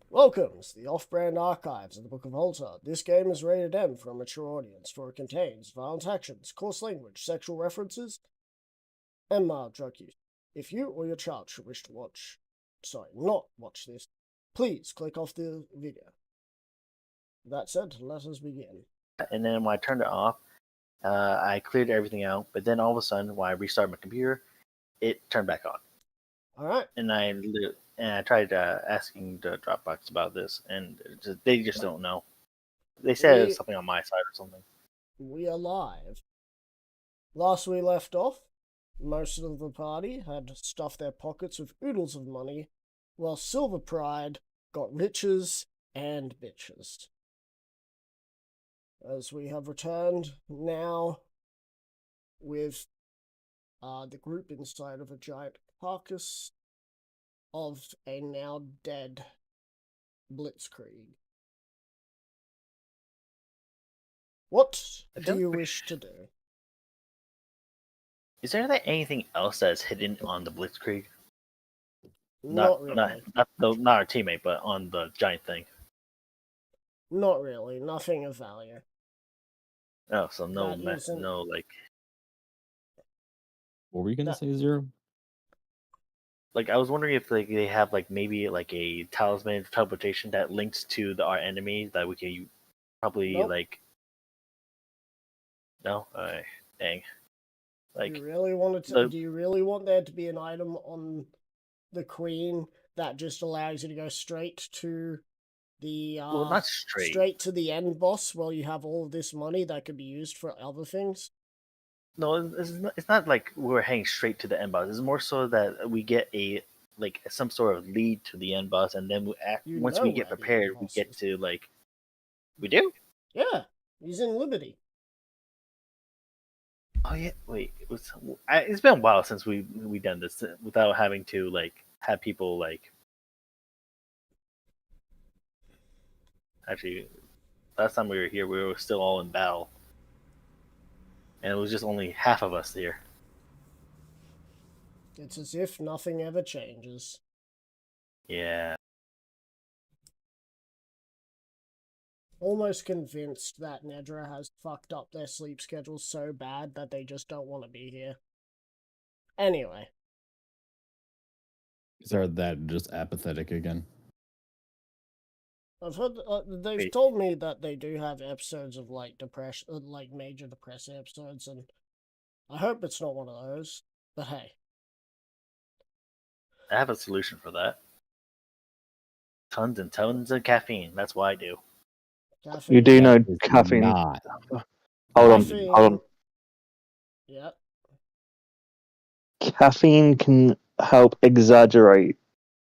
Welcome to the Off-Brand Archives of the Book of Holter. This game is rated M for a mature audience, for it contains violent actions, coarse language, sexual references, and mild drug use. If you or your child should wish to not watch this, please click off the video. That said, let us begin. And then when I turned it off, I cleared everything out. But then all of a sudden, when I restarted my computer, it turned back on. All right. And I tried asking the Dropbox about this, and they just don't know. They said it was something on my side or something. We are live. Last we left off, most of the party had stuffed their pockets with oodles of money, while Silver Pride got riches and bitches. As we have returned now with the group inside of a giant carcass of a now dead Blitzkrieg. What do you wish to do? Is there anything else that is hidden on the Blitzkrieg? Not really. Not our teammate, but on the giant thing. Not really. Nothing of value. Oh, so no, like. What were you gonna say, Zero? Like, I was wondering if they have maybe a talisman of teleportation that links to our enemy that we can probably No, dang. Do you really want there to be an item on the Queen that just allows you to go straight to the not straight to the end boss while you have all of this money that could be used for other things? No, it's not like we're heading straight to the end boss. It's more so that we get some sort of lead to the end boss, and then once we get prepared, we get to we do? Yeah, he's in Liberty. Oh yeah, wait. It's been a while since we done this without having to have people Actually, last time we were here, we were still all in battle, and it was just only half of us here. It's as if nothing ever changes. Yeah. Almost convinced that Nedra has fucked up their sleep schedule so bad that they just don't want to be here. Anyway. Are that just apathetic again? I've heard they've told me that they do have episodes of depression, major depressive episodes, and I hope it's not one of those. But hey, I have a solution for that. Tons and tons of caffeine. That's what I do. Caffeine. You do know caffeine. Not. Hold on. Yeah. Caffeine can help exaggerate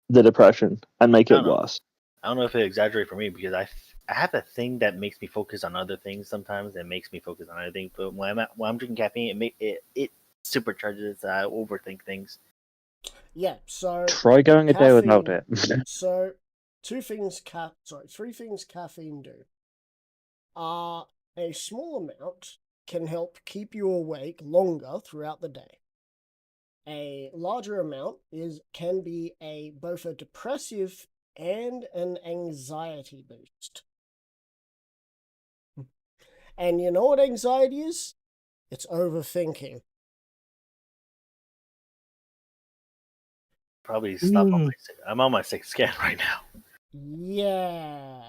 the depression and make it worse. I don't know if it exaggerates for me because I have a thing that makes me focus on other things sometimes. It makes me focus on other things. But when I'm drinking caffeine, it supercharges. I overthink things. Yeah. So try going a day without it. So three things caffeine do. A small amount can help keep you awake longer throughout the day. A larger amount can be both a depressive and an anxiety boost. And you know what anxiety is? It's overthinking. Probably stop I'm on my 6th scan right now. Yeah.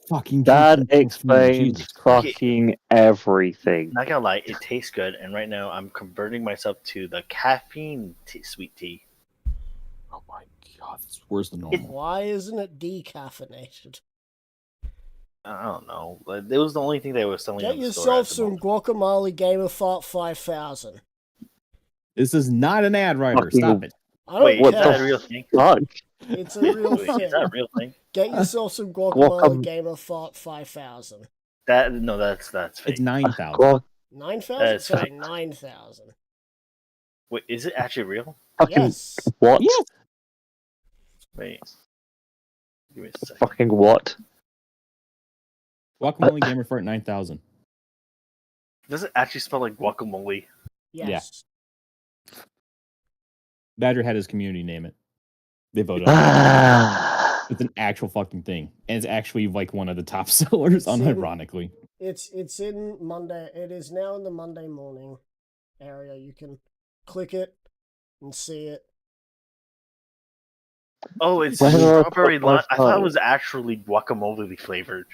That explains fucking everything. Not gonna lie, it tastes good, and right now I'm converting myself to the caffeine sweet tea. Oh my god, it's worse than normal. Why isn't it decaffeinated? I don't know. It was the only thing they were selling. Get yourself some guacamole Gamer Fart 5000. This is not an ad writer. Stop it. Wait, is that a real thing? It's a real thing. Is that a real thing? Get yourself some guacamole Gamer Fart 5000. That's fake. It's 9,000. 9,000? Sorry, 9,000. Wait, is it actually real? Yes. What? Yes. Wait. Give me a second. Fucking what? Guacamole Gamer Fart 9,000. Does it actually smell like guacamole? Yes. Badger had his community name it. They voted on it. It's an actual fucking thing, and it's actually like one of the top sellers, unironically. It's in Monday. It is now in the Monday morning area. You can click it and see it. Oh, it's strawberry lime. I thought it was actually guacamole flavored.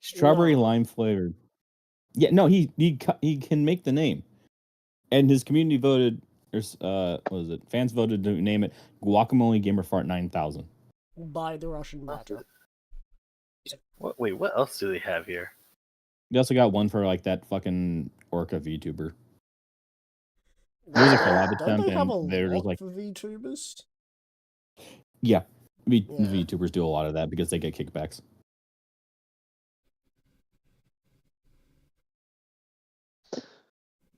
Strawberry lime flavored. Yeah, no, he can make the name, and his community voted. What was it? Fans voted to name it Guacamole Gamer Fart 9000 by the Russian Badger. Wait, what else do they have here? They also got one for like that fucking Orca VTuber. There's a collab attempt, Don't they have and they're just like for VTubers. Yeah, VTubers do a lot of that because they get kickbacks.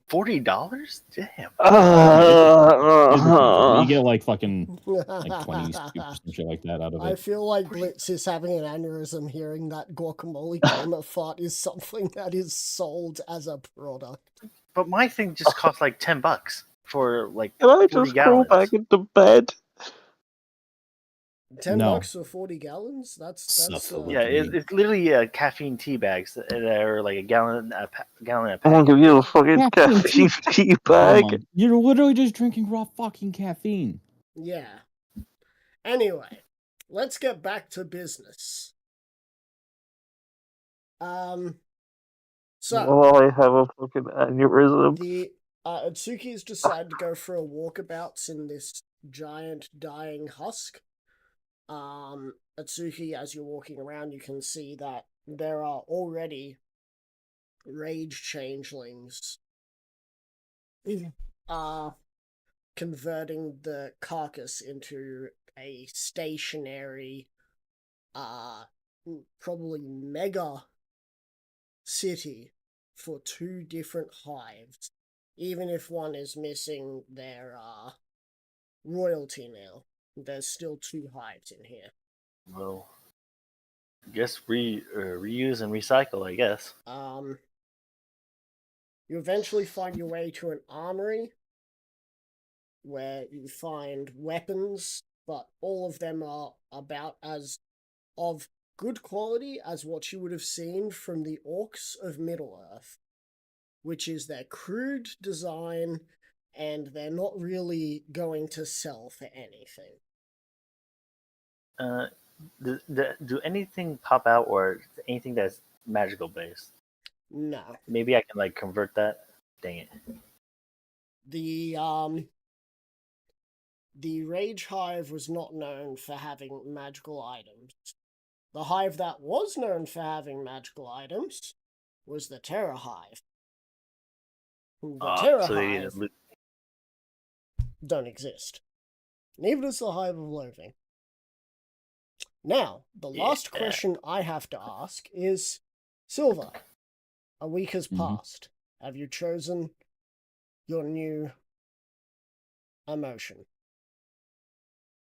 $40? Damn. You get like fucking like 20 scoops and shit like that out of it. I feel like Blitz is having an aneurysm hearing that guacamole gamer fart is something that is sold as a product. But my thing just cost like $10 for like. Can I just crawl back into bed? $10 for 40 gallons? That's yeah. It's literally caffeine tea bags that are like a gallon a pack. I'm gonna give you a fucking caffeine tea bag. You're literally just drinking raw fucking caffeine. Yeah. Anyway, let's get back to business. So I have a fucking aneurysm. The Atsuki's decided to go for a walkabouts in this giant dying husk. Atsuki, as you're walking around, you can see that there are already rage changelings converting the carcass into a stationary, probably mega city for two different hives, even if one is missing their royalty now. There's still two hives in here. Well, I guess reuse and recycle, I guess. You eventually find your way to an armory where you find weapons, but all of them are about as of good quality as what you would have seen from the orcs of Middle-earth, which is their crude design, and they're not really going to sell for anything. Do anything pop out or anything that's magical based? No. Maybe I can like convert that. Dang it. The Rage Hive was not known for having magical items. The hive that was known for having magical items was the Terror Hive. The Terror Hive don't exist. Neither does the Hive of Loathing. Now, the last question I have to ask is, Silver, a week has passed. Have you chosen your new emotion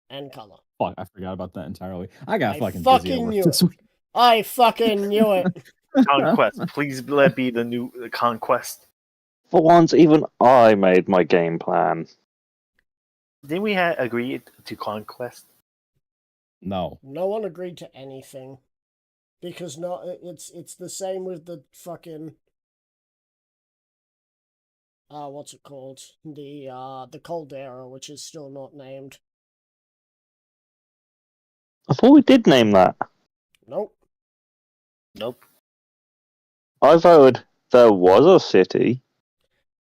and color? Fuck, I forgot about that entirely. I got fucking busy at work knew this it. week. I fucking knew it. Conquest. Please let be the new Conquest. For once, even I made my game plan. Didn't we agree to Conquest? No. No one agreed to anything. Because it's the same with the fucking what's it called? The Caldera, which is still not named. I thought we did name that. Nope. I voted there was a city.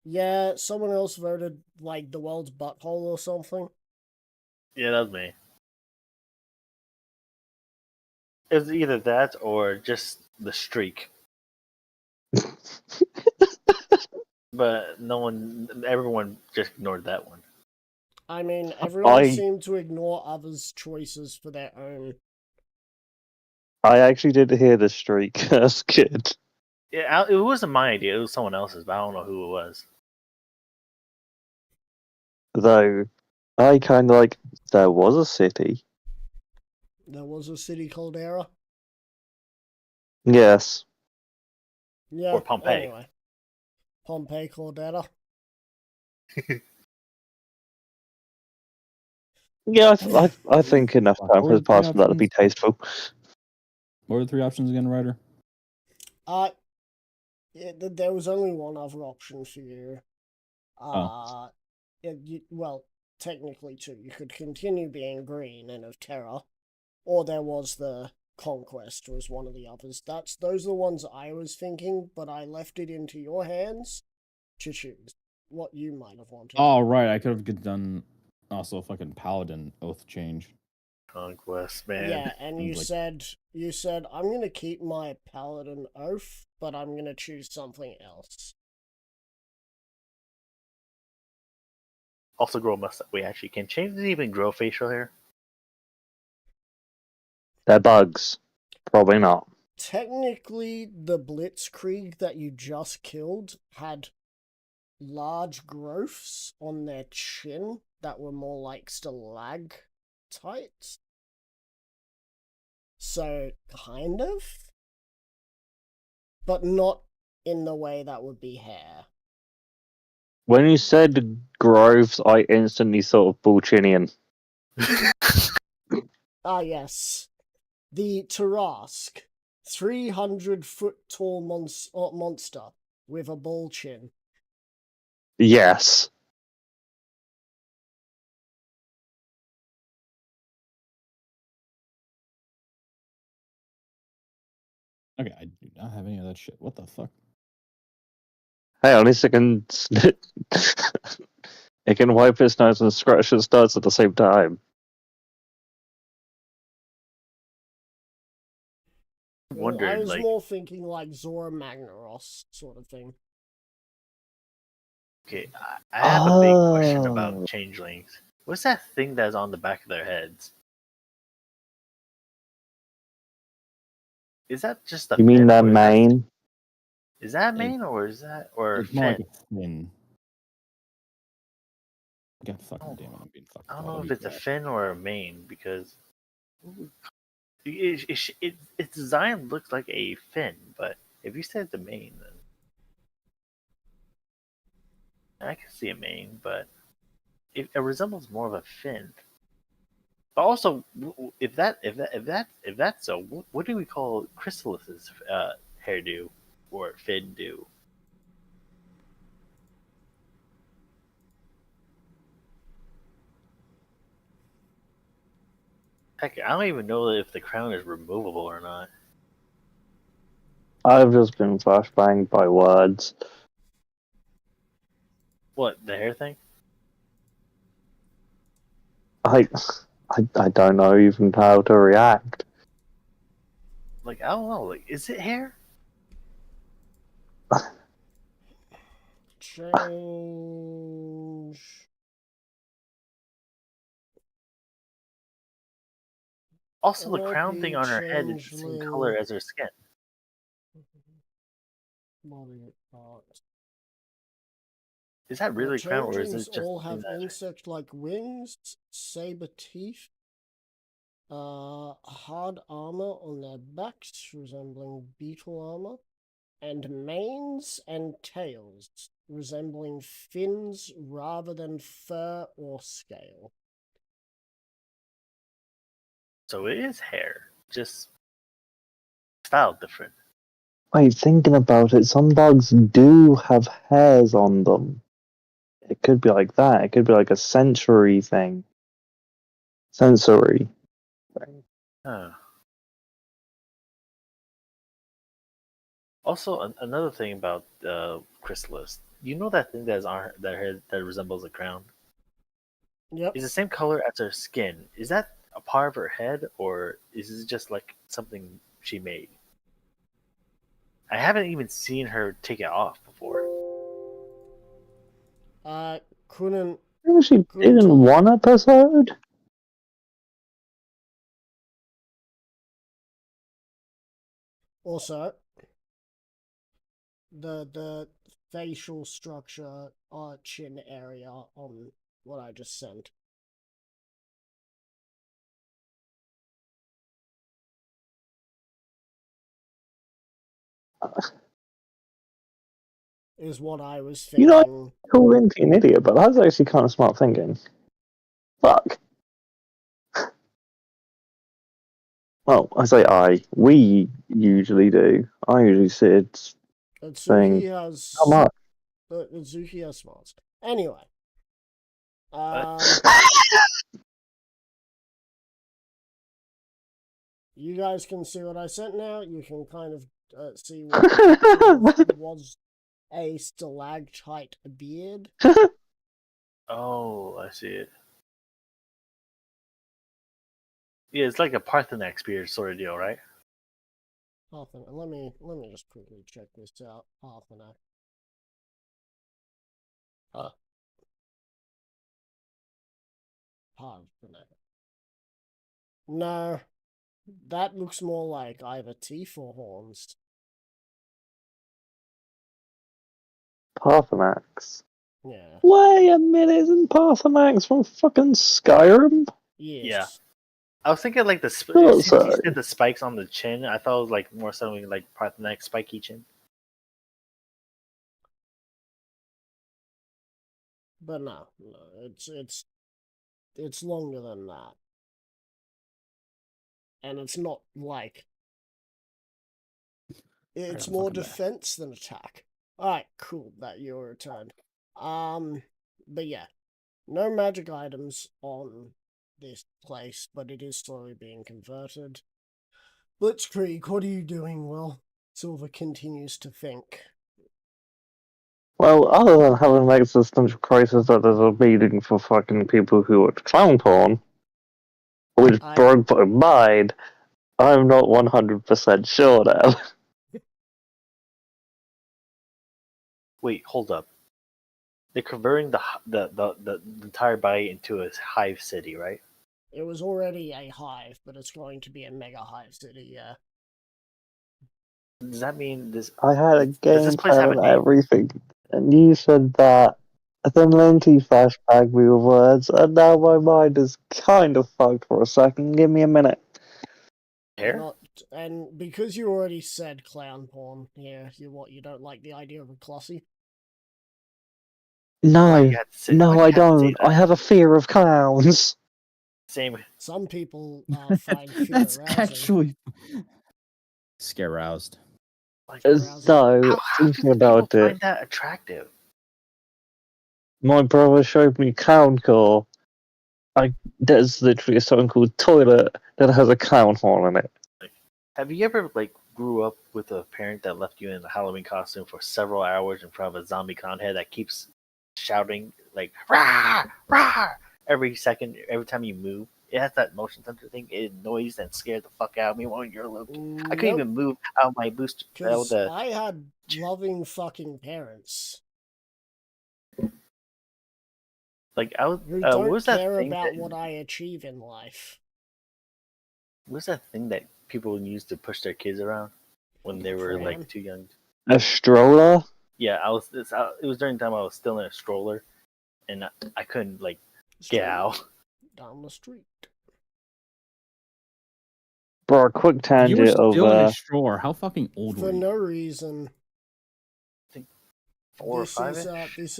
Yeah, someone else voted like the world's butthole or something. Yeah, that was me. It was either that or just the streak. But everyone just ignored that one. I mean, everyone seemed to ignore others' choices for their own. I actually did hear the streak. That's good. Yeah, it wasn't my idea. It was someone else's, but I don't know who it was. Though, I kind of like, there was a city. There was a city Caldera? Yes. Yeah, or Pompeii. Anyway. Pompeii Caldera. Yeah, I think enough time has passed for that to be tasteful. What were the 3 options again, Ryder? There was only one other option for you. Well, technically 2. You could continue being green and of terror, or there was the conquest was one of the others. Those are the ones I was thinking, but I left it into your hands to choose what you might have wanted. Oh, right. I could have done also fucking paladin oath change. Conquest, man. Yeah, and you said I'm gonna keep my paladin oath, but I'm gonna choose something else. Also grow mustache. Wait, actually, can changes even grow facial hair? They're bugs. Probably not. Technically, the Blitzkrieg that you just killed had large growths on their chin that were more like stalactites. So, kind of. But not in the way that would be hair. When you said groves, I instantly thought of Bullchinian. Ah, yes. The Tarask, 300-foot tall monster with a bull chin. Yes. Okay, I do not have any of that shit. What the fuck? Hey, at least it can it can wipe its nose and scratch its nuts at the same time. I was more thinking like Zora Magnaros sort of thing. Okay, I have a big question about changelings. What's that thing that's on the back of their heads? Is that just a You mean their mane? Is that a mane or is that or it's more like a fin? God fucking damn it! I'm being fucking. I don't know if it's a fin or a mane because its design looks like a fin, but if you said the mane, then I can see a mane, but it resembles more of a fin. But also, if that's so, what do we call Chrysalis's hairdo or fin do? Heck, I don't even know if the crown is removable or not. I've just been flashbanged by words. What, the hair thing? I don't know even how to react. Like, I don't know. Like, is it hair? Change. Also, the crown thing on her head is the same color as her skin. Is that really crown, or is it just all have insect-like wings, saber teeth, hard armor on their backs resembling beetle armor, and manes and tails resembling fins rather than fur or scale. So it is hair, just styled different. Wait, thinking about it, some bugs do have hairs on them. It could be like that. It could be like a sensory thing. Sensory. Huh. Also, another thing about Chrysalis, you know that thing that is on that head that resembles a crown? Yep. It's the same color as her skin. Is that a part of her head, or is it just like something she made? I haven't even seen her take it off before. Couldn't. She did in one episode? Also, the facial structure chin area on what I just sent. Is what I was thinking. You know, I call Lindsay an idiot, but that's actually kind of smart thinking. Fuck. Well, I say I. We usually do. I usually see it saying, Atsuki has... how much? Atsuki has smarts. Anyway. What? You guys can see what I sent now. You can kind of see what was a stalactite beard. Oh, I see it. Yeah, it's like a Parthenax beard sort of deal, right? Parthenax. Let me just quickly check this out. Parthenax. Parthenax. No, that looks more like either teeth or horns. Parthenax. Yeah. Wait a minute, isn't Parthenax from fucking Skyrim? Yes. Yeah. I was thinking like since so. you said the spikes on the chin, I thought it was like more something like Parthenax spiky chin. But no, it's longer than that. And it's not like... It's more defense than attack. Alright, cool, that you returned. But yeah. No magic items on this place, but it is slowly being converted. Blitzkrieg, what are you doing? Well, Silver continues to think. Well, other than having an existential crisis that there's a meeting for fucking people who watch clown porn, which broke my mind, I'm not 100% sure now. Wait, hold up. They're converting the entire body into a hive city, right? It was already a hive, but it's going to be a mega hive city, yeah. Does that mean this? I had a game this place plan have a and name? everything, and you said that. Then Linty flashbagged me with words, and now my mind is kind of fucked for a second. Give me a minute. Hair? And because you already said clown porn, yeah, you don't like the idea of a glossy? No, I don't. I have a fear of clowns. Same. Some people find fear That's arousing. actually scare roused. Like, so, how thinking about it, find that attractive? my brother showed me Clown Core. There's literally a song called Toilet that has a clown horn in it. Have you ever grew up with a parent that left you in a Halloween costume for several hours in front of a zombie clown head that keeps shouting like rah rah every second, every time you move? It has that motion sensor thing. It annoys and scared the fuck out of me when you're little. I couldn't even move out of my boost. Because I had loving fucking parents. Like I was. Who don't what was that care thing about what I achieve in life. What was that thing that people used to push their kids around when they were like too young? A stroller? Yeah, it was during the time I was still in a stroller, and I couldn't get out. Down the street. Bro, a quick tangent you were still in a over. stroller. How fucking old were For you? no reason. I think 4 or 5. This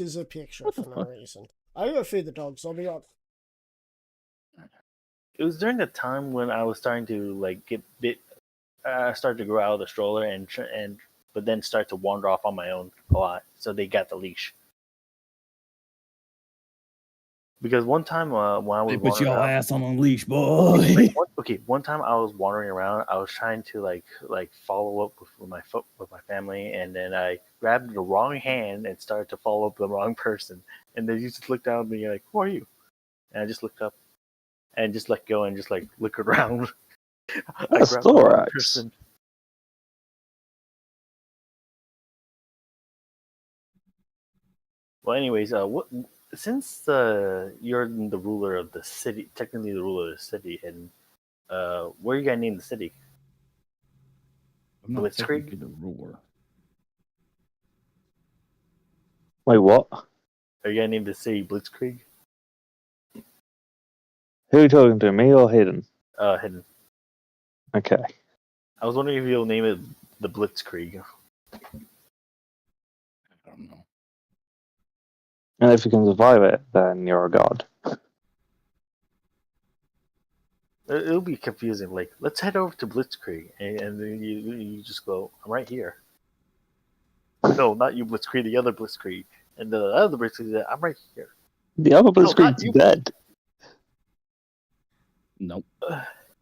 is a picture for no reason. I gotta feed the dogs. I'll be up. It was during the time when I was starting to get bit. I started to grow out of the stroller but then start to wander off on my own a lot. So they got the leash. Because one time when I was put your around, ass on a leash, boy. one time I was wandering around. I was trying to follow up with my family, and then I grabbed the wrong hand and started to follow up the wrong person. And they just looked down at me like, "Who are you?" And I just looked up and just let go and just look around. I grabbed the wrong person. Well, anyways, since you're the ruler of the city, technically the ruler of the city, and where are you gonna name the city? I'm not technically the ruler. Wait, what? Are you gonna name the city Blitzkrieg? Who are you talking to, me or Hidden? Hidden. Okay. I was wondering if you'll name it the Blitzkrieg. I don't know. And if you can survive it, then you're a god. It'll be confusing. Like, let's head over to Blitzkrieg, and then you just go, I'm right here. No, not you, Blitzkrieg. The other Blitzkrieg, and the other Blitzkrieg. I'm right here. The other No, not Blitzkrieg's you. dead. Nope.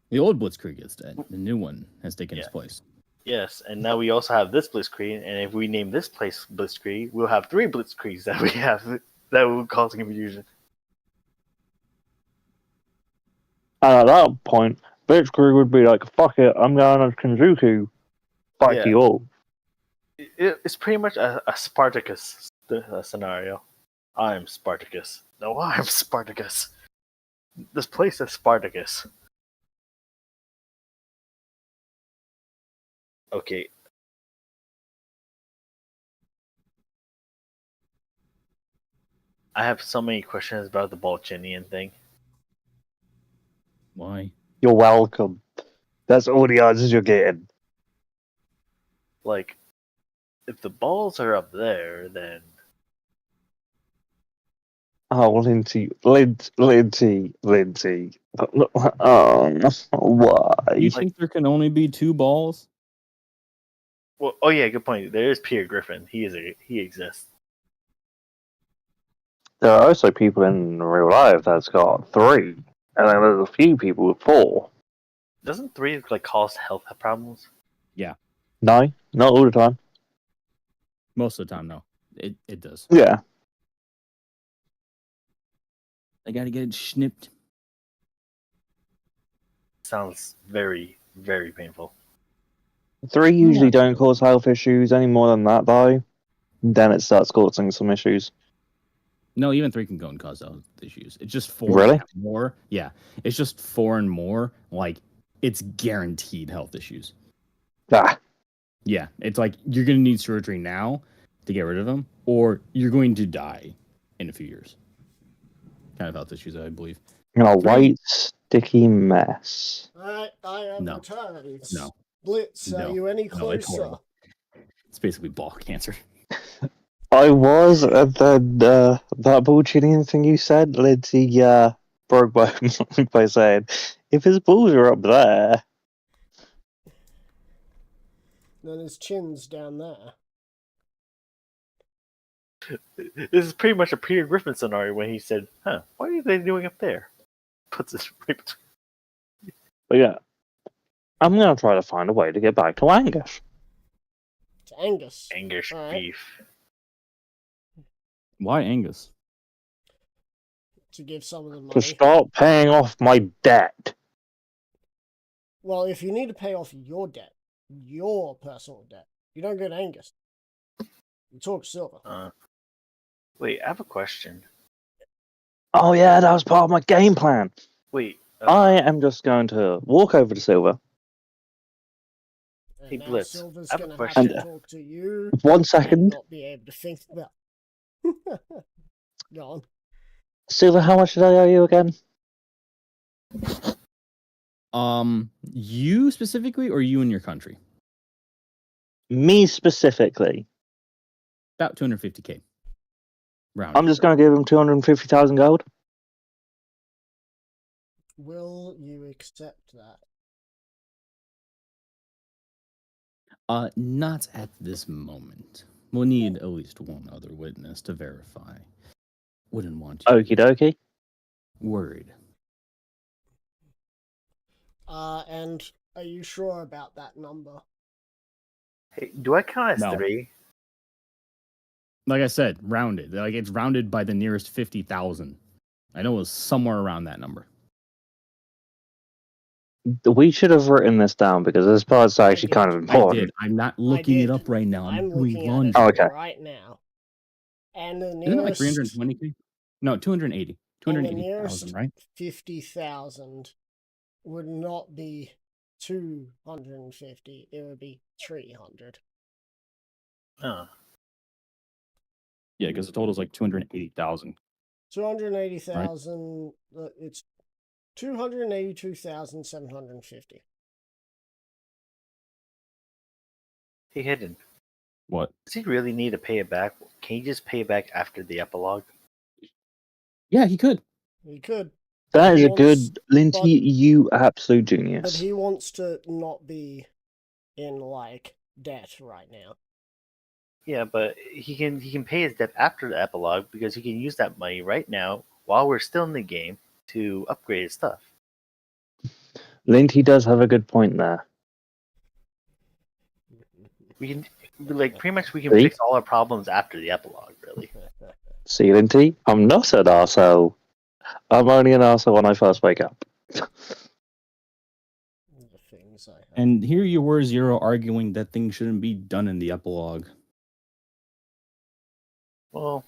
The old Blitzkrieg is dead. The new one has taken its place. Yes, and now we also have this Blitzkrieg, and if we name this place Blitzkrieg, we'll have 3 Blitzkriegs that we have that will cause confusion. And at that point, Blitzkrieg would be like, fuck it, I'm going to Kenjuku. Fight you all. It's pretty much a Spartacus scenario. I'm Spartacus. No, I'm Spartacus. This place is Spartacus. Okay. I have so many questions about the Balchinian thing. Why? You're welcome. That's all the answers you're getting. Like, if the balls are up there, then... Oh, Lindsay. Oh, why? You think there can only be 2 balls? Well, oh yeah, good point. There is Peter Griffin. He exists. There are also people in real life that's got 3. And then there's a few people with 4. Doesn't 3 like cause health problems? Yeah. No, not all the time. Most of the time, no. It does. Yeah. I gotta get it snipped. Sounds very, very painful. 3 usually don't cause health issues any more than that, though. Then it starts causing some issues. No, even 3 can go and cause health issues. It's just 4 Really? more. Yeah. It's just 4 and more. Like, it's guaranteed health issues. Ah. Yeah. It's like you're going to need surgery now to get rid of them, or you're going to die in a few years. Kind of health issues, I believe. White, sticky mess. I have No. returned. No. Blitz, are No. you any No, it's closer? horrible. It's basically ball cancer. I was, and then that bullshitting thing you said, Lindsay, broke my mind by saying, if his balls are up there... Then his chin's down there. This is pretty much a Peter Griffin scenario when he said, "Huh? What are they doing up there?" Puts it right between. But yeah, I'm gonna try to find a way to get back to Angus. To Angus. Angus All right. beef. Why Angus? To give some of the money. To start paying off my debt. Well, if you need to pay off your debt, your personal debt, you don't go to Angus. You talk Silver. Wait, I have a question. Oh yeah, that was part of my game plan. Wait. I am just going to walk over to Silver. And Hey, now Blitz, Silver's I have a gonna question. have to talk to you. 1 And second. not be able to think about. Go on. Silver, how much did I owe you again? You specifically, or you and your country? Me specifically. About 250K. Round. I'm just going to give him 250,000 gold. Will you accept that? Not at this moment. We'll need at least one other witness to verify. Wouldn't want to. Okie dokie. Worried. And are you sure about that number? Hey, do I count as No. 3? Like I said, rounded. Like it's rounded by the nearest 50,000. I know it was somewhere around that number. We should have written this down because this part's actually kind of I important. did. I'm not looking it up right now. I'm doing looking at laundry. it Oh, okay. right now. And the Isn't it like nearest 320K? No, 280. and the 280,000, right? 50,000 would not be 250. It would be 300. Oh. Yeah, because the total is like 280,000. 280,000. It's 282,750. Hey, Hidden. What? Does he really need to pay it back? Can he just pay it back after the epilogue? Yeah, he could. He could. That is a wants- good Linty. but- You absolute But genius. he wants to not be in like debt right now. Yeah, but he can pay his debt after the epilogue because he can use that money right now while we're still in the game to upgrade his stuff. Linty does have a good point there. We can like pretty much we can See? fix all our problems after the epilogue, really. See, Linty, I'm not an arsehole. I'm only an arsehole when I first wake up. The things I have. And here you were, Zero, arguing that things shouldn't be done in the epilogue. Well,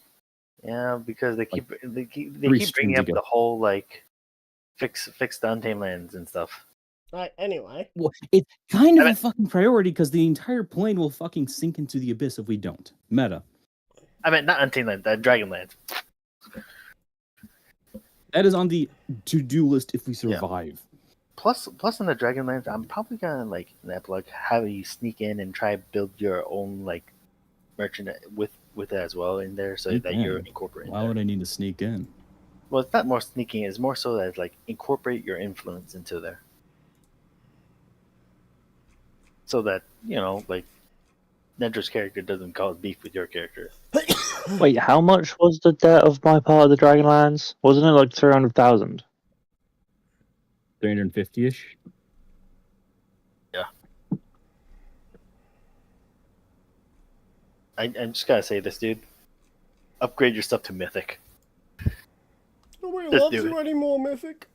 yeah, because they keep they keep three bringing streams up ago. the whole like fix the Untamed Lands and stuff. Right, anyway. Well, it's kind of I a fucking priority because the entire plane will fucking sink into the abyss if we don't. Meta. I meant not Untamed Lands, Dragonlands. That is on the to-do list if we survive. Plus in the Dragonlands, I'm probably gonna like in the epilogue have you sneak in and try build your own like merchant with it as well in there, so that you're incorporating. Why would I need to sneak in? Well, it's not more sneaking; it's more so that like incorporate your influence into there, so that like Nedra's character doesn't cause beef with your character. Wait, how much was the debt of my part of the Dragonlands? Wasn't it like 300,000? 350-ish? Yeah. I'm just gotta say this, dude. Upgrade your stuff to Mythic. Nobody Just loves do you anymore, Mythic.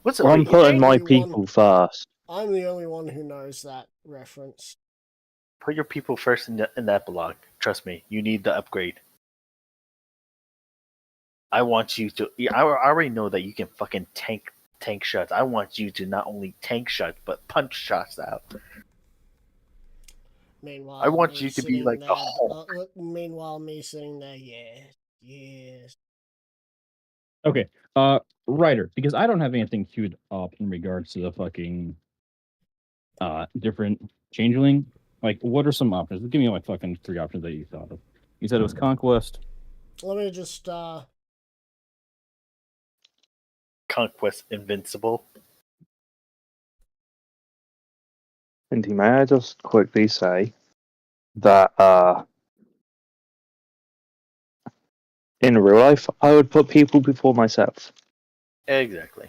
What's I'm wait, putting my only people one. first. I'm the only one who knows that reference. put your people first in the epilogue. Trust me, you need the upgrade. I want you to. I already know that you can fucking tank shots. I want you to not only tank shots but punch shots out. Meanwhile, I want me you to be sitting like the there- Hulk. meanwhile, me sitting there, yes. Okay. Ryder, because I don't have anything queued up in regards to the fucking different changeling. Like, what are some options? Give me like fucking 3 options that you thought of. You said it was Conquest. Let me just Conquest Invincible. Linty, may I just quickly say that in real life, I would put people before myself. Exactly.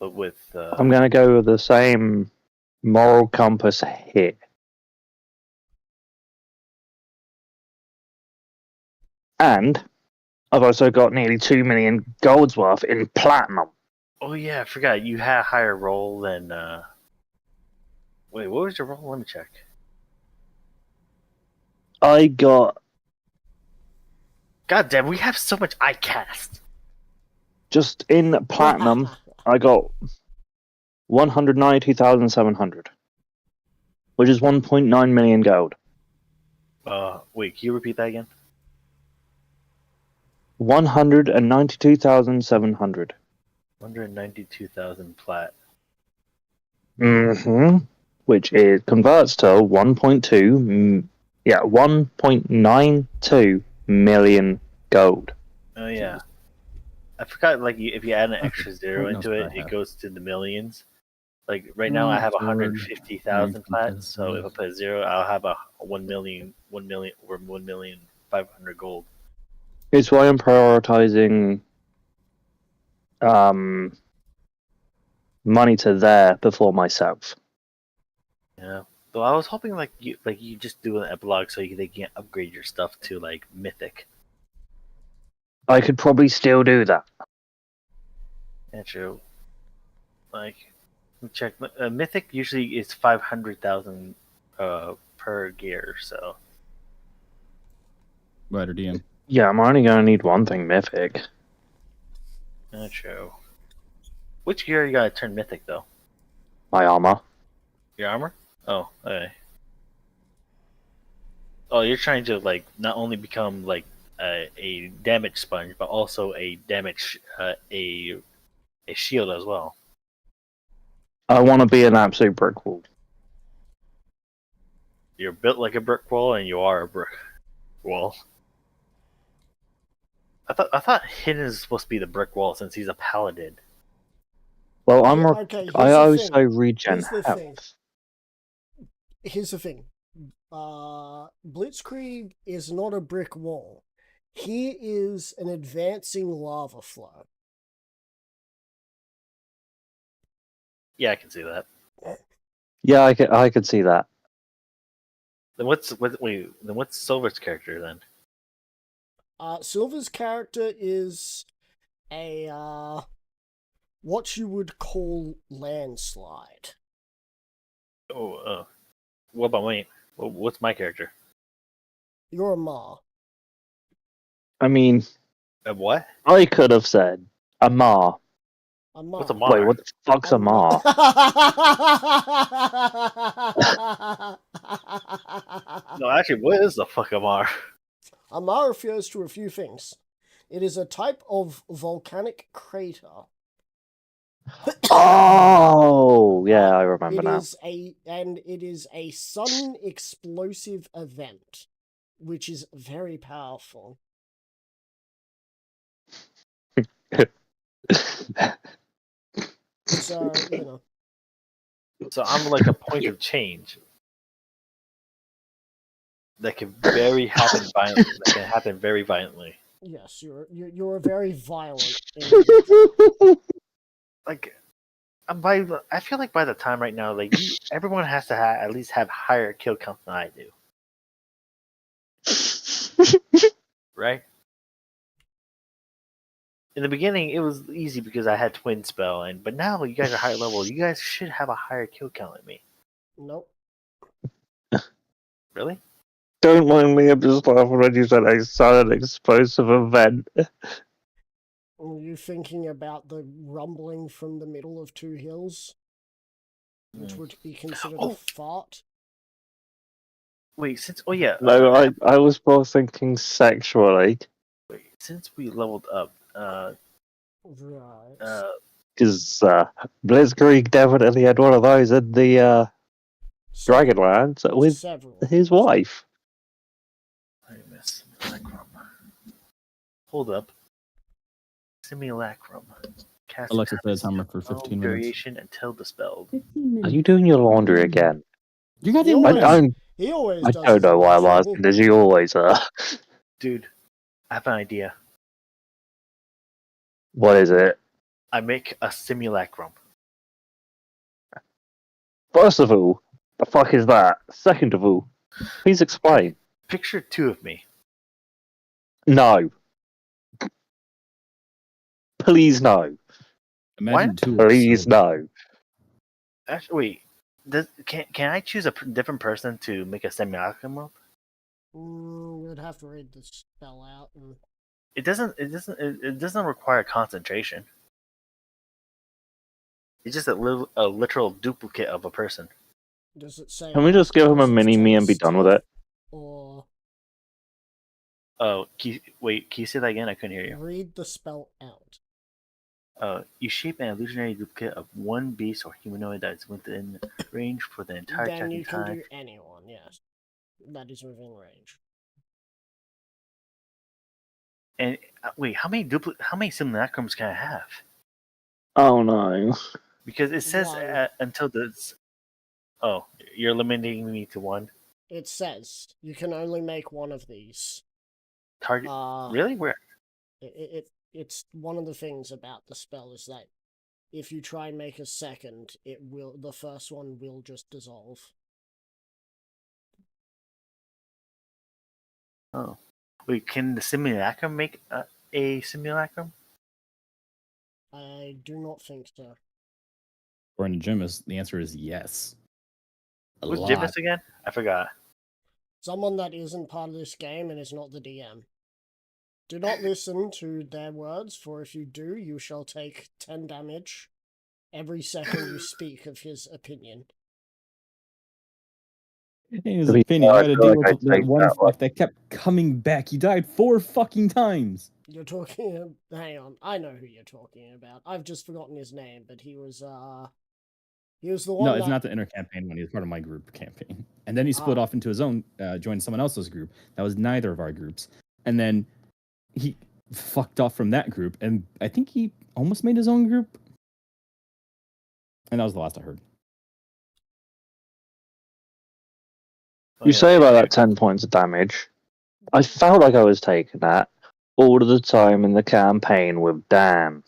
But with I'm going to go with the same moral compass here. And I've also got nearly 2 million gold's worth in platinum. oh yeah, I forgot you had a higher roll than. Wait, what was your roll? Let me check. I got God damn, we have so much iCast. just in platinum. I got 192,700, which is 1.9 million gold. Wait, can you repeat that again? 192,700. 192,000 plat. Mm-hmm. Which is converts to 1.92 million gold. Oh yeah, I forgot. Like, if you add an extra zero What into else it, do I it have? goes to the millions. Like right now, I have Sword, 150,000 plat. 150,000. So if I put a zero, I'll have a 1 million, or 1,500,000 gold. It's why I'm prioritizing money to there before myself. Yeah. Though I was hoping like you just do an epilogue so they can upgrade your stuff to like mythic. I could probably still do that. Yeah, true. Like, let me check. Mythic usually is 500,000 per gear. So Ryder DM. Yeah, I'm only going to need one thing mythic. yeah, true. Which gear you gotta turn mythic though? My armor. Your armor? Oh, okay. Oh, you're trying to like not only become like a damage sponge, but also a damage a shield as well. I want to be an absolute brick wall. You're built like a brick wall, and you are a brick wall. I thought Hidden is supposed to be the brick wall since he's a paladin. Well, I always say regen health. Here's the thing. Blitzkrieg is not a brick wall. He is an advancing lava flow. Yeah, I can see that. Yeah, I could see that. Then what's Silver's character then? Silver's character is a what you would call landslide. Oh, what about me? What's my character? You're a Ma. I mean, A what? I could have said a Ma. A Ma. What's a Ma? Wait, what the fuck's a Ma? No, actually, what is the fuck Amar? Amar refers to a few things. It is a type of volcanic crater. Oh, yeah, I remember now. It is a sudden explosive event, which is very powerful. So, you know. So I'm like a point of change that can happen very violently. Yes, you're a very violent. Like, I feel like by the time right now, like everyone has to at least have higher kill count than I do, right? In the beginning, it was easy because I had twin spell, but now you guys are higher level. You guys should have a higher kill count than me. Nope. Really? Don't mind me, I'm just laughing when you said a sudden explosive event. Are you thinking about the rumbling from the middle of two hills? Which would be considered a fart? Wait, No, I was more thinking sexually. Wait, since we leveled up, right. Because Blitzkrieg definitely had one of those in the Dragonlance with his wife. I miss Hold up. Simulacrum. Cast Alexa says timer for 15 minutes. Duration until dispelled. Are you doing your laundry again? You got the He always I does. don't know why I'm asking. Does he always? Dude, I have an idea. What is it? I make a simulacrum. First of all, the fuck is that? Second of all, please explain. Picture two of me. No. Please no. Imagine two. Please no. Actually, wait. Can I choose a different person to make a simulacrum of? We'd have to read the spell out. It doesn't require concentration. It's just a literal duplicate of a person. Does it say? Can we just give him a mini me and be done with it? Or can you say that again? I couldn't hear you. Read the spell out. You shape an illusionary duplicate of one beast or humanoid that is within range for the entire Then you can time. do anyone, yes. That is within range. And wait, how many simulacrums can I have? Oh no. Because it says until this. Oh, you're limiting me to one? It says you can only make one of these. Target? Really? Where? It's one of the things about the spell is that if you try and make a second, the first one will just dissolve. Oh. Wait, can the simulacrum make a simulacrum? I do not think so. According to Jimus, the answer is yes. Who's Jimus again? I forgot. Someone that isn't part of this game and is not the DM. Do not listen to their words, for if you do, you shall take 10 damage every second you speak of his opinion. In his opinion, I had to deal with that one fuck that kept coming back. He died 4 fucking times. You're talking... Hang on, I know who you're talking about. I've just forgotten his name, but he was He was the one. No, it's not the inner campaign one. He was part of my group campaign, and then he split off into his own, joined someone else's group. That was neither of our groups, and then he fucked off from that group, and I think he almost made his own group, and that was the last I heard. You say about that 10 points of damage. I felt like I was taking that all of the time in the campaign with Dan.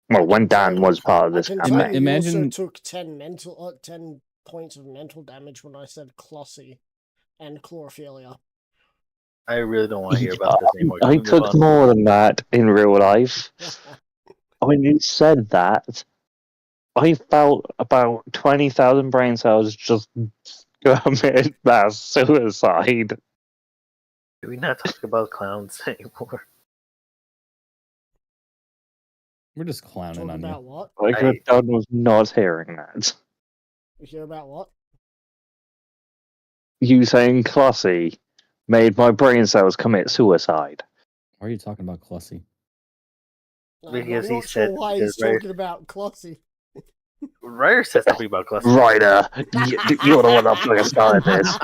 Well, when Dan was part of this campaign. Imagine you also took 10 points of mental damage when I said Clossy and Chlorophilia. I really don't want to hear about this anymore. I took more than that in real life. When you said that, I felt about 20,000 brain cells just commit mass suicide. Can we not talk about clowns anymore? We're just clowning on about you. What? I could done was not hearing that. You hear about what? You saying Clossy made my brain cells commit suicide. Why are you talking about Clussy? Because I'm not sure why he's talking about Clossy. Ryder said something about Clussy. Ryder, you're the one that fucking started this.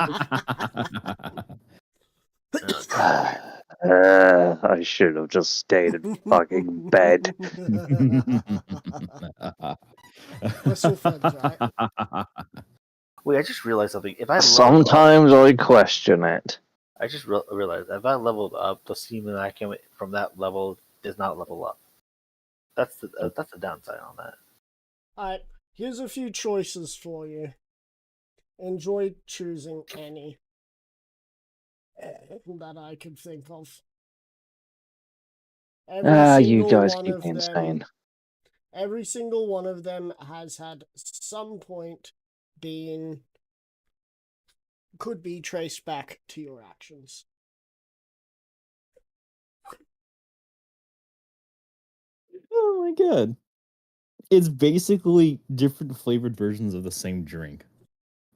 I should have just stayed in fucking bed. We're still friends, right? Wait, I just realized something. If I Sometimes I question it. I just realized if I leveled up, the semen I can from that level does not level up. That's the downside on that. Alright, here's a few choices for you. Enjoy choosing any that I could think of. You guys keep me insane. Every single one of them has had some point could be traced back to your actions. Oh my god. It's basically different flavored versions of the same drink.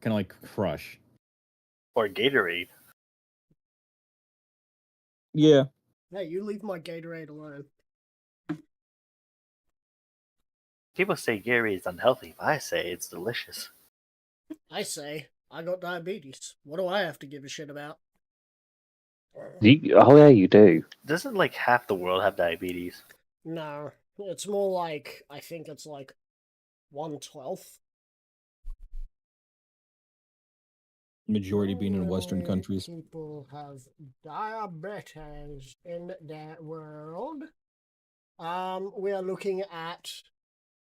Kind of like Crush. Or Gatorade. Yeah. Hey, you leave my Gatorade alone. People say Gatorade is unhealthy, but I say it's delicious. I say, I got diabetes. What do I have to give a shit about? Oh yeah, you do. Doesn't like half the world have diabetes? No, it's more like, I think it's like 1/12. Majority being in Western countries. People have diabetes in the world. We are looking at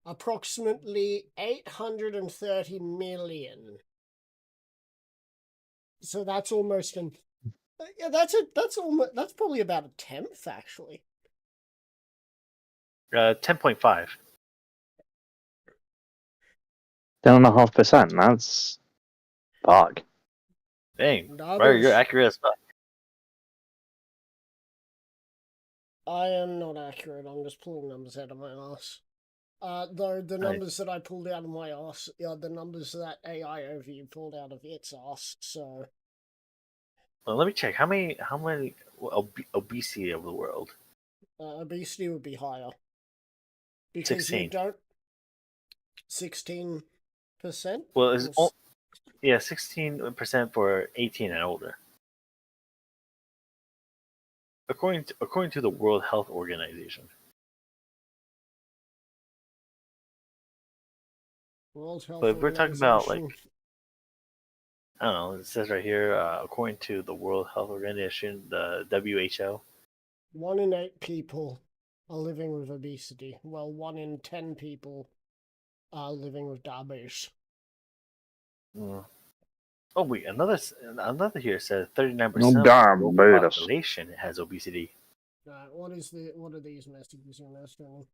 approximately 830 million. So that's almost yeah, that's probably about a tenth actually. 10.5. 10.5%. That's fuck. Dang, Ryder, you're accurate as fuck. I am not accurate. I'm just pulling numbers out of my ass. Though the numbers that I pulled out of my ass are the numbers that AI overview pulled out of its ass. So, well, let me check. How many obesity of the world? obesity would be higher because 16. you don't 16%. Well, it's 16% for 18 and older. According to the World Health Organization. World Health But if we're talking about like, Organization. I don't know, it says right here, according to the World Health Organization, the WHO, 1 in 8 people are living with obesity. Well, 1 in 10 people are living with diabetes. Oh wait, another here says 39% of the global population has obesity. What are these messages you're messaging?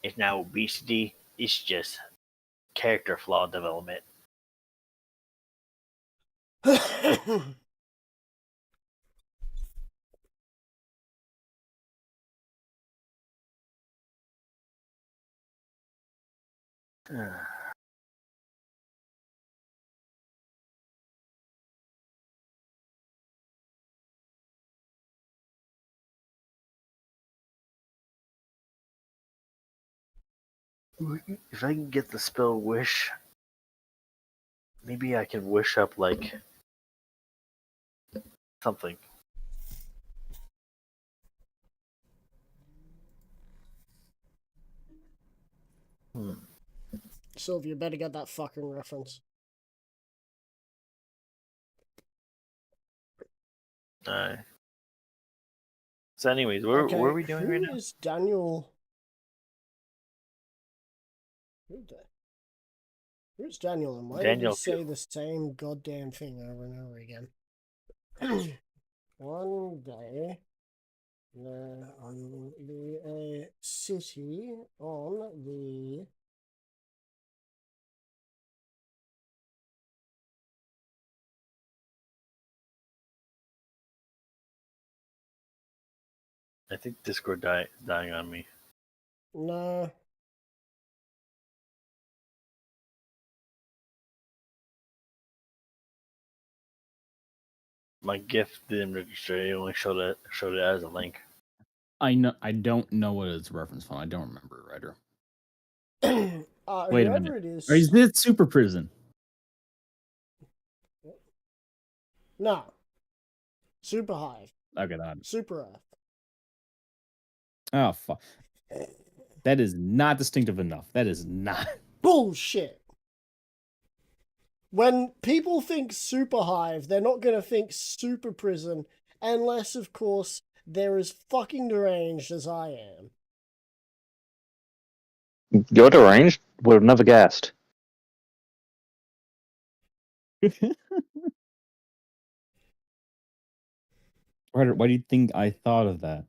It's not obesity, it's just character flaw development. If I can get the spell wish, maybe I can wish up like something. Sylvia, better get that fucking reference. So, anyways, what Okay, are we doing right now? Who is Daniel? Who's Daniel, and why did he say the same goddamn thing over and over again? One day, there will be a city on the... I think Discord dying on me. No. My GIF didn't register. It only showed it as a link. I don't know what it's reference from. I don't remember, writer. Wait a minute. It is... Or is this Super Prison? No. Super Hive. Okay, that. Super Earth. Oh fuck. That is not distinctive enough. That is not bullshit. When people think Super Hive, they're not going to think Super Prison, unless, of course, they're as fucking deranged as I am. You're deranged? Would have never guessed. Why do you think I thought of that?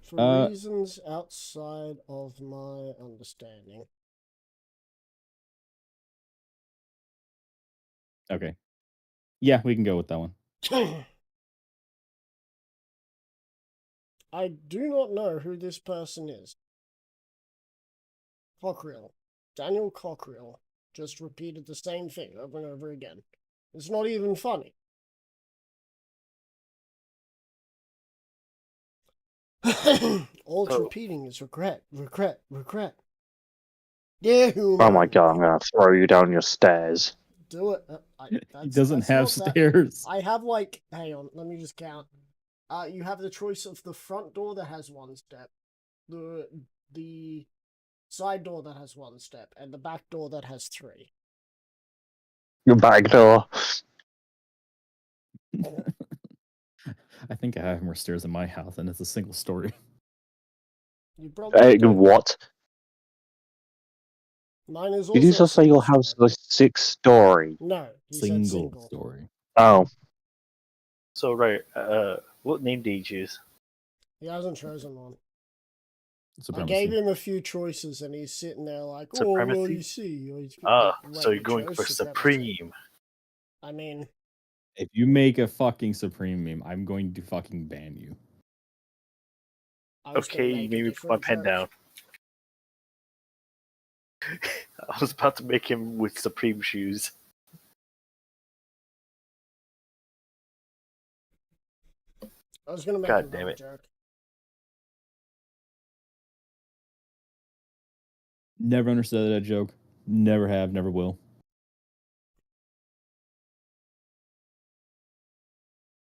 For reasons outside of my understanding. Okay. Yeah, we can go with that one. I do not know who this person is. Cockrill. Daniel Cockrill just repeated the same thing over and over again. It's not even funny. All it's repeating is regret, regret, regret. Yeah, Huma. Oh my god, I'm gonna throw you down your stairs. Do it. He doesn't have stairs. I have like, hang on, let me just count. You have the choice of the front door that has one step, the side door that has one step, and the back door that has 3. Your back door. I think I have more stairs in my house, and it's a single story. You probably do. What? Mine is also. Did you just say your house is a 6-story? No, single story. Oh. So right, what name did you choose? He hasn't chosen one. Supremacy. I gave him a few choices, and he's sitting there like, Supremacy? "Oh, well, you see." So you're going for Supreme. I mean, if you make a fucking Supreme meme, I'm going to fucking ban you. Okay, maybe put my pen down. I was about to make him with Supreme shoes. I was gonna make God damn it. Joke. Never understood that joke. Never have, never will.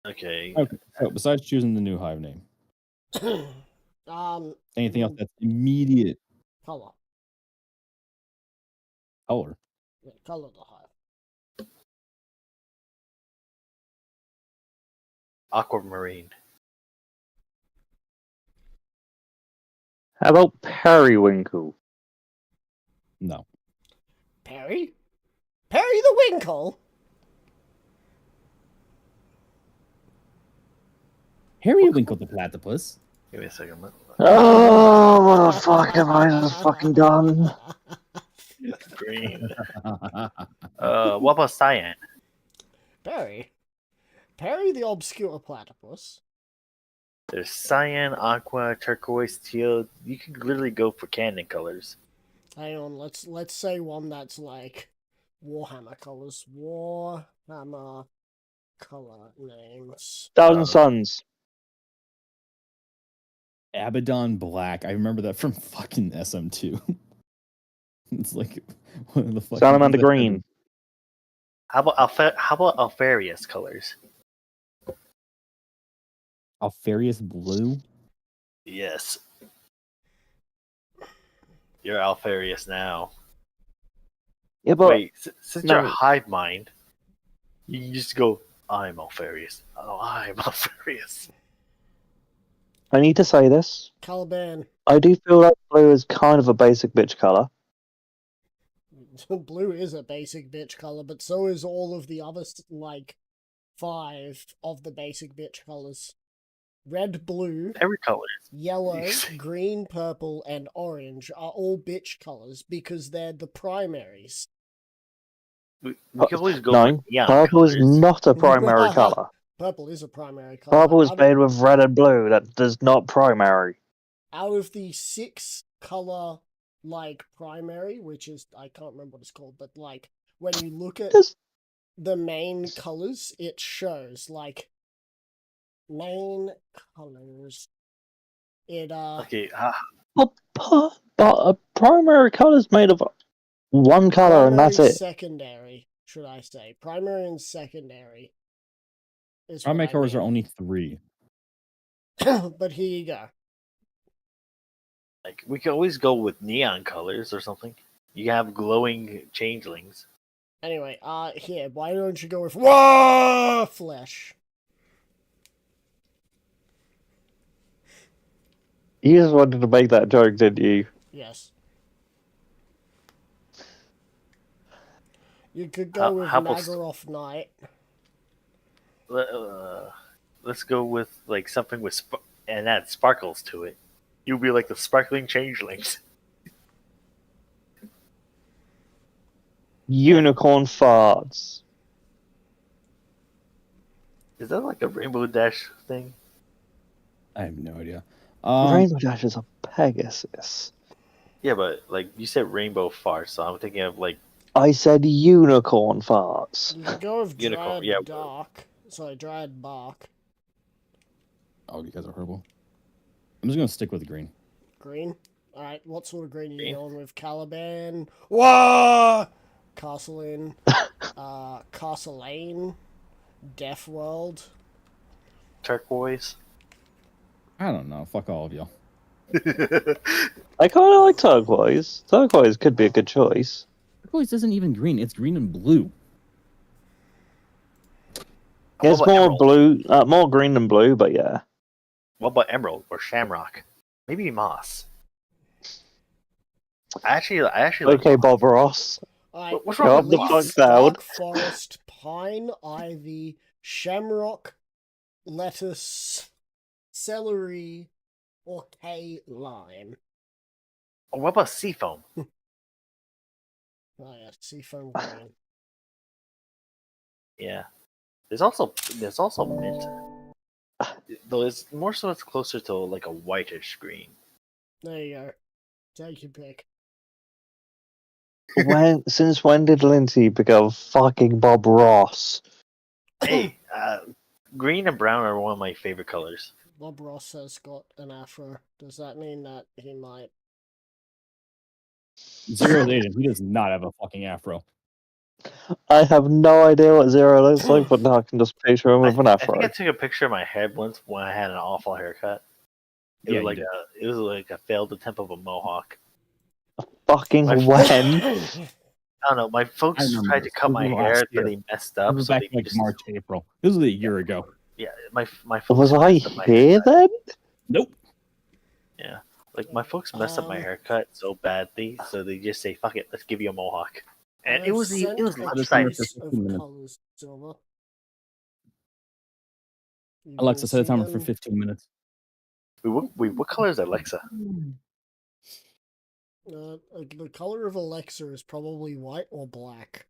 Okay. So besides choosing the new Hive name, anything else that's immediate? Color. Color. Yeah, color the Hive. Aquamarine. How about Periwinkle? No. Perry? Perry the Winkle? Periwinkle the platypus. Give me a second. Oh, what the fuck have I just fucking done? Green. What about cyan? Perry? Perry the obscure platypus? There's cyan, aqua, turquoise, teal. You can literally go for canon colors. Hang on, let's say one that's like Warhammer colors. Warhammer color names. Thousand Suns. Abaddon Black. I remember that from fucking SM2. It's like one of the fucking Salamander things I Green. ever- How about Alfarius colors? Alfarius Blue. Yes. You're Alfarius now. Yeah, but Wait, since you're no. hive mind, you can just go, I'm Alfarius. Oh, I'm Alfarius. I need to say this. Caliban. I do feel like blue is kind of a basic bitch color. Blue is a basic bitch color, but so is all of the other, like, 5 of the basic bitch colors. Red, blue, Every color. yellow, green, purple, and orange are all bitch colors because they're the primaries. We can always go No, for neon purple colors. is not a primary color. Purple is a primary color. Purple is made with red and blue. That does not primary. Out of the 6 color, like, primary, which is, I can't remember what it's called, but, like, when you look at the main colors, it shows, like, main colors. It, Okay, But a primary color is made of one color, and that's it. Secondary, should I say. Primary and secondary. Primary colors are only 3. But here you go. like we can always go with neon colors or something. You have glowing changelings. Anyway, here, why don't you go with Whoa Flesh? You just wanted to make that joke, didn't you? Yes. You could go with Nagaroth Knight. Let's go with like something with and add sparkles to it. You'll be like the sparkling changelings. Unicorn farts. Is that like a Rainbow Dash thing? I have no idea. Rainbow Dash is a Pegasus. Yeah, but like you said, Rainbow Farts, so I'm thinking of like. I said unicorn farts. You could go with Unicorn, Dryad yeah. Dark. Sorry, Dryad Bark. Oh, you guys are horrible. I'm just gonna stick with green. Green? Alright, what sort of green are you going with? Caliban? Whoa! Castle Inn. Castle Lane. Death World. Turquoise. I don't know. Fuck all of y'all. I kind of like turquoise. Turquoise could be a good choice. Turquoise isn't even green. It's green and blue. It's more Emerald? blue, more green than blue, but yeah. What about Emerald or Shamrock? Maybe Moss. I actually Okay, like Bob Ross. What's Go wrong up with the Moss? fuck down. Dark Forest, Pine, Ivy, Shamrock, Lettuce, Celery, or K Lime. Oh, what about Seafoam? Oh yeah, Seafoam Green. Yeah. There's also mint. Though it's more so it's closer to like a whitish green. There you go. Take your pick. Since when did Lindsay become fucking Bob Ross? Hey, green and brown are one of my favorite colors. Bob Ross has got an afro. Does that mean that he might? Zero's agent. He does not have a fucking afro. I have no idea what Zero looks like, but now I can just picture him with an I afro. think I took a picture of my head once when I had an awful haircut. It was like a failed attempt of a mohawk. Fucking My- when? I don't know. My folks remember tried to this. cut This my was hair, last but year. they messed up. This was So back they like just, March, April. This was a year ago. yeah, my folks. Was I messed up my here haircut. then? Nope. Yeah, like my folks messed up my haircut so badly, so they just say, "Fuck it, let's give you a mohawk." And it was I just life remember size. for 15 minutes. Colors, Silver. You Alexa, can set a see timer for them. 15 minutes. What color is Alexa? The color of Alexa is probably white or black.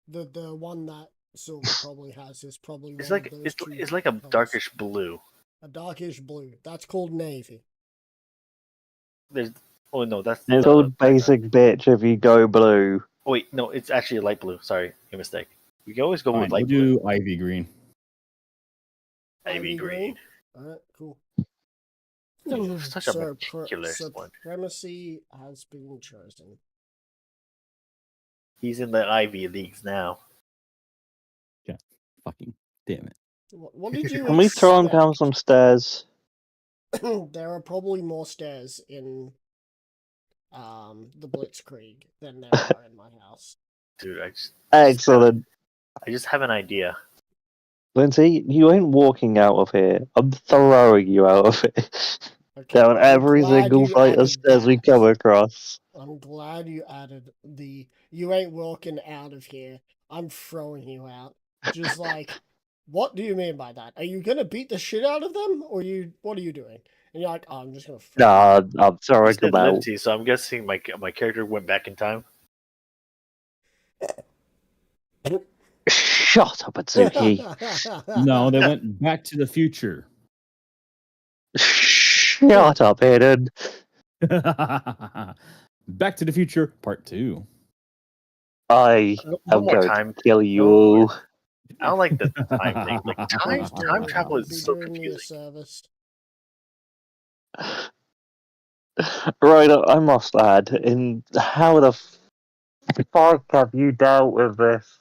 The one that Silver probably has is probably It's one like of those two it's like a colors. darkish blue. A darkish blue. That's called navy. There's no, that's It's called basic bitch if you go blue. Oh, wait, no, it's actually a light blue. Sorry, a mistake. We can always go Fine, with we'll light blue. do ivy green. Ivy green. Alright, cool. Such a meticulous one. Supremacy has been chosen. He's in the Ivy leagues now. Yeah, fucking damn it. What did you Can we throw him down some stairs? There are probably more stairs in the Blitzkrieg than there are in my house. Dude, Excellent. I just have an idea. Lindsay, you ain't walking out of here. I'm throwing you out of here. Okay, Down I'm every glad single you flight of added stairs we that. come across. I'm glad you added the "you ain't walking out of here. I'm throwing you out." Just like, what do you mean by that? Are you gonna beat the shit out of them, or what are you doing? And you're like, oh, I'm just gonna. Nah, I'm You throwing said them out. Liberty, so I'm guessing my character went back in time. Shut up, Atsuki. No, they went back to the future. Shut up, Aiden. Back to the Future Part 2. I am more going time. to kill you. I don't like the time thing. Like time travel is so doing me a confusing. service. Right, I must add, how the fuck have you dealt with this?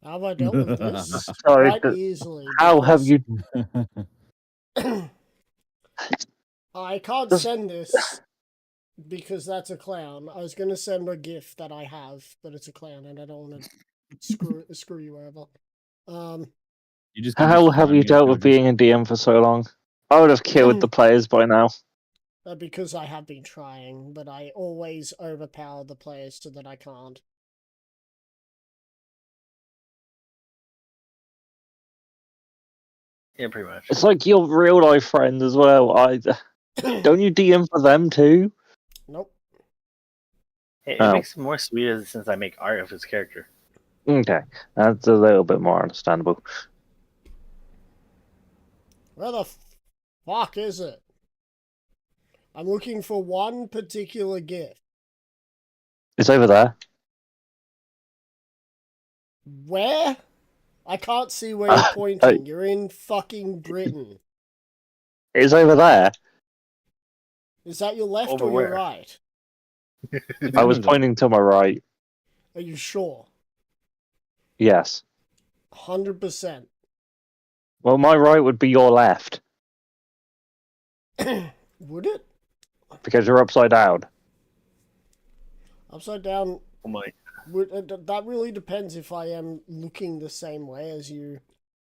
How have I dealt with this? Sorry, Quite easily. how have you... I can't send this because that's a clown. I was gonna send a GIF that I have, but it's a clown, and I don't want to screw you over. How have you dealt with being a DM for so long? I would have killed the players by now. Because I have been trying, but I always overpower the players so that I can't. Yeah, pretty much. It's like your real life friend as well. Don't you DM for them too? Nope. It makes it more sweeter since I make art of his character. Okay, that's a little bit more understandable. Where the fuck is it? I'm looking for one particular GIF. It's over there. Where? I can't see where you're pointing. You're in fucking Britain. It's over there. Is that your left Over or where? your right? I was pointing to my right. Are you sure? Yes. 100%. Well, my right would be your left. Would it? Because you're upside down. Upside down. Oh my. That really depends if I am looking the same way as you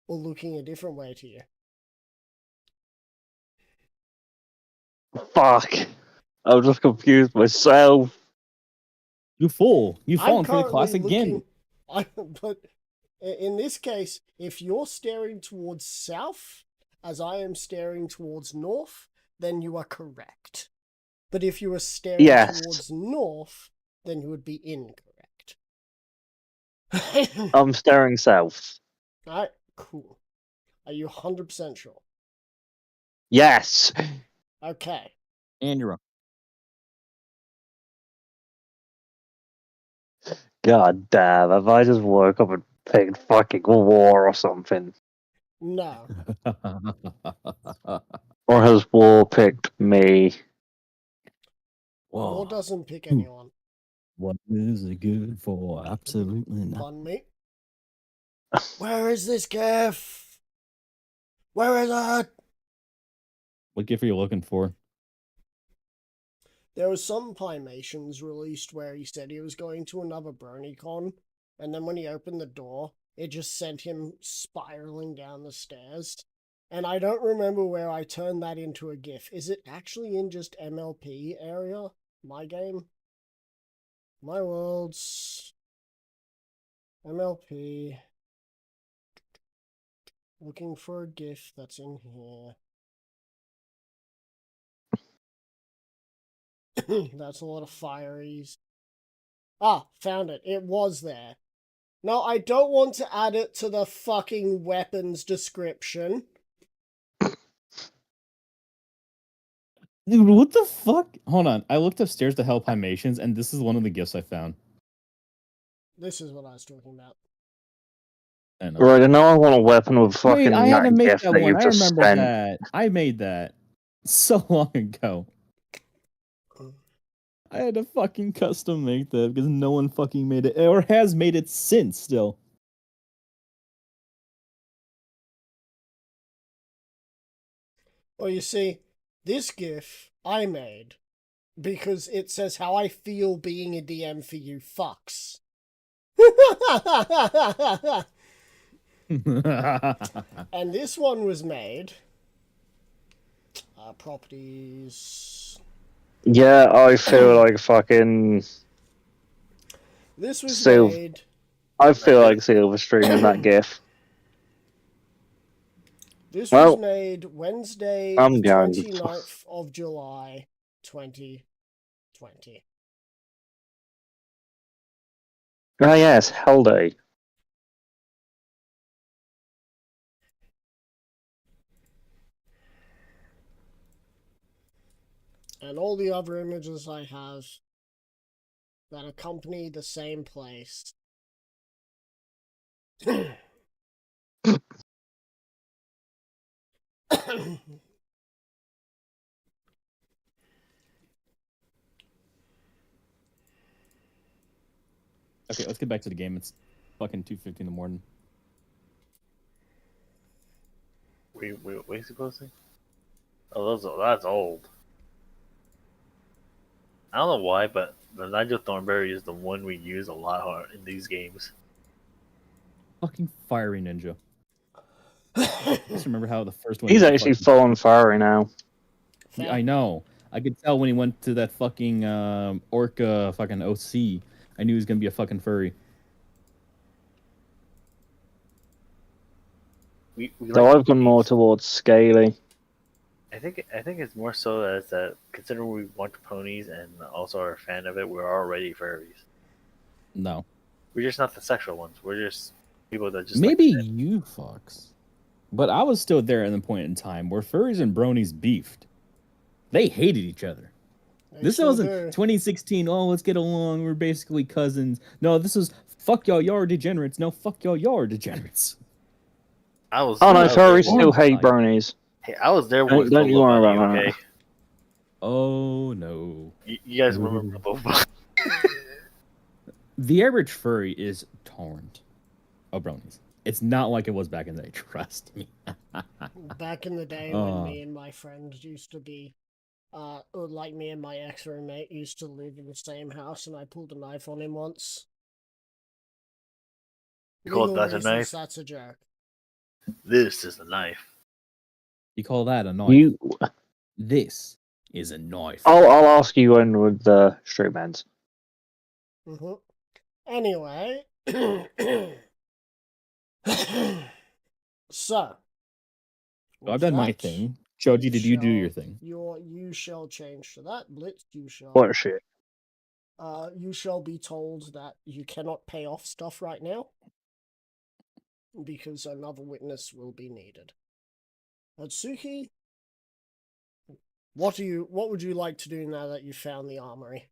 or looking a different way to you. Fuck. I've just confused myself. You fool. You've fallen for the class again. But in this case, if you're staring towards south, as I am staring towards north, then you are correct. But if you are staring towards north, then you would be incorrect. I'm staring south. Alright, cool. Are you 100% sure? Yes. Okay. And you're wrong. God damn, if I just woke up and picked fucking war or something. No. Or has war picked me? War doesn't pick anyone. What is it good for? Absolutely not. Pardon me? Where is this GIF? Where is it? What gift are you looking for? There was some Pymations released where he said he was going to another BronyCon, and then when he opened the door, it just sent him spiraling down the stairs. And I don't remember where I turned that into a GIF. Is it actually in just MLP area? My game? My worlds. MLP. Looking for a GIF that's in here. That's a lot of fireys. Ah, found it. It was there. No, I don't want to add it to the fucking weapons description. Dude, what the fuck? Hold on. I looked upstairs to help Pymations, and this is one of the gifts I found. This is what I was talking about. I know. Right, and now I want a weapon with fucking Wait, I had to make gift that that one. you I just remember spent. that. I made that so long ago. I had to fucking custom make that because no one fucking made it or has made it since still. Well, you see, this GIF I made because it says how I feel being a DM for you fucks. And this one was made. Properties. Yeah, I feel like fucking. This was Sil- made. I feel like Silverstream in that GIF. This Well, was made Wednesday, I'm the going. 29th of July, 2020. Ah, yes, Hell Day. And all the other images I have that accompany the same place. Okay, let's get back to the game. It's fucking 2:50 in the morning. Wait, what is he posting? Oh, that's old. I don't know why, but the Nigel Thornberry is the one we use a lot in these games. Fucking fiery ninja. Just remember how the first one. He's was actually fucking... full on fire now. Yeah, I know. I could tell when he went to that fucking orca fucking OC. I knew he was gonna be a fucking furry. So I've gone more towards scaly. I think it's more so as that considering we want ponies and also are a fan of it, we're already furries. No. We're just not the sexual ones. We're just people that just maybe like you fucks. But I was still there at the point in time where furries and bronies beefed. They hated each other. This wasn't 2016. Oh, let's get along. We're basically cousins. No, this was fuck y'all are degenerates. No, fuck y'all are degenerates. Oh no, furries still hate bronies. Hey, I was there with don't you worry about that. Okay. Oh no. You guys remember Boba? The average furry is torrent of bronies. It's not like it was back in the day. Trust me. Back in the day when me and my friend used to be, like me and my ex-roommate used to live in the same house, and I pulled a knife on him once. You call that a knife? That's a joke. This is a knife. You call that a knife? This is a knife. I'll ask you when with the straight mans. Mm-hmm. Anyway, so I've done my thing. Choji, did you do your thing? You shall change to that. Blitz, you shall. What shit? You shall be told that you cannot pay off stuff right now because another witness will be needed. Atsuki, what would you like to do now that you found the armory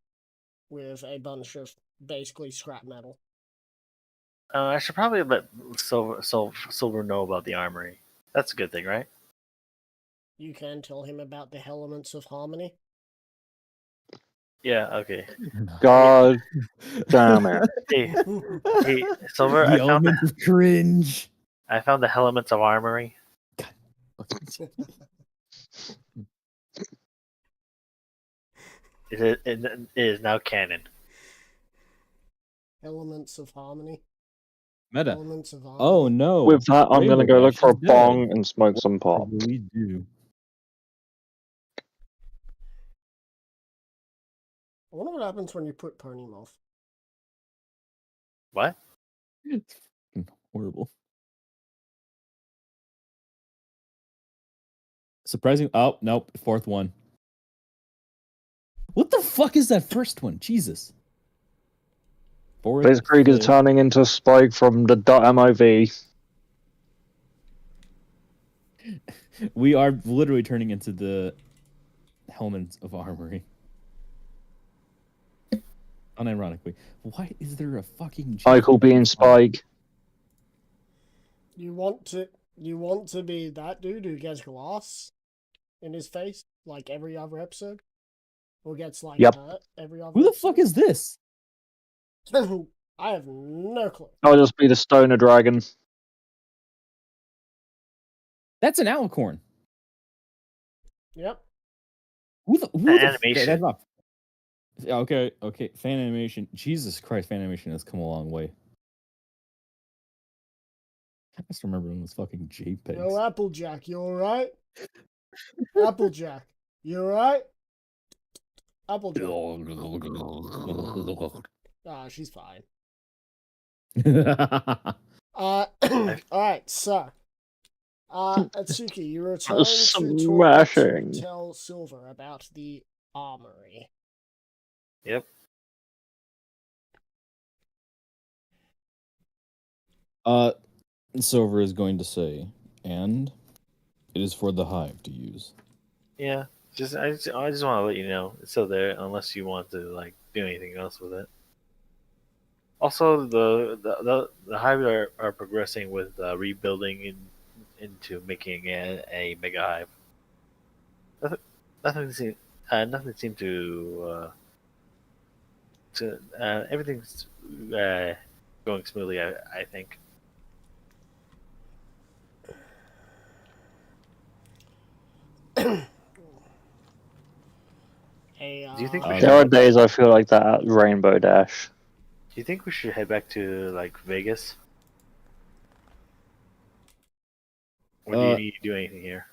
with a bunch of basically scrap metal? I should probably let Silver know about the armory. That's a good thing, right? You can tell him about the elements of harmony. Yeah, okay. God damn it. Hey, Silver, The element of cringe. I found the elements of armory. It is now canon. Elements of harmony. Meta. Elements of harmony. Oh no. With that, I'm gonna go look for a bong and smoke some pop. What do we do? I wonder what happens when you put pony moth. What? It's fucking horrible. Surprising. Oh, nope. Fourth one. What the fuck is that first one? Jesus. This Krieg is turning into Spike from the .mov. We are literally turning into the helmets of armory. Unironically. Why is there a fucking... Michael being Spike. You want to be that dude who gets glass in his face like every other episode, or gets like hurt every other. Who the fuck is this? I have no clue. I'll just be the stoner dragon. That's an alicorn. Yep. Who the animation? That's not. Okay. Fan animation. Jesus Christ, fan animation has come a long way. I just remember those fucking JPEGs. Yo, Applejack, you alright? Applejack, you alright? Applejack. She's fine. Alright, so. Atsuki, you return to tell Silver about the armory. Yep. Silver is going to say, and it is for the hive to use. Yeah. I just want to let you know it's still there, unless you want to like do anything else with it. Also, the hive are progressing with rebuilding into making a mega hive. Nothing seemed to everything's going smoothly. I think. Do you think there are days I feel like that at Rainbow Dash? Do you think we should head back to like Vegas? Or do you need to do anything here?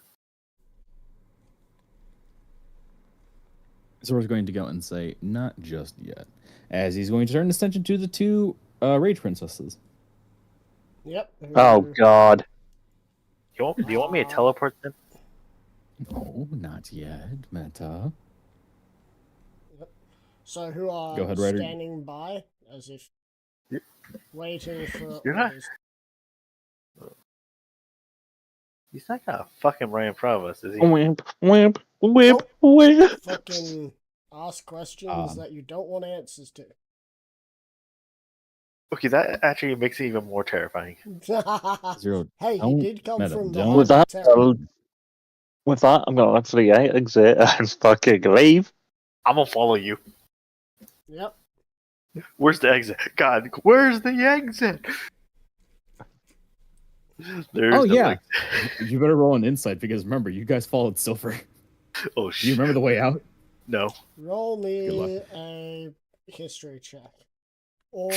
Silver's going to go and say, not just yet, as he's going to turn his attention to the two Rage Princesses. Yep. Oh God. Do you want me to teleport them? No, not yet, Meta. Yep. So who are Go ahead, Ryder. standing by as if waiting for You're not. He's not gonna fucking right in front of us, is he? Whip. Fucking ask questions that you don't want answers to. Okay, that actually makes it even more terrifying. Zero. Hey, he did come Meta, from the don't. With heart that, of terror. with that, I'm gonna actually exit and fucking leave. I'm gonna follow you. Yep. Where's the exit? God, where's the exit? There's yeah. You better roll an insight because remember, you guys followed Silver. Oh Do shit. you remember the way out? No. Roll me a history check. Or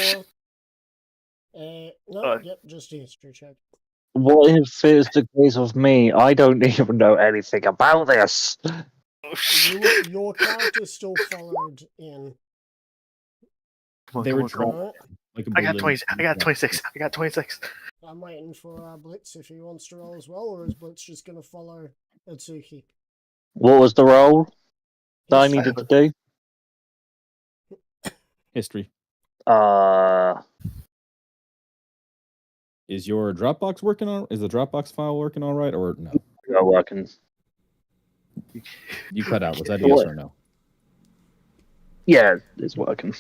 just a history check. What if it's the case of me? I don't even know anything about this. Oh shit. Your character still followed in. They were Alright. like I got 20. I got 26. I got 26. I'm waiting for Blitz if he wants to roll as well, or is Blitz just gonna follow Atsuki? What was the role that I needed to do? History. Is your Dropbox working on? Is the Dropbox file working all right, or no? Not working. You cut out. Was that a yes or no? Yeah, it's working.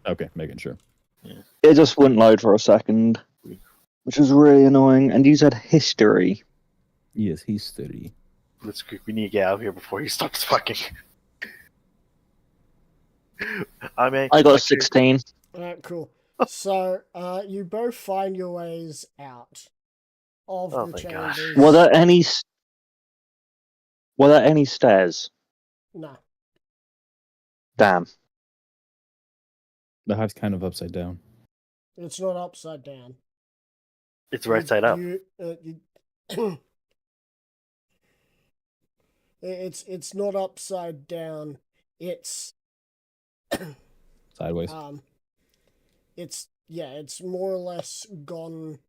Okay, making sure. Yeah. It just wouldn't load for a second, which is really annoying. And you said history. Yes, he's steady. We need to get out of here before he starts fucking. I got 16. Alright, cool. So, you both find your ways out of the chambers. Were there any stairs? No. Damn. The hive's kind of upside down. It's not upside down. It's right side up. It's not upside down. It's sideways. It's more or less gone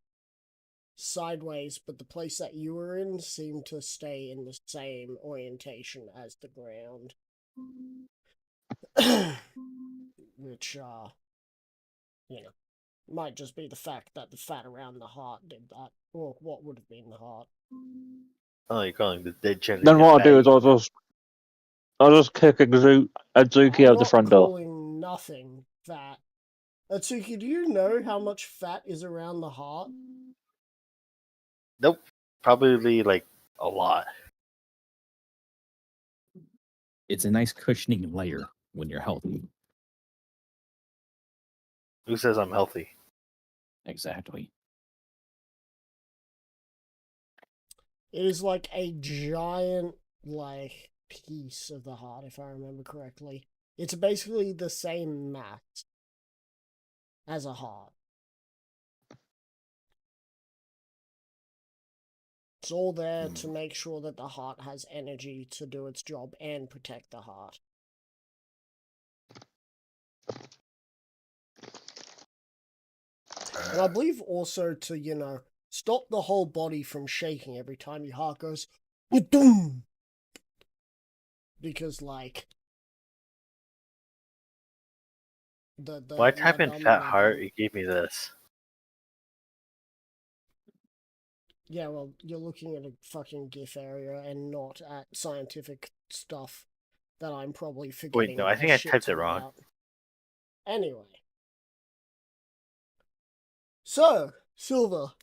sideways, but the place that you were in seemed to stay in the same orientation as the ground. Which, might just be the fact that the fat around the heart did that, or what would have been the heart. Oh, you're calling the dead Chinese. Then what I'll do is I'll just kick Atsuki out the front door. I'm not calling nothing fat. Atsuki, do you know how much fat is around the heart? Nope. Probably like a lot. It's a nice cushioning layer when you're healthy. Who says I'm healthy? Exactly. It is like a giant, like, piece of the heart, if I remember correctly. It's basically the same mass as a heart. It's all there to make sure that the heart has energy to do its job and protect the heart. And I believe also to, stop the whole body from shaking every time your heart goes, "Boom!" Because, like, the When I type in fat heart, madam- it gave me this. Yeah, well, you're looking at a fucking GIF area and not at scientific stuff that I'm probably forgetting. Wait, no, I think I typed it wrong. About. Anyway. So, Silver.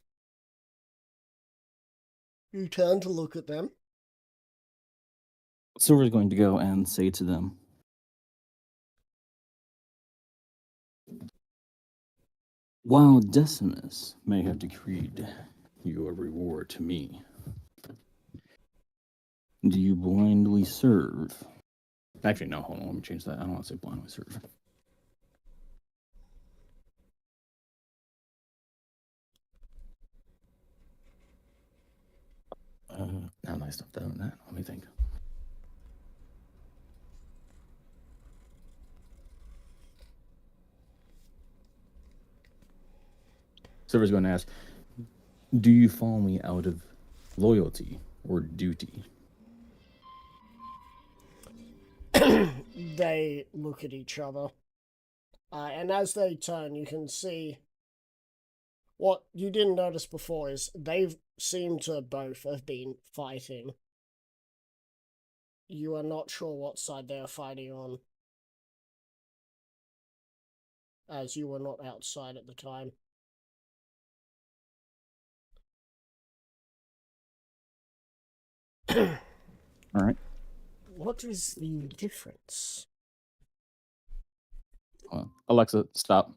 You turn to look at them. Silver's going to go and say to them, while Decimus may have decreed your reward to me, do you blindly serve? Actually, no, hold on, let me change that. I don't want to say blindly serve. Now that I stopped doing that, let me think. Silver's going to ask, do you follow me out of loyalty or duty? They look at each other. And as they turn, you can see what you didn't notice before is they seem to both have been fighting. You are not sure what side they are fighting on, as you were not outside at the time. All right. What is the difference? Alexa, stop.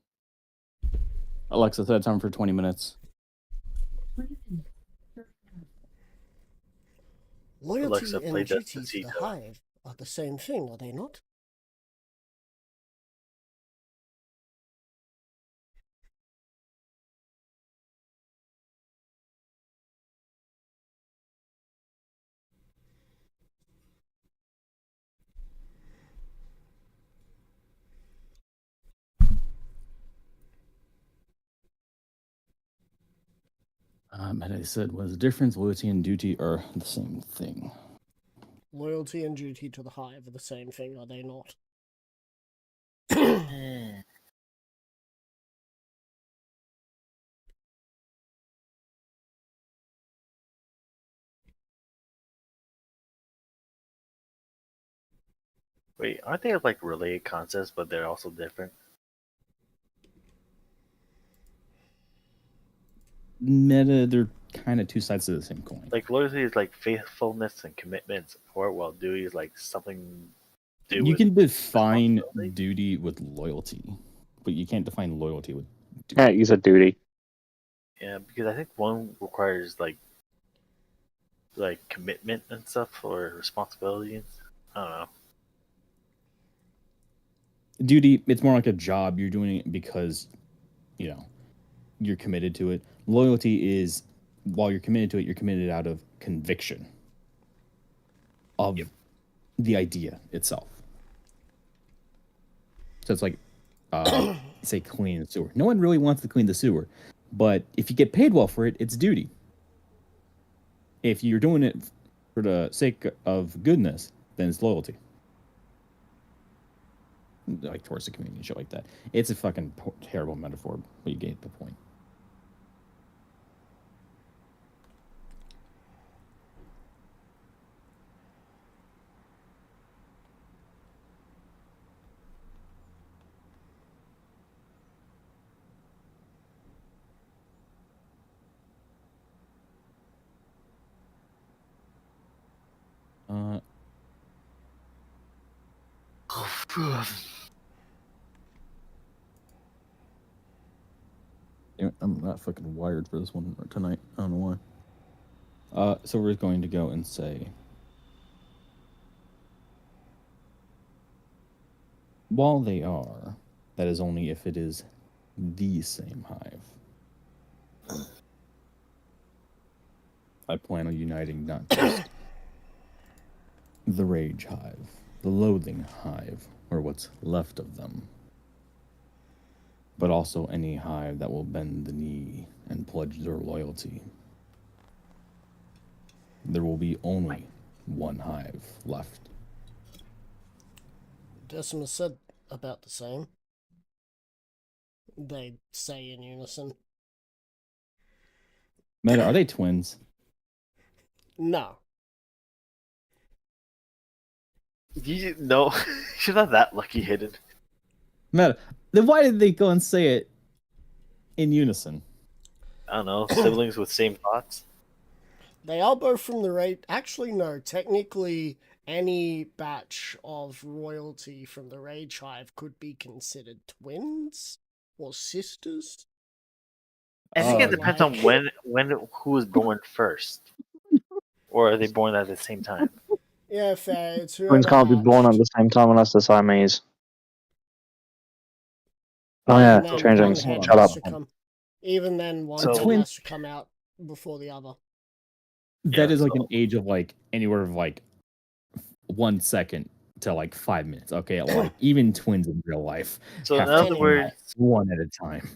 Alexa, set a time for 20 minutes. Loyalty Alexa, play and duty to Despacito. the hive are the same thing, are they not? As I said, what is the difference? Loyalty and duty are the same thing. Loyalty and duty to the hive are the same thing, are they not? Wait, aren't they like related concepts, but they're also different? Meta, they're kind of two sides of the same coin. Like loyalty is like faithfulness and commitment, support, while duty is like something. You can define duty with loyalty, but you can't define loyalty with duty. Yeah, use a duty. Yeah, because I think one requires like commitment and stuff or responsibilities. I don't know. Duty, it's more like a job. You're doing it because, you're committed to it. Loyalty is, while you're committed to it, you're committed out of conviction of the idea itself. So it's like, say, clean the sewer. No one really wants to clean the sewer, but if you get paid well for it, it's duty. If you're doing it for the sake of goodness, then it's loyalty. Like towards the community and shit like that. It's a fucking terrible metaphor, but you get the point. I'm not fucking wired for this one tonight. I don't know why. So we're going to go and say, while they are, that is only if it is the same hive. I plan on uniting not just the rage hive, the loathing hive, or what's left of them, but also any hive that will bend the knee and pledge their loyalty. There will be only one hive left. Decimus said about the same. They say in unison. Meta, are they twins? No. No, she's not that lucky hidden. Meta, then why did they go and say it in unison? I don't know, siblings with same thoughts. They are both from the Rage... Actually, no. Technically, any batch of royalty from the Rage Hive could be considered twins or sisters. I think it depends on when who was born first, or are they born at the same time? Yeah, fair. It's Twins can't be born at the same time unless they're Siamese. Oh yeah, changing. Shut up. Even then, one has to come out before the other. That is like an age of like anywhere of like 1 second to like 5 minutes. Okay, like even twins in real life. So in other words, one at a time.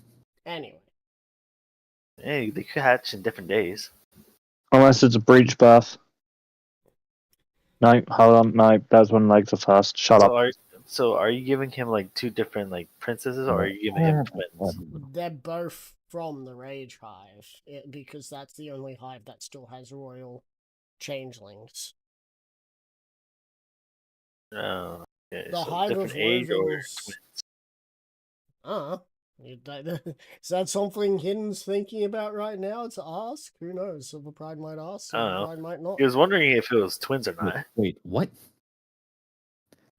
Anyway. Hey, they could hatch in different days. Unless it's a breech birth. No, hold on. No, that's when legs are first. Shut up. So are you giving him like two different like princesses, or are you giving him twins? They're both from the Rage Hive, because that's the only hive that still has royal changelings. Oh, okay. The So hive different of age or Rovings. Is that something Hidden's thinking about right now to ask? Who knows? Silver Pride might ask, Silver Pride might not. He was wondering if it was twins or not. Wait, what?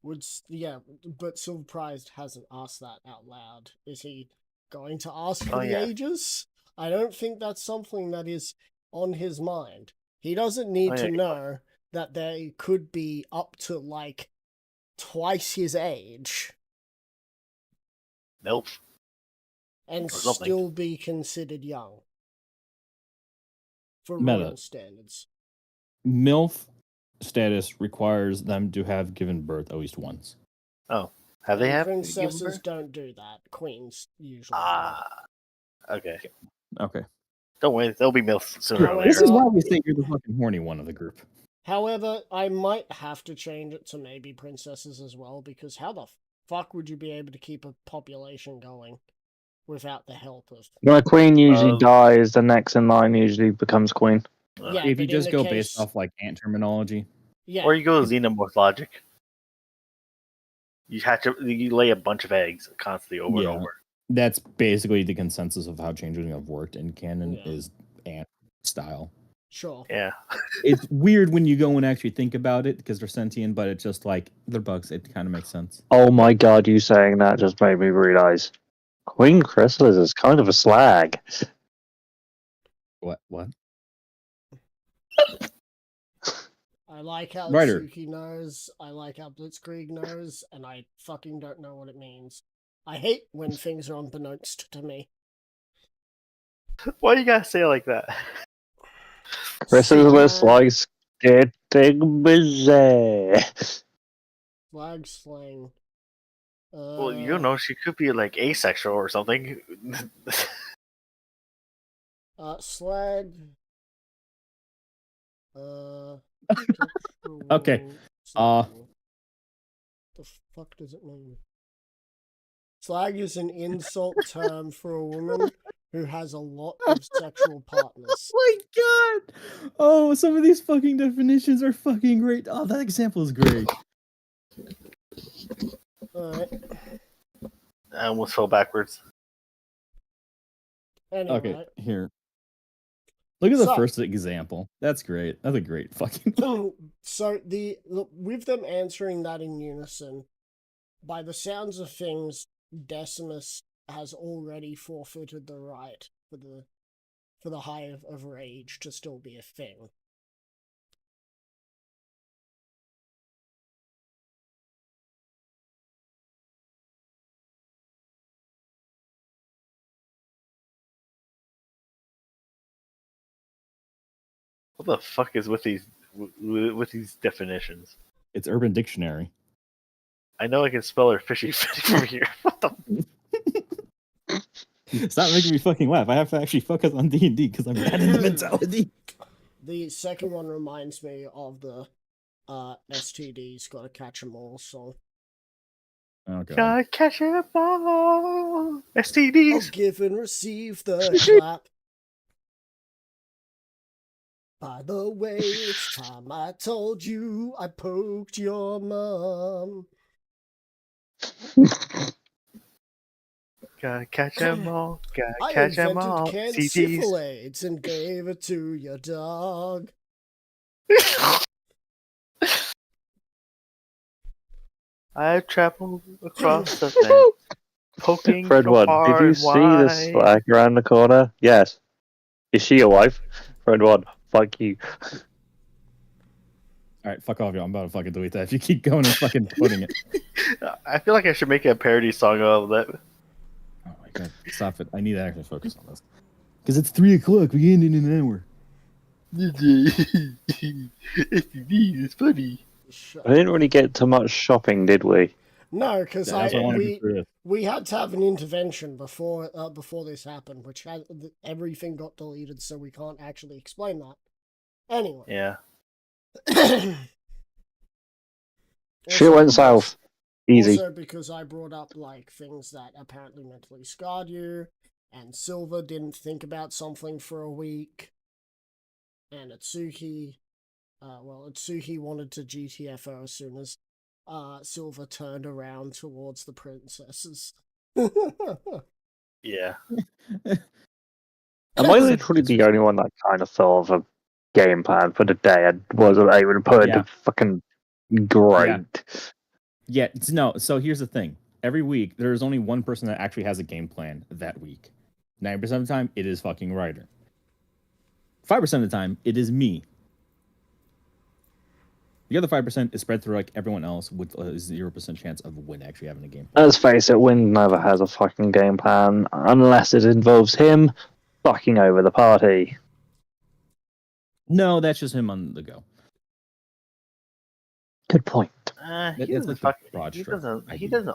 But Silver Pride hasn't asked that out loud. Is he going to ask for the ages? I don't think that's something that is on his mind. He doesn't need to know that they could be up to like twice his age. Nope. And still be considered young. For royal standards. MILF status requires them to have given birth at least once. Oh. Have they had princesses don't do that. Queens usually Okay. Okay. Don't worry, they'll be MILF sooner or later. This is why we think you're the fucking horny one of the group. However, I might have to change it to maybe princesses as well, because how the fuck would you be able to keep a population going without the help of... When a queen usually dies, the next in line usually becomes queen. Yeah, if you just go based off like ant terminology. Yeah. Or you go xenomorph logic. You lay a bunch of eggs constantly over and over. That's basically the consensus of how changeling have worked in canon is ant style. Sure. Yeah. It's weird when you go and actually think about it because they're sentient, but it's just like they're bugs. It kind of makes sense. Oh my god, you saying that just made me realize Queen Chrysalis is kind of a slag. What? I like how Suki knows, I like how Blitzkrieg knows, and I fucking don't know what it means. I hate when things are unbeknownst to me. Why you gotta say it like that? Chrysalis likes getting busy. Flag slang. Well, you know, she could be like asexual or something. Slag. Okay. The fuck does it mean? Slag is an insult term for a woman who has a lot of sexual partners. Oh my god! Oh, some of these fucking definitions are fucking great. Oh, that example is great. Alright. I almost fell backwards. Anyway. Okay, here. Look at the first example. That's great. That's a great fucking... So, with them answering that in unison, by the sounds of things, Decimus has already forfeited the right for the Hive of Rage to still be a thing. What the fuck is with these definitions? It's Urban Dictionary. I know I can spell her fishy from here. What the? Stop making me fucking laugh. I have to actually focus on D&D because I'm bad in the mentality. The second one reminds me of the STD's Gotta Catch 'Em All song. Oh, God. Gotta catch 'em all. STDs. I'll give and receive the clap. By the way, it's time I told you I poked your mom. Gotta catch 'em all. Gotta I catch 'em invented all. canned CTs. syphilades and gave it to your dog. I've traveled across the fence, poking Fred from one, far did you and see the wide. Slack around the corner? Yes. Is she your wife? Fred one, fuck you. All right, fuck off, y'all. I'm about to fucking delete that if you keep going and fucking quoting it. I feel like I should make a parody song of that. Oh my God, stop it. I need to actually focus on this. Because it's 3 o'clock. We end in an hour. It's funny. I didn't really get to much shopping, did we? No, because That's what I want to do for this. we had to have an intervention before this happened, which had everything got deleted, so we can't actually explain that. Anyway. Yeah. Shit went south. Easy. Also because I brought up like things that apparently mentally scarred you, and Silver didn't think about something for a week, and Atsuki wanted to GTFO as soon as Silver turned around towards the princesses. Yeah. Am I literally the only one that kind of thought of a game plan for the day and wasn't able to put Yeah. it fucking great? Yeah, no, so here's the thing. Every week, there's only one person that actually has a game plan that week. 90% of the time, it is fucking Ryder. 5% of the time, it is me. The other 5% is spread through like everyone else with a 0% chance of Win actually having a game plan. Let's face it, Win never has a fucking game plan unless it involves him fucking over the party. No, that's just him on the go. Good point. He That's doesn't like the fuck. broad He stroke doesn't. He idea. doesn't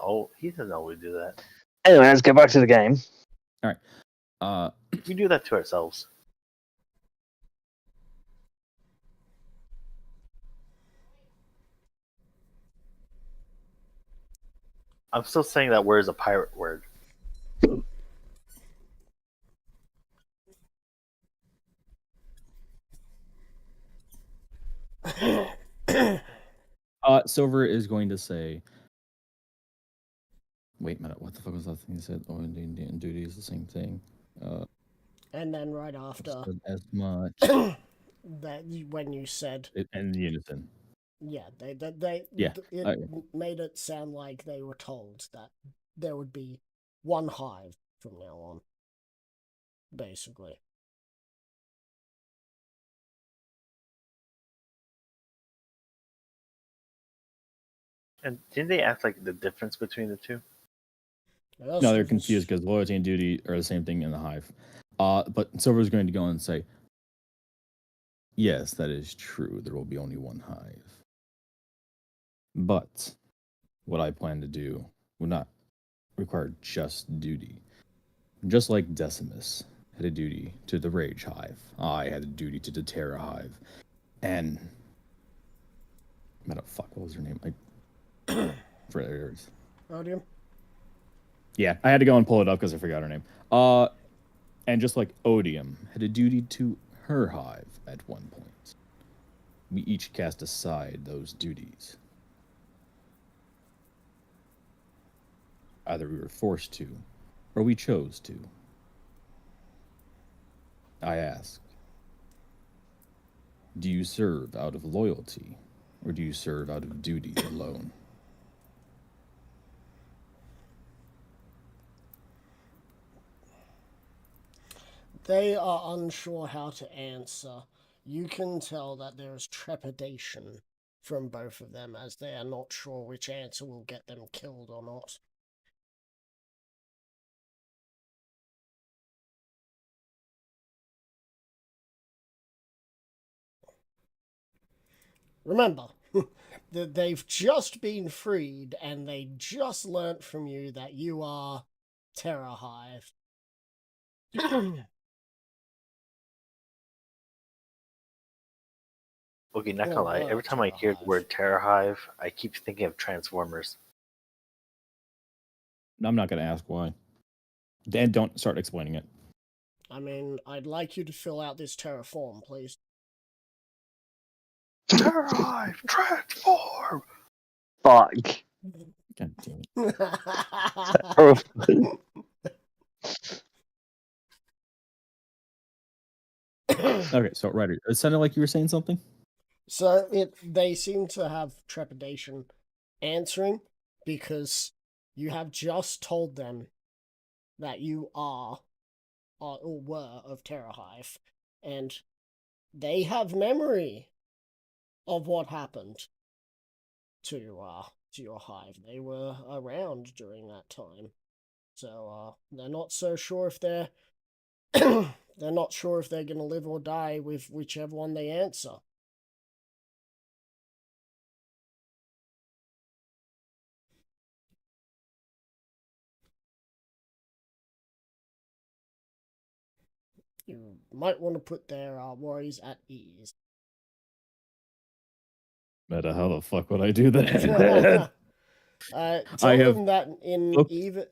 always do that. Anyway, let's get back to the game. All right. We do that to ourselves. I'm still saying that word is a pirate word. Silver is going to say. Wait a minute. What the fuck was that thing he said? Oh, and duty is the same thing. And then right after As much. that, when you said And unison. yeah, it made it sound like they were told that there would be one hive from now on, basically. And didn't they ask like the difference between the two? No, they're confused because loyalty and duty are the same thing in the hive. But Silver is going to go and say, yes, that is true. There will be only one hive. But what I plan to do will not require just duty. Just like Decimus had a duty to the Rage Hive, I had a duty to the Terra Hive. And what was her name? Odium? Yeah, I had to go and pull it up because I forgot her name. And just like Odium had a duty to her hive at one point, we each cast aside those duties. Either we were forced to, or we chose to. I ask, do you serve out of loyalty, or do you serve out of duty alone? They are unsure how to answer. You can tell that there is trepidation from both of them, as they are not sure which answer will get them killed or not. Remember, that they've just been freed, and they just learnt from you that you are Terror Hive. Okay, not gonna lie. Every time I hear the word Terror Hive, I keep thinking of Transformers. I'm not going to ask why. Dan, don't start explaining it. I mean, I'd like you to fill out this Terraform, please. Terror Hive, transform! Fuck. God damn it. Okay, so Ryder, it sounded like you were saying something. So they seem to have trepidation answering because you have just told them that you are or were of Terror Hive, and they have memory of what happened to your hive. They were around during that time, so they're not so sure if they're they're not sure if they're gonna live or die with whichever one they answer. You might want to put their worries at ease. But how the fuck would I do that? Tell them that in either,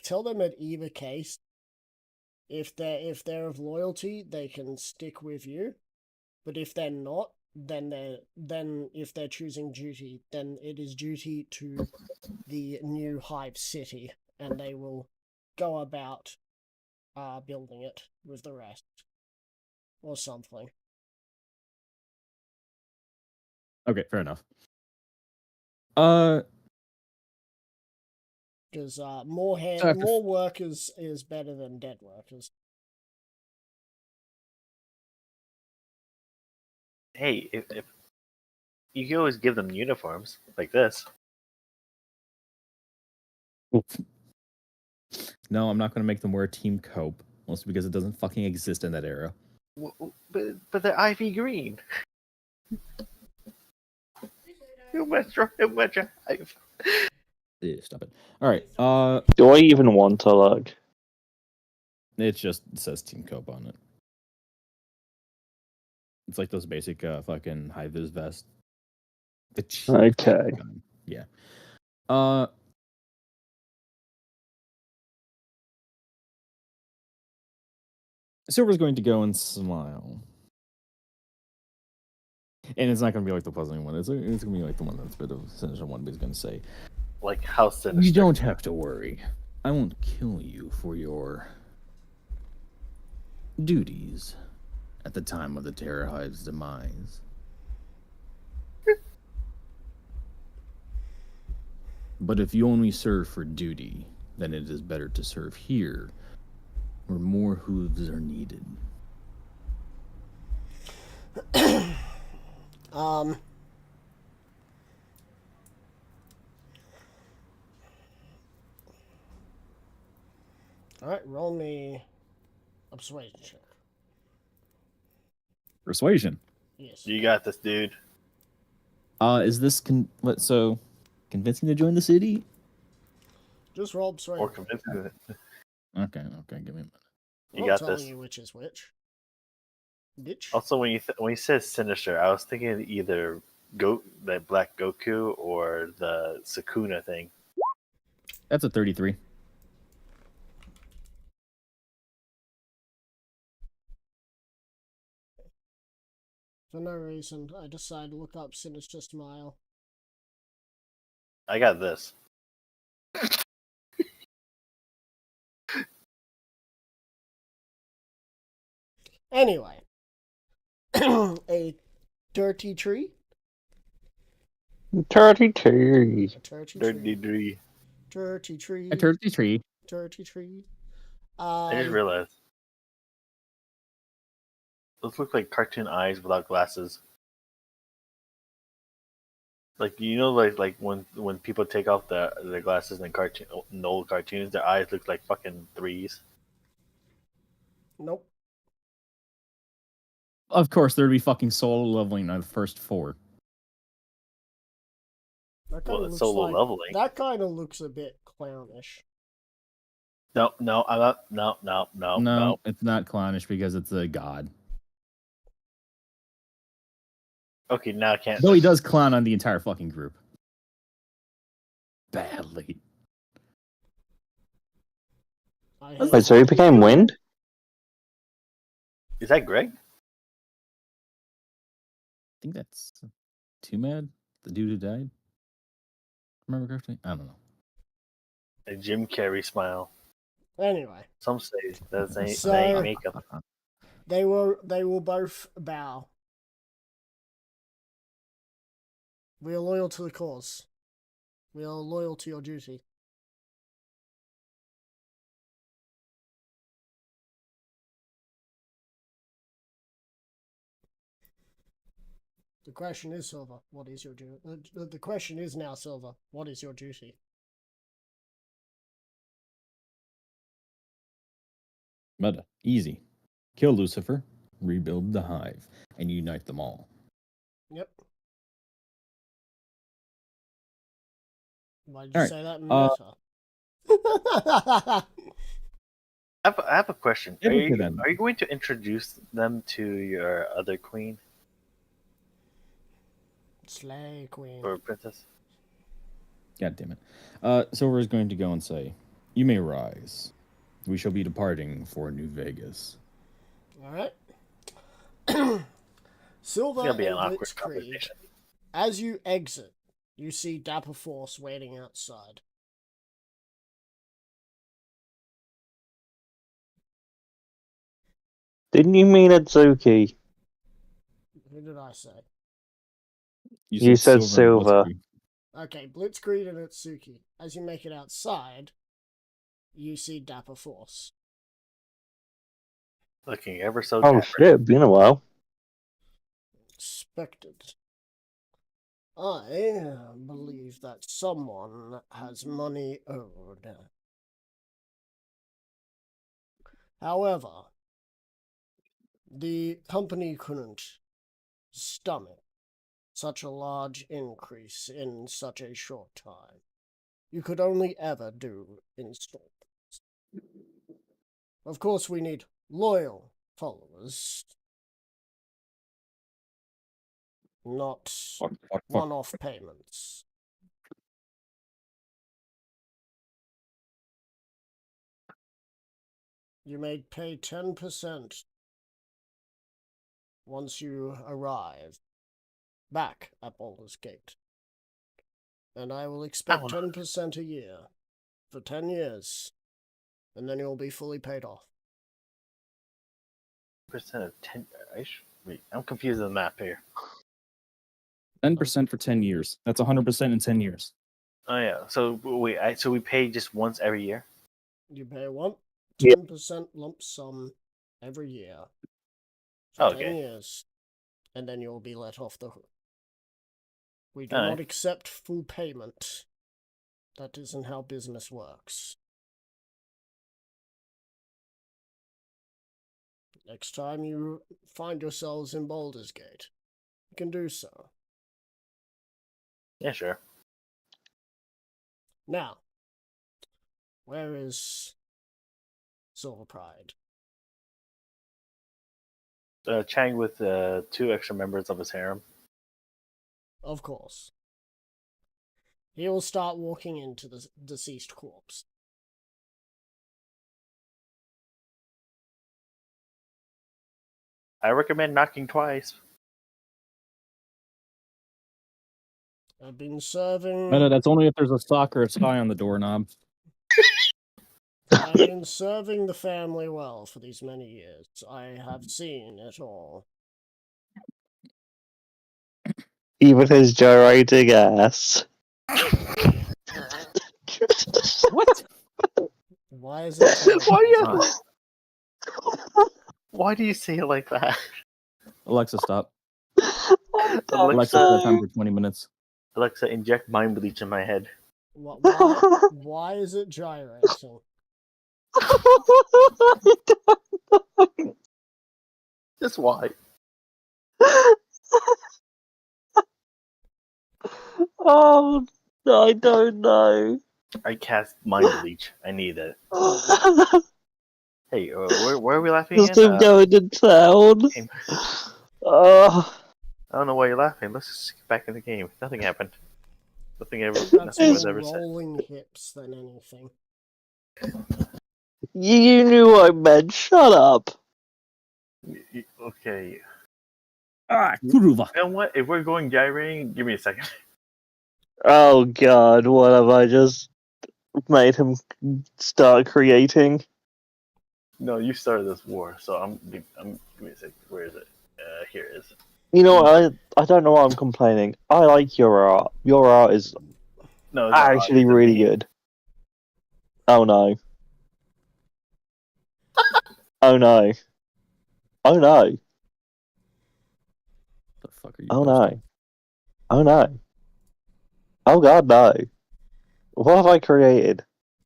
tell them at either case, if they're of loyalty, they can stick with you, but if they're not, then if they're choosing duty, then it is duty to the new hive city, and they will go about building it with the rest, or something. Okay, fair enough. Because more workers is better than dead workers. Hey, if you can always give them uniforms like this. No, I'm not going to make them wear Team Cope, mostly because it doesn't fucking exist in that era. But they're ivy green. You went your hive. Yeah, stop it. All right. Do I even want to look? It just says Team Cope on it. It's like those basic fucking high vis vest. Okay. Yeah. Silver's going to go and smile. And it's not going to be like the puzzling one. It's going to be like the one that's a bit of a sinister one, but he's going to say, like, how sinister? You don't have to worry. I won't kill you for your duties at the time of the Terror Hive's demise. But if you only serve for duty, then it is better to serve here, where more hooves are needed. Alright, roll me a persuasion check. Persuasion? Yes. You got this, dude. Is this convincing to join the city? Just roll persuasion. Or convincing it. Okay, give me a minute. You got this. You which is which. Bitch. Also, when you said sinister, I was thinking either that Black Goku or the Sukuna thing. That's a 33. For no reason, I decided to look up Sinister Smile. I got this. Anyway. A dirty tree? Dirty tree. Dirty tree. Dirty tree. A dirty tree. Dirty tree. I just realized. Those look like cartoon eyes without glasses. Like like when people take off their glasses in old cartoons, their eyes look like fucking threes. Nope. Of course, there'd be fucking solo leveling on the first 4. That kind Well, of it's looks solo like leveling. that kind of looks a bit clownish. No, I'm not. No. It's not clownish because it's a god. Okay, now I can't. Though he does clown on the entire fucking group. Badly. Wait, so he became Wind? Is that Greg? I think that's Too Mad, the dude who died. Remember correctly? I don't know. A Jim Carrey smile. Anyway, Some say that ain't So- makeup. they will both bow. We are loyal to the cause. We are loyal to your duty. The question is, Silver, what is your duty? The question is now, Silver, what is your duty? Meta. Easy. Kill Lucifer, rebuild the hive, and unite them all. Yep. Why did you Alright, say that meta? I have a question. Yeah, Are okay you, then. are you going to introduce them to your other queen Slay Queen. or princess? God damn it. Silver is going to go and say, "You may rise. We shall be departing for New Vegas." Alright. Silver It's gonna be an and awkward Blitzkrieg. conversation. As you exit, you see Dapper Force waiting outside. Didn't you mean Atsuki? Who did I say? You said and Silver. Blitzkrieg. Okay, Blitzkrieg and Atsuki. As you make it outside, you see Dapper Force. Looking ever so Oh dapper. shit, been a while. Expected. I believe that someone has money owed. However, the company couldn't stomach such a large increase in such a short time. You could only ever do installments. Of course, we need loyal followers, not Fuck. one-off payments. You may pay 10% once you arrive back at Baldur's Gate. And I will expect 10% a year for 10 years, and then you'll be fully paid off. Percent of 10. Wait, I'm confused with the map here. 10% for 10 years. That's 100% in 10 years. Oh yeah. So wait, so we pay just once every year. You pay one Yeah. 10% lump sum every year Oh, for 10 okay. years, and then you'll be let off the hook. We do Alright. not accept full payment. That isn't how business works. Next time you find yourselves in Baldur's Gate, you can do so. Yeah, sure. Now, where is Silver Pride? Chang with 2 extra members of his harem. Of course. He will start walking into the deceased corpse. I recommend knocking twice. I've been serving. Meta, that's only if there's a sock or a spy on the doorknob. I've been serving the family well for these many years. I have seen it all. Even his gyrating ass. What? Why is it? Why do you say it like that? Alexa, stop. Alexa, Alexa, time for 20 minutes. Alexa, inject mind bleach in my head. Why is it gyrating? Just why? Oh, I don't know. I cast mind bleach. I need it. Hey, where are we laughing Just again? him going to town. Game. Oh, I don't know why you're laughing. Let's just get back in the game. Nothing happened. Nothing That's was more ever said. rolling hips than anything. you knew what I meant. Shut up. Okay. Kuruva. You know what? If we're going gyrating, give me a second. Oh god, what have I just made him start creating? No, you started this war, so give me a second. Where is it? Here it is. You know what, I don't know why I'm complaining. I like your art. Your art is No, it's not actually it's a really meme. good. Oh no. Oh no. Oh no. The fuck are you Oh posting? no. Oh no. Oh god, no. What have I created?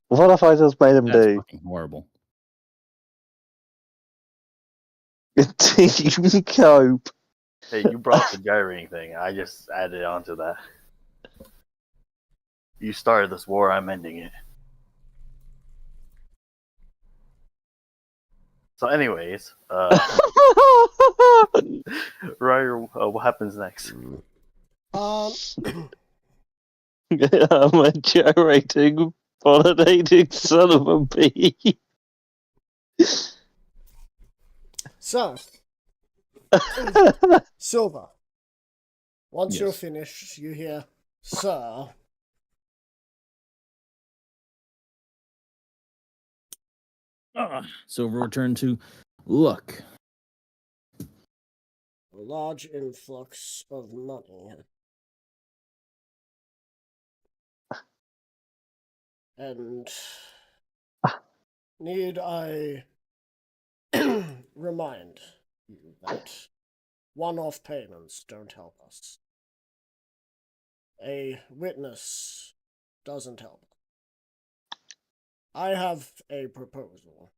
What have I just made him That's do? fucking horrible. Team cope. Hey, you brought up the gyrating thing. I just added on to that. You started this war, I'm ending it. So, anyways, Ryder, what happens next? Um, I'm a gyrating, pollinating son of a bee. so, Silver. Once you're Yes. finished, you hear, "Sir." So we'll return to look. A large influx of money. And need I remind you that one-off payments don't help us. A witness doesn't help. I have a proposal.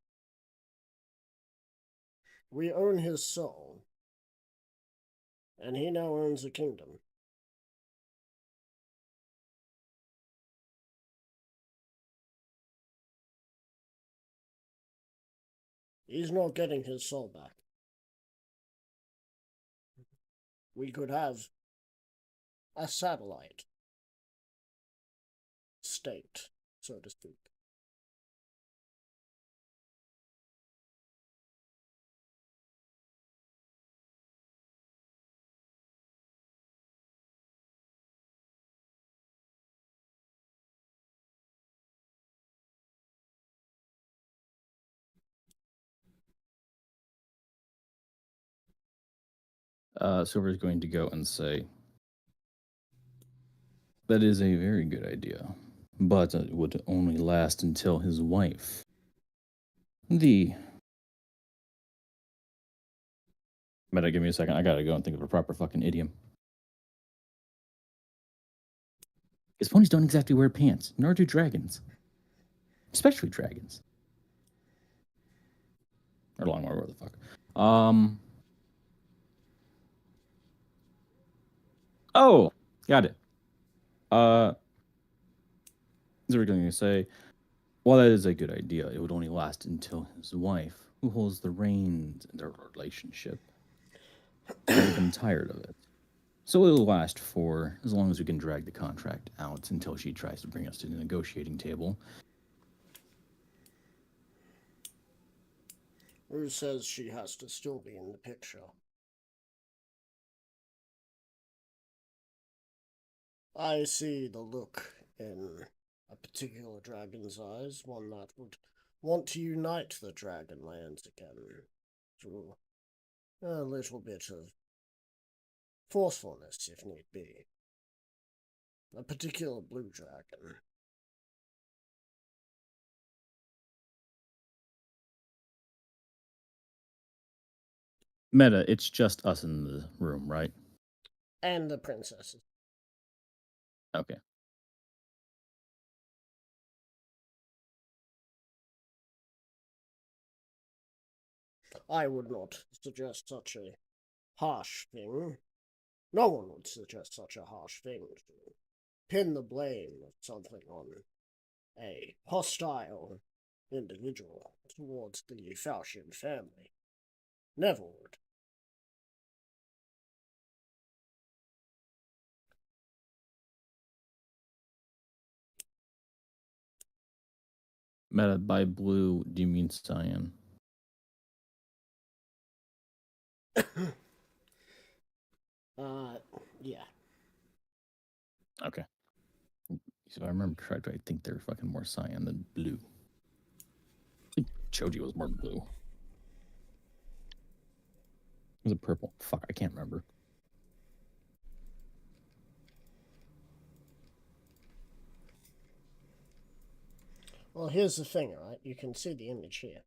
We own his soul, and he now owns a kingdom. He's not getting his soul back. We could have a satellite state, so to speak. Silver's going to go and say, that is a very good idea, but it would only last until his wife, Better give me a second. I gotta go and think of a proper fucking idiom. Because ponies don't exactly wear pants, nor do dragons. Especially dragons. Or Longmore, where the fuck. Oh, got it. So we're going to say, while that is a good idea, it would only last until his wife, who holds the reins in their relationship, will become tired of it. So it'll last for as long as we can drag the contract out until she tries to bring us to the negotiating table. Who says she has to still be in the picture? I see the look in a particular dragon's eyes, one that would want to unite the Dragonlands again through a little bit of forcefulness, if need be. A particular blue dragon. Meta, it's just us in the room, right? And the princesses. Okay. I would not suggest such a harsh thing. No one would suggest such a harsh thing to pin the blame of something on a hostile individual towards the Falchion family. Never would. Meta, by blue, do you mean cyan? Yeah. Okay. So if I remember correctly, I think they're fucking more cyan than blue. I think Choji was more blue. Was it purple? Fuck, I can't remember. Well, here's the thing, right? You can see the image here.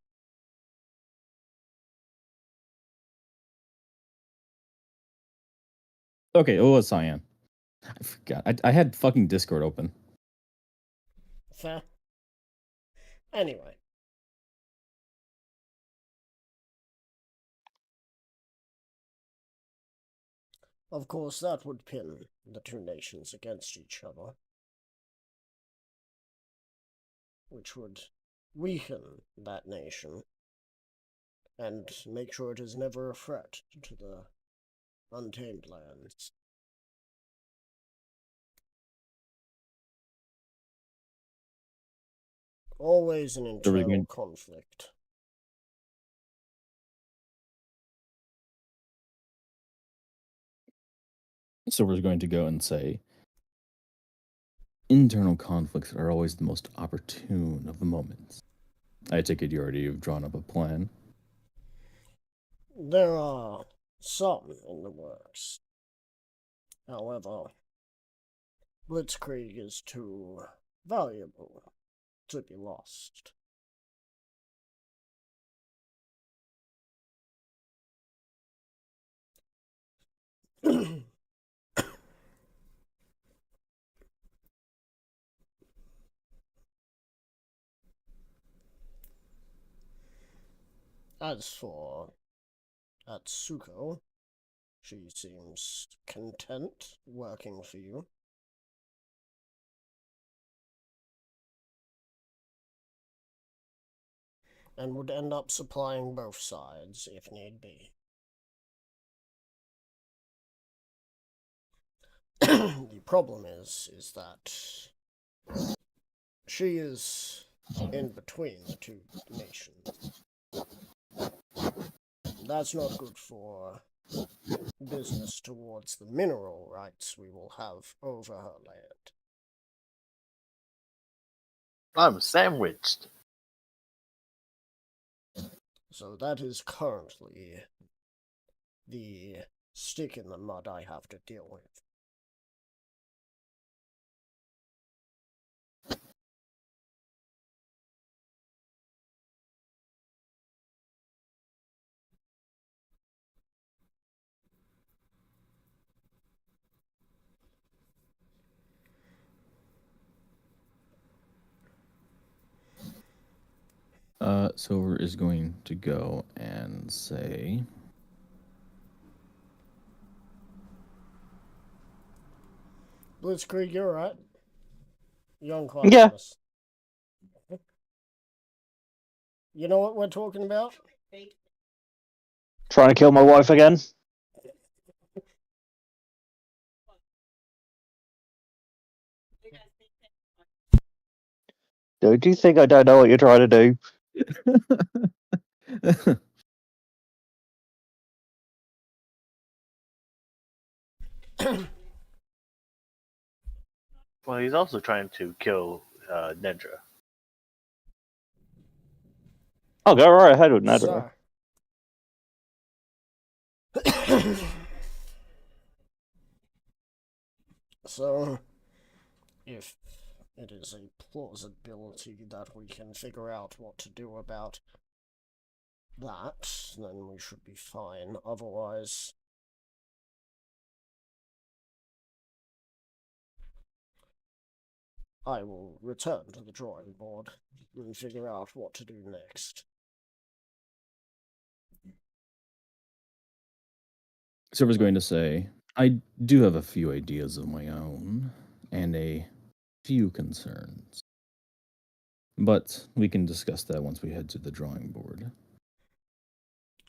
Okay, it was cyan. I forgot. I had fucking Discord open. Fair. Anyway. Of course, that would pin the two nations against each other, which would weaken that nation and make sure it is never a threat to the Untamed Lands. Always an internal conflict. So we're going to go and say internal conflicts are always the most opportune of the moments. I take it you already have drawn up a plan. There are some in the works. However, Blitzkrieg is too valuable to be lost. As for Atsuko, she seems content working for you. And would end up supplying both sides if need be. The problem is that she is in between the two nations. That's not good for business towards the mineral rights we will have over her land. I'm sandwiched. So that is currently the stick in the mud I have to deal with. Silver is going to go and say, Blitzkrieg, you're right. Young Yeah. Quantimus. You know what we're talking about? Trying to kill my wife again? Don't you think I don't know what you're trying to do? Well, he's also trying to kill Nedra. I'll go right ahead with Nedra. So, if it is a plausibility that we can figure out what to do about that, then we should be fine. Otherwise, I will return to the drawing board and figure out what to do next. So I was going to say, I do have a few ideas of my own and a few concerns. But we can discuss that once we head to the drawing board.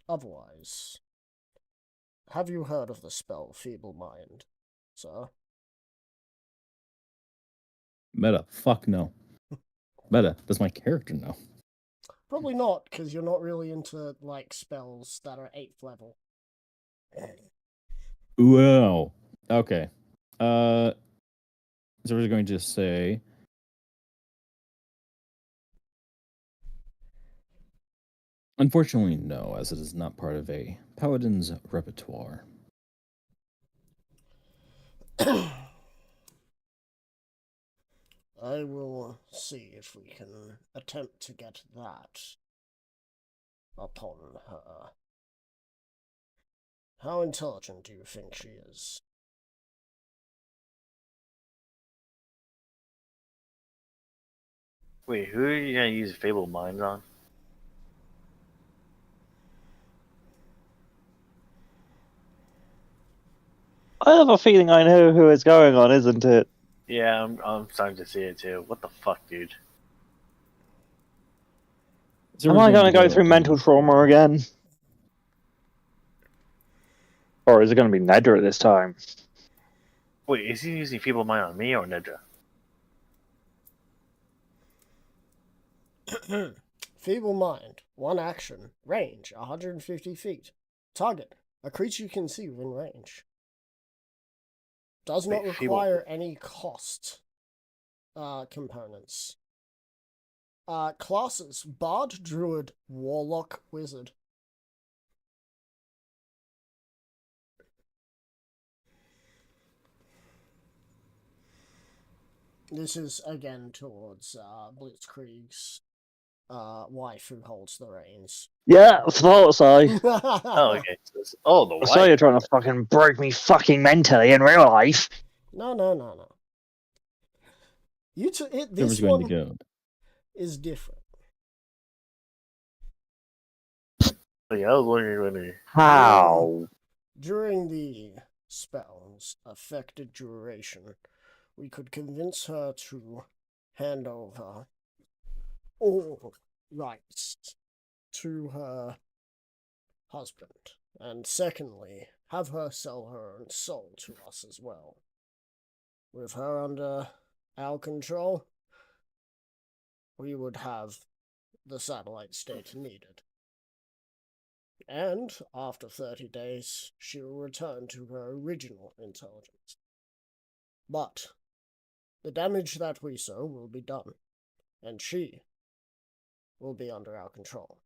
Otherwise, have you heard of the spell Feeble Mind, sir? Meta, fuck no. Meta, does my character know? Probably not, because you're not really into, like, spells that are 8th level. Wow. Okay. So we're going to say, unfortunately, no, as it is not part of a paladin's repertoire. I will see if we can attempt to get that upon her. How intelligent do you think she is? Wait, who are you gonna use Fable Minds on? I have a feeling I know who it's going on, isn't it? Yeah, I'm starting to see it too. What the fuck, dude? So Am we're I going to go to through mental trauma again? Or is it going to be Nedra this time? Wait, is he using Feeble Mind on me or Nedra? Feeble Mind. 1 action. Range. 150 feet. Target. A creature you can see within range. Does not Wait, Feeble. require any cost components. Classes. Bard, Druid, Warlock, Wizard. This is, again, towards Blitzkrieg's wife who holds the reins. Yeah, I thought so. Oh, okay. Oh, the I wife. saw you trying to fucking break me fucking mentally in real life. No. This going one to go. is different. Yeah, I was wondering when he... How? During the spell's affected duration, we could convince her to hand over all rights to her husband, and secondly, have her sell her own soul to us as well. With her under our control, we would have the satellite state needed. And after 30 days, she will return to her original intelligence. But the damage that we sow will be done, and she will be under our control.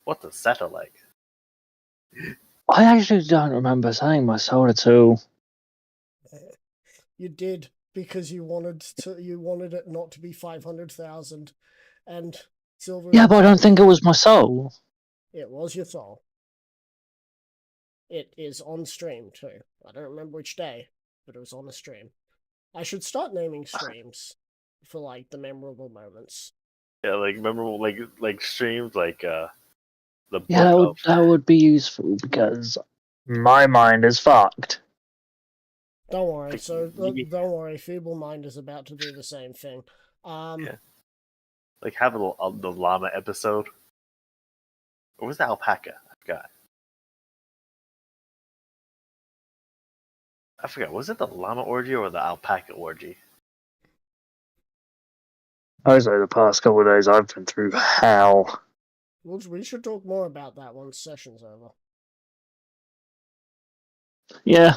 What's a satellite? I actually don't remember saying my soul at all. You did, because you wanted it not to be 500,000 and silver. Yeah, but I don't think it was my soul. It was your soul. It is on stream too. I don't remember which day, but it was on a stream. I should start naming streams for like the memorable moments. Yeah, like memorable, like streams, like the book Yeah, of... that would be useful because my mind is fucked. Don't worry. Like, So don't worry. Feeble Mind is about to do the same thing. Yeah. Like have the llama episode. Or was the alpaca? I forgot. Was it the llama orgy or the alpaca orgy? Those are the past couple of days I've been through hell. We should talk more about that once session's over. Yeah.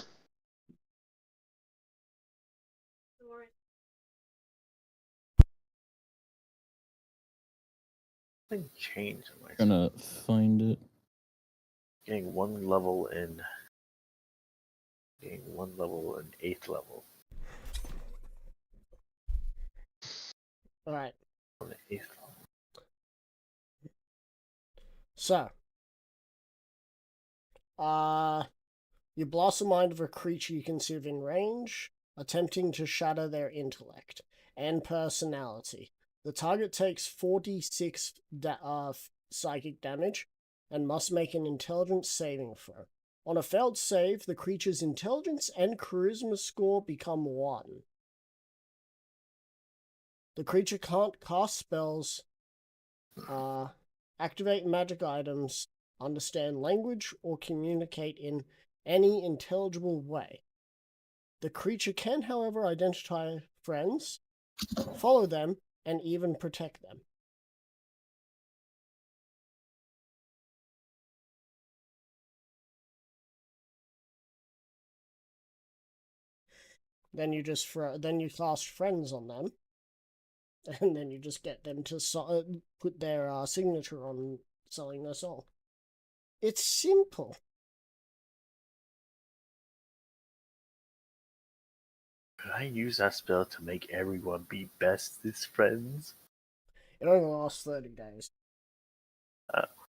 Something changed in my... Trying to find it. Getting one level in 8th level. Alright. So, you blast the mind of a creature you can see within range, attempting to shatter their intellect and personality. The target takes 46 psychic damage and must make an intelligence saving throw. On a failed save, the creature's intelligence and charisma score become 1. The creature can't cast spells, activate magic items, understand language, or communicate in any intelligible way. The creature can, however, identify friends, follow them, and even protect them. Then you cast friends on them, and then you just get them to put their signature on selling their soul. It's simple. Could I use that spell to make everyone be bestest friends? It only lasts 30 days.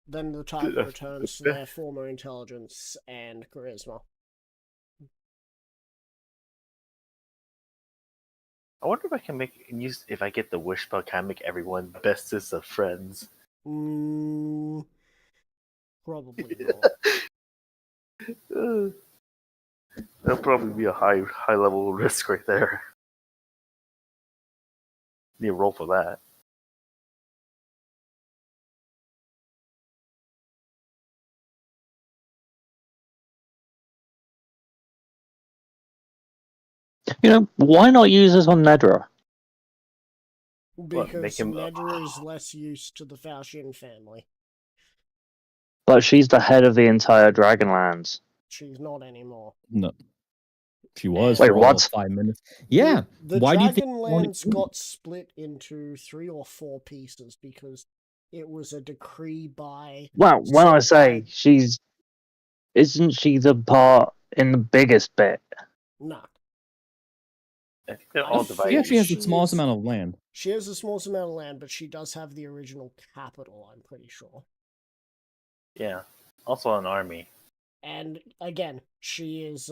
Then the target returns to their former intelligence and charisma. I wonder if I can if I get the wish spell, can I make everyone bestest of friends? Probably not. That'll probably be a high level risk right there. Need a roll for that. Why not use this on Nedra? Because Nedra is less used to the Falchion family. But she's the head of the entire Dragonlands. She's not anymore. No. She was Wait, for all what? of 5 minutes. Yeah. The Why do you think Dragonlands got split into 3 or 4 pieces because it was a decree by... Well, when I say isn't she the part in the biggest bit? No. I think they're all divided. Yeah, she has the smallest amount of land. She has the smallest amount of land, but she does have the original capital, I'm pretty sure. Yeah. Also an army. And again, she is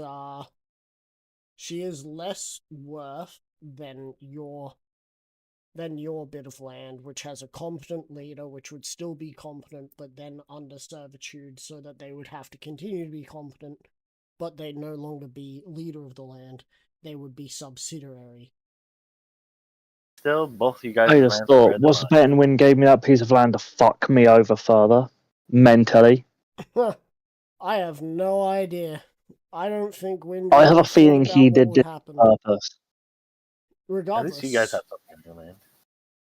less worth than your bit of land, which has a competent leader, which would still be competent, but then under servitude, so that they would have to continue to be competent, but they'd no longer be leader of the land. They would be subsidiary. Still, both of you guys. I just thought, what's the bet and win gave me that piece of land to fuck me over further? Mentally. I have no idea. I don't think Wynn... I have a feeling he did this on purpose. Regardless. At least you guys have something on your land.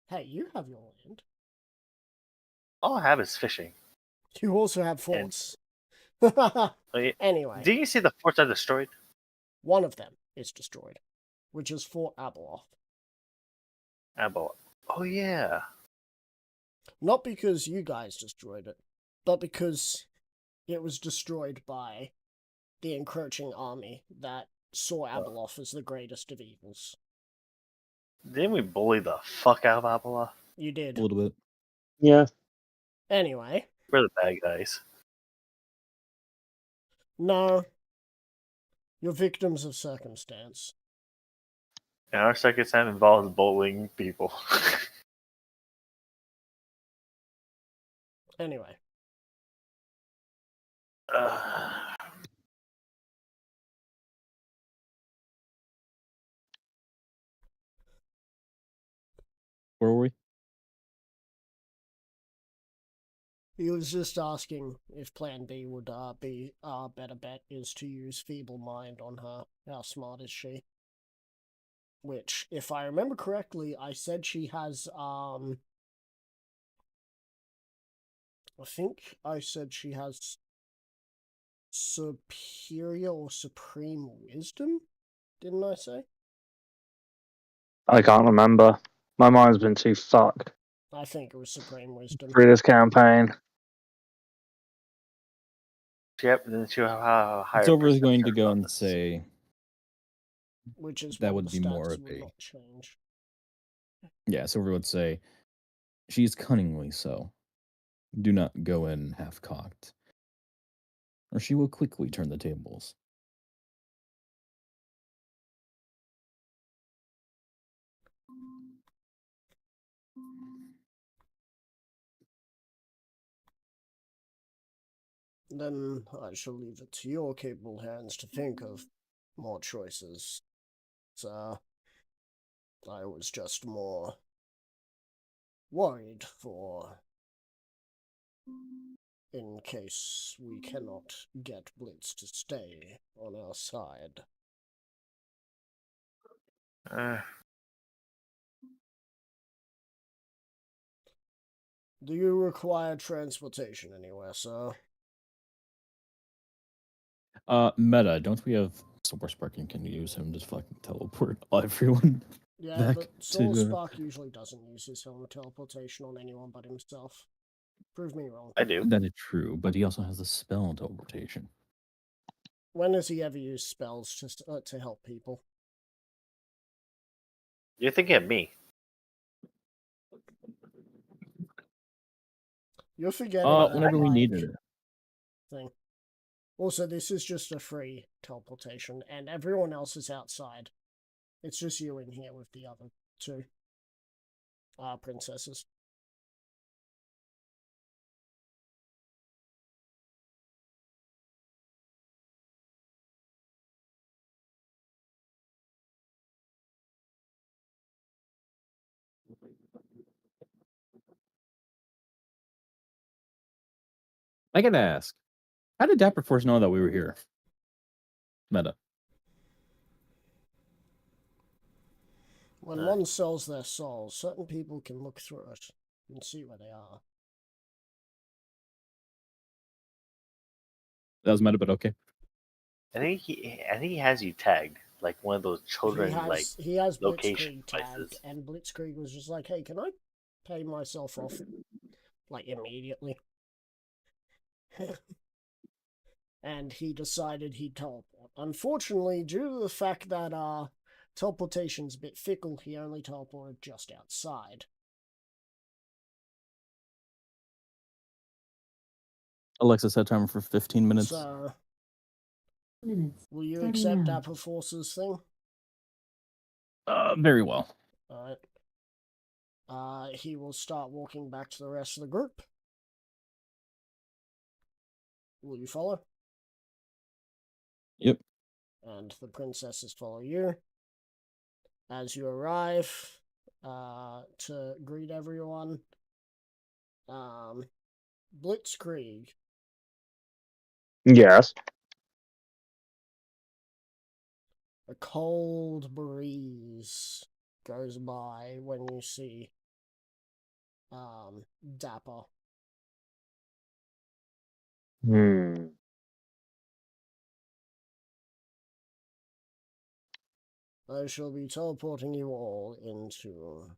Hey, you have your land. All I have is fishing. You also have forts. Anyway. Did you see the forts I destroyed? One of them is destroyed, which is Fort Abeloth. Abeloth. Oh, yeah. Not because you guys destroyed it, but because it was destroyed by the encroaching army that saw Abeloth as the greatest of evils. Didn't we bully the fuck out of Abeloth? You did. A little bit. Yeah. Anyway. We're the bad guys. No. You're victims of circumstance. And our circumstance involves bullying people. Anyway. Where were we? He was just asking if Plan B would be a better bet is to use Feeble Mind on her. How smart is she? Which, if I remember correctly, I said she has, I think I said she has superior or supreme wisdom? Didn't I say? I can't remember. My mind's been too fucked. I think it was supreme wisdom. Through this campaign. Yep, then she'll have a higher. Silver is going to go and say, which is that what would the be more stats of would a... not change. Yeah, Silver would say, She is cunningly so. Do not go in half-cocked, or she will quickly turn the tables. Then I shall leave it to your capable hands to think of more choices, sir. I was just more worried for in case we cannot get Blitz to stay on our side. Do you require transportation anywhere, sir? Meta, don't we have Source Spark and can use him to fucking teleport everyone? Yeah, back but Soul to, Spark usually doesn't use his helmet teleportation on anyone but himself. Prove me wrong. I do. That is true, but he also has the spell teleportation. When has he ever used spells to help people? You're thinking of me. You're forgetting whenever we needed it. Thing. Also, this is just a free teleportation, and everyone else is outside. It's just you in here with the other two princesses. I gotta ask, how did Dapper Force know that we were here? Meta. When one sells their soul, certain people can look through it and see where they are. That was meta, but okay. I think he has you tagged like one of those children he has location Blitzkrieg tagged, devices. and Blitzkrieg was just like, "Hey, can I pay myself off like immediately?" And he decided he'd teleport. Unfortunately, due to the fact that teleportation's a bit fickle, he only teleported just outside. Alexa set timer for 15 minutes. So, will you accept Dapper Force's thing? Very well. Alright. He will start walking back to the rest of the group. Will you follow? Yep. And the princesses follow you. As you arrive to greet everyone, Blitzkrieg. Yes. A cold breeze goes by when you see Dapper. I shall be teleporting you all into,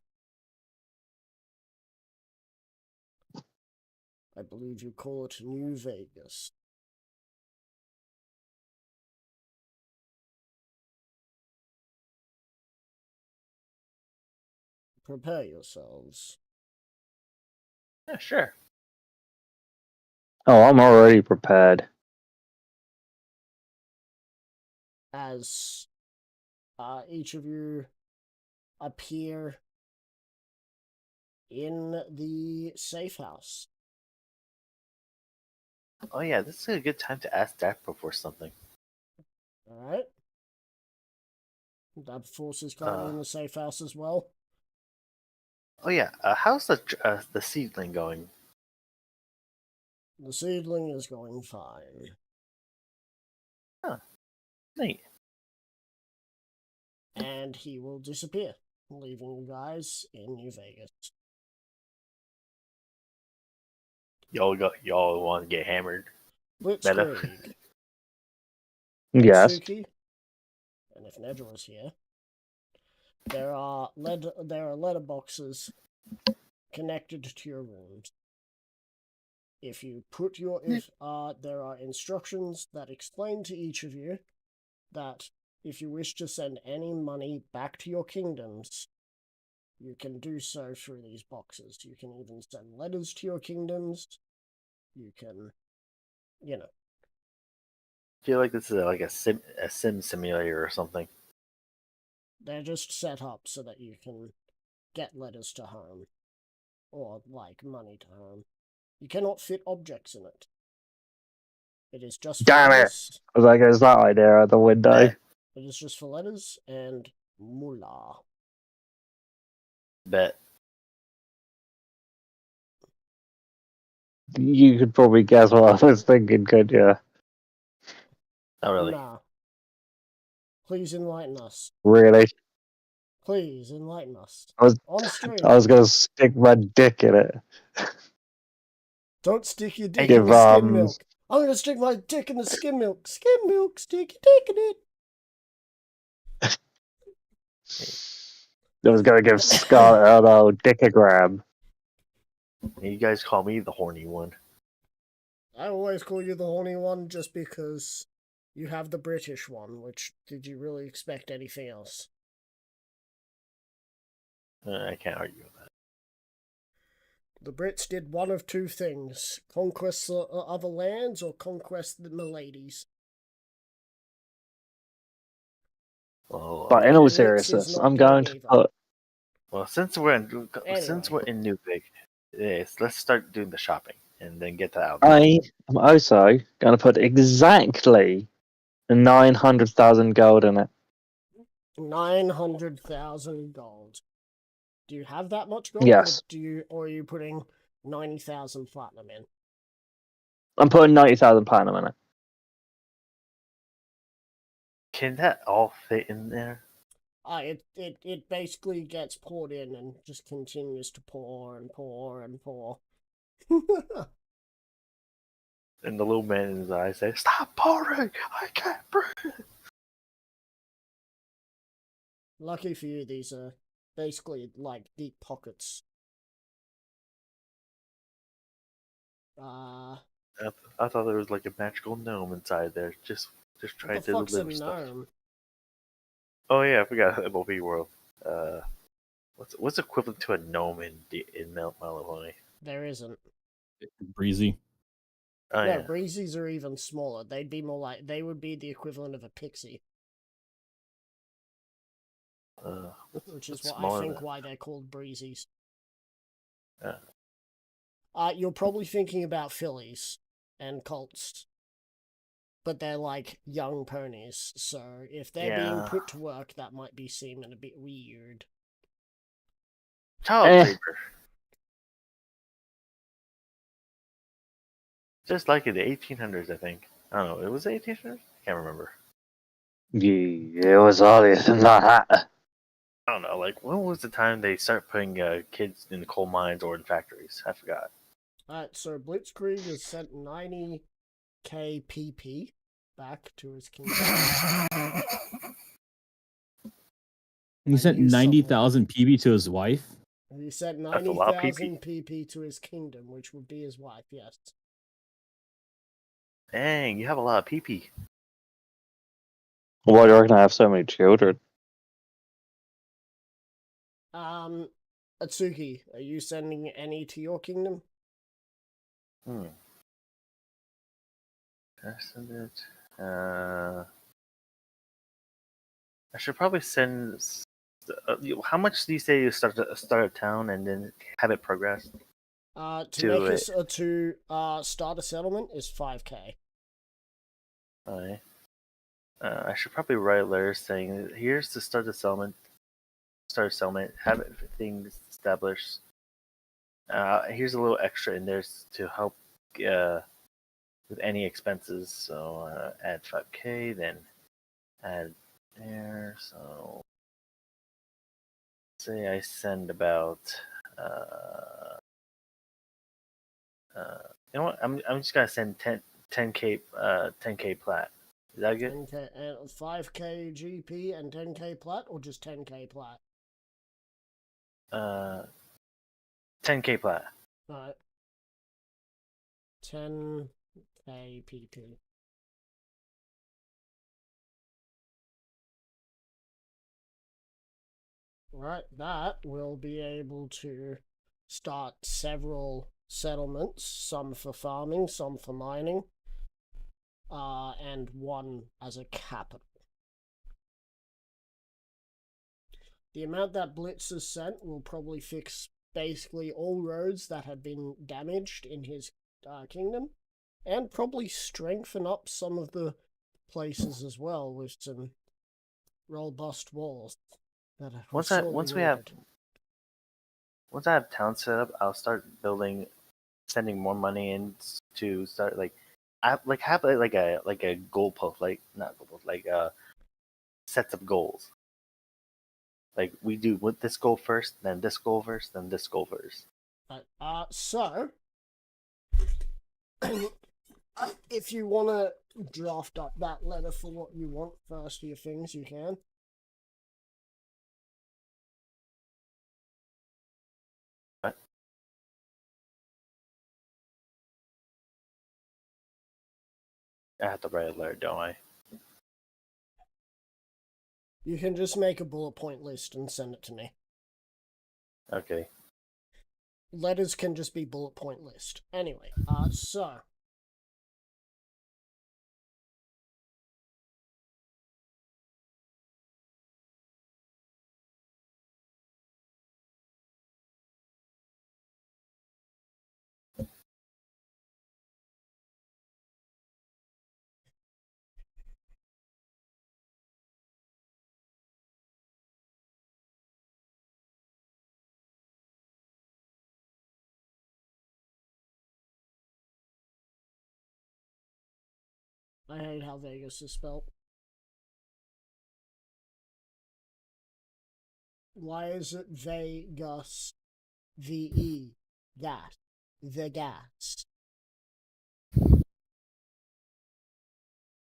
I believe you call it New Vegas. Prepare yourselves. Yeah, sure. Oh, I'm already prepared. As each of you appear in the safe house. Oh yeah, this is a good time to ask Dapper for something. Alright. Dapper Force is currently in the safe house as well. Oh yeah, how's the seedling going? The seedling is going fine. Huh. Neat. And he will disappear, leaving you guys in New Vegas. Y'all want to get hammered? Blitzkrieg. Yes. Suki, and if Nedra was here, there are letterboxes connected to your rooms. If you put there are instructions that explain to each of you that if you wish to send any money back to your kingdoms, you can do so through these boxes. You can even send letters to your kingdoms. You can, I feel like this is like a sim simulator or something. They're just set up so that you can get letters to home. Or, like, money to home. You cannot fit objects in it. It is just for Damn it! letters. I was like, is that idea out the window? Bet. It is just for letters and moolah. Bet. You could probably guess what I was thinking, could you? Not really. Nah. Please enlighten us. Really? Please enlighten us. I On stream. was gonna stick my dick in it. Don't stick your dick Hey, in Give the skim milk. I'm gonna stick my dick in the skim milk. Skim milk, stick your dick in it. I was gonna give Scarlet a dickogram. You guys call me the horny one. I always call you the horny one just because you have the British one, which did you really expect anything else? I can't argue with that. The Brits did one of two things: conquest other lands or conquest the Miladies. Well, But in And all Blitz is seriousness, not I'm doing going to either. put. well, since we're in Newpig, yes, let's start doing the shopping and then get to Albion. I am also going to put exactly 900,000 gold in it. 900,000 gold. Do you have that much gold? Yes. Or are you putting 90,000 platinum in? I'm putting 90,000 platinum in it. Can that all fit in there? It basically gets poured in and just continues to pour and pour and pour. And the little man in his eye says, "Stop pouring! I can't breathe." Lucky for you, these are basically like deep pockets. I thought there was like a magical gnome inside there. Just trying What the to fuck's a deliver stuff. gnome? Oh yeah, I forgot MLP World. What's equivalent to a gnome in Malahoni? There isn't. Breezy. Oh No, yeah. breezies are even smaller. They'd be more like they would be the equivalent of a pixie, which is what's what I smaller think than- why they're called breezies. Yeah. You're probably thinking about fillies and colts, but they're like young ponies. So if they're being Yeah. put to work, that might be seeming a bit weird. Child labor. Just like in the 1800s, I think. I don't know. It was 1800s. I can't remember. Yeah, it was obvious than that. I don't know. Like when was the time they start putting kids in coal mines or in factories? I forgot. Alright, so Blitzkrieg has sent 90k PP back to his kingdom. He sent 90,000 PB to his wife. He sent That's a lot of PP. 90,000 PP to his kingdom, which would be his wife, yes. Dang, you have a lot of PP. Why do you reckon I have so many children? Atsuki, are you sending any to your kingdom? Can I send it? I should probably send. How much do you say you start a town and then have it progress? To start a settlement is 5k. Alright. I should probably write a letter saying, "Here's to start a settlement. Start a settlement. Have everything established. Here's a little extra in there to help with any expenses. So add 5k, then add there. So say I send about you know what? I'm just gonna send 10k 10k plat. Is that good? 10k and 5k GP and 10k plat, or just 10k plat? 10k plat. Alright. 10k PP. Right, that will be able to start several settlements, some for farming, some for mining, and one as a capital. The amount that Blitz has sent will probably fix basically all roads that have been damaged in his kingdom, and probably strengthen up some of the places as well with some robust walls. Once I have town set up, I'll start sending more money in to start have a goal post, like not goal post, sets of goals. Like we do with this goal first, then this goal first, then this goal first. So if you want to draft up that letter for what you want first for your things, you can. What? I have to write a letter, don't I? You can just make a bullet point list and send it to me. Okay. Letters can just be bullet point list. Anyway, so I hate how Vegas is spelled. Why is it Vegas? VE. That. Vegas.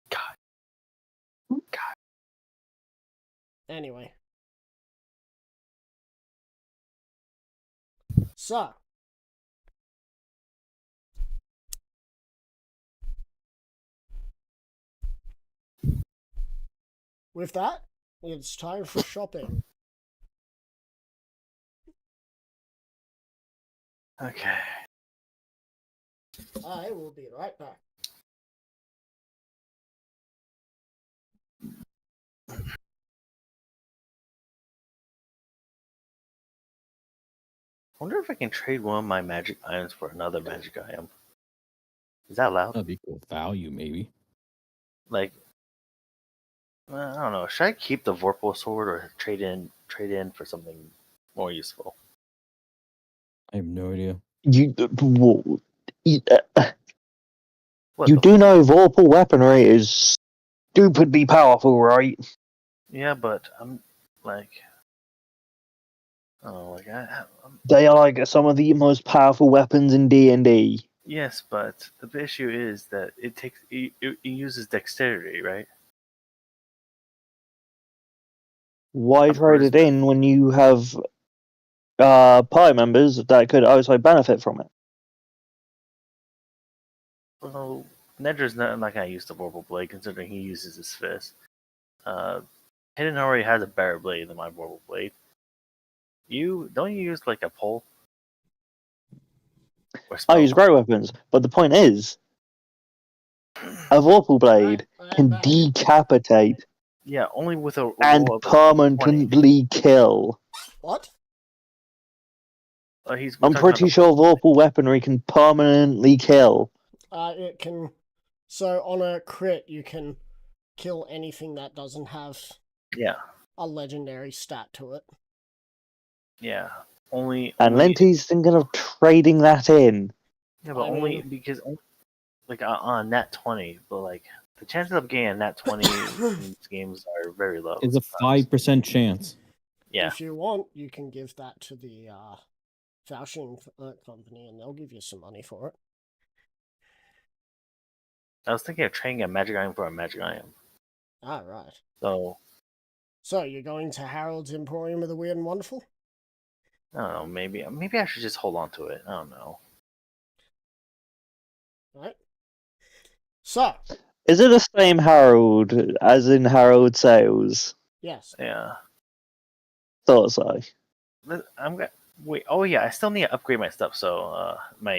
God. Anyway. So. With that, it's time for shopping. Okay. I will be right back. I wonder if I can trade one of my magic items for another magic item. Is that allowed? That'd be cool value, maybe. Like, I don't know. Should I keep the Vorpal sword or trade in for something more useful? I have no idea. You do What know Vorpal weaponry is stupidly powerful, right? Yeah, but I'm like, oh, like They are like some of the most powerful weapons in D&D. yes, but the issue is that it uses dexterity, right? Why trade it in when you have party members that could also benefit from it? Well, Nedra's not going to use the Vorpal blade considering he uses his fist. Hidden already has a better blade than my Vorpal blade. You use like a pole? I use great weapons, but the point is, a Vorpal blade can decapitate Yeah, only with a and roll of permanently kill. What? I'm pretty sure Vorpal weaponry can permanently kill. It can. So on a crit, you can kill anything that doesn't have a legendary stat to it. Yeah, only. And Lenty's thinking of trading that in. Yeah, but because like on nat 20, but like the chances of getting a nat 20 in these games are very low. It's a 5% chance. Yeah. If you want, you can give that to the fashion company, and they'll give you some money for it. I was thinking of trading a magic item for a magic item. Ah, right. So you're going to Harold's Emporium of the Weird and Wonderful? I don't know. Maybe I should just hold on to it. I don't know. Right. So. Is it the same Harold as in Harold Sales? Yes. Yeah. thought so. I'm gonna wait. Oh yeah, I still need to upgrade my stuff. So my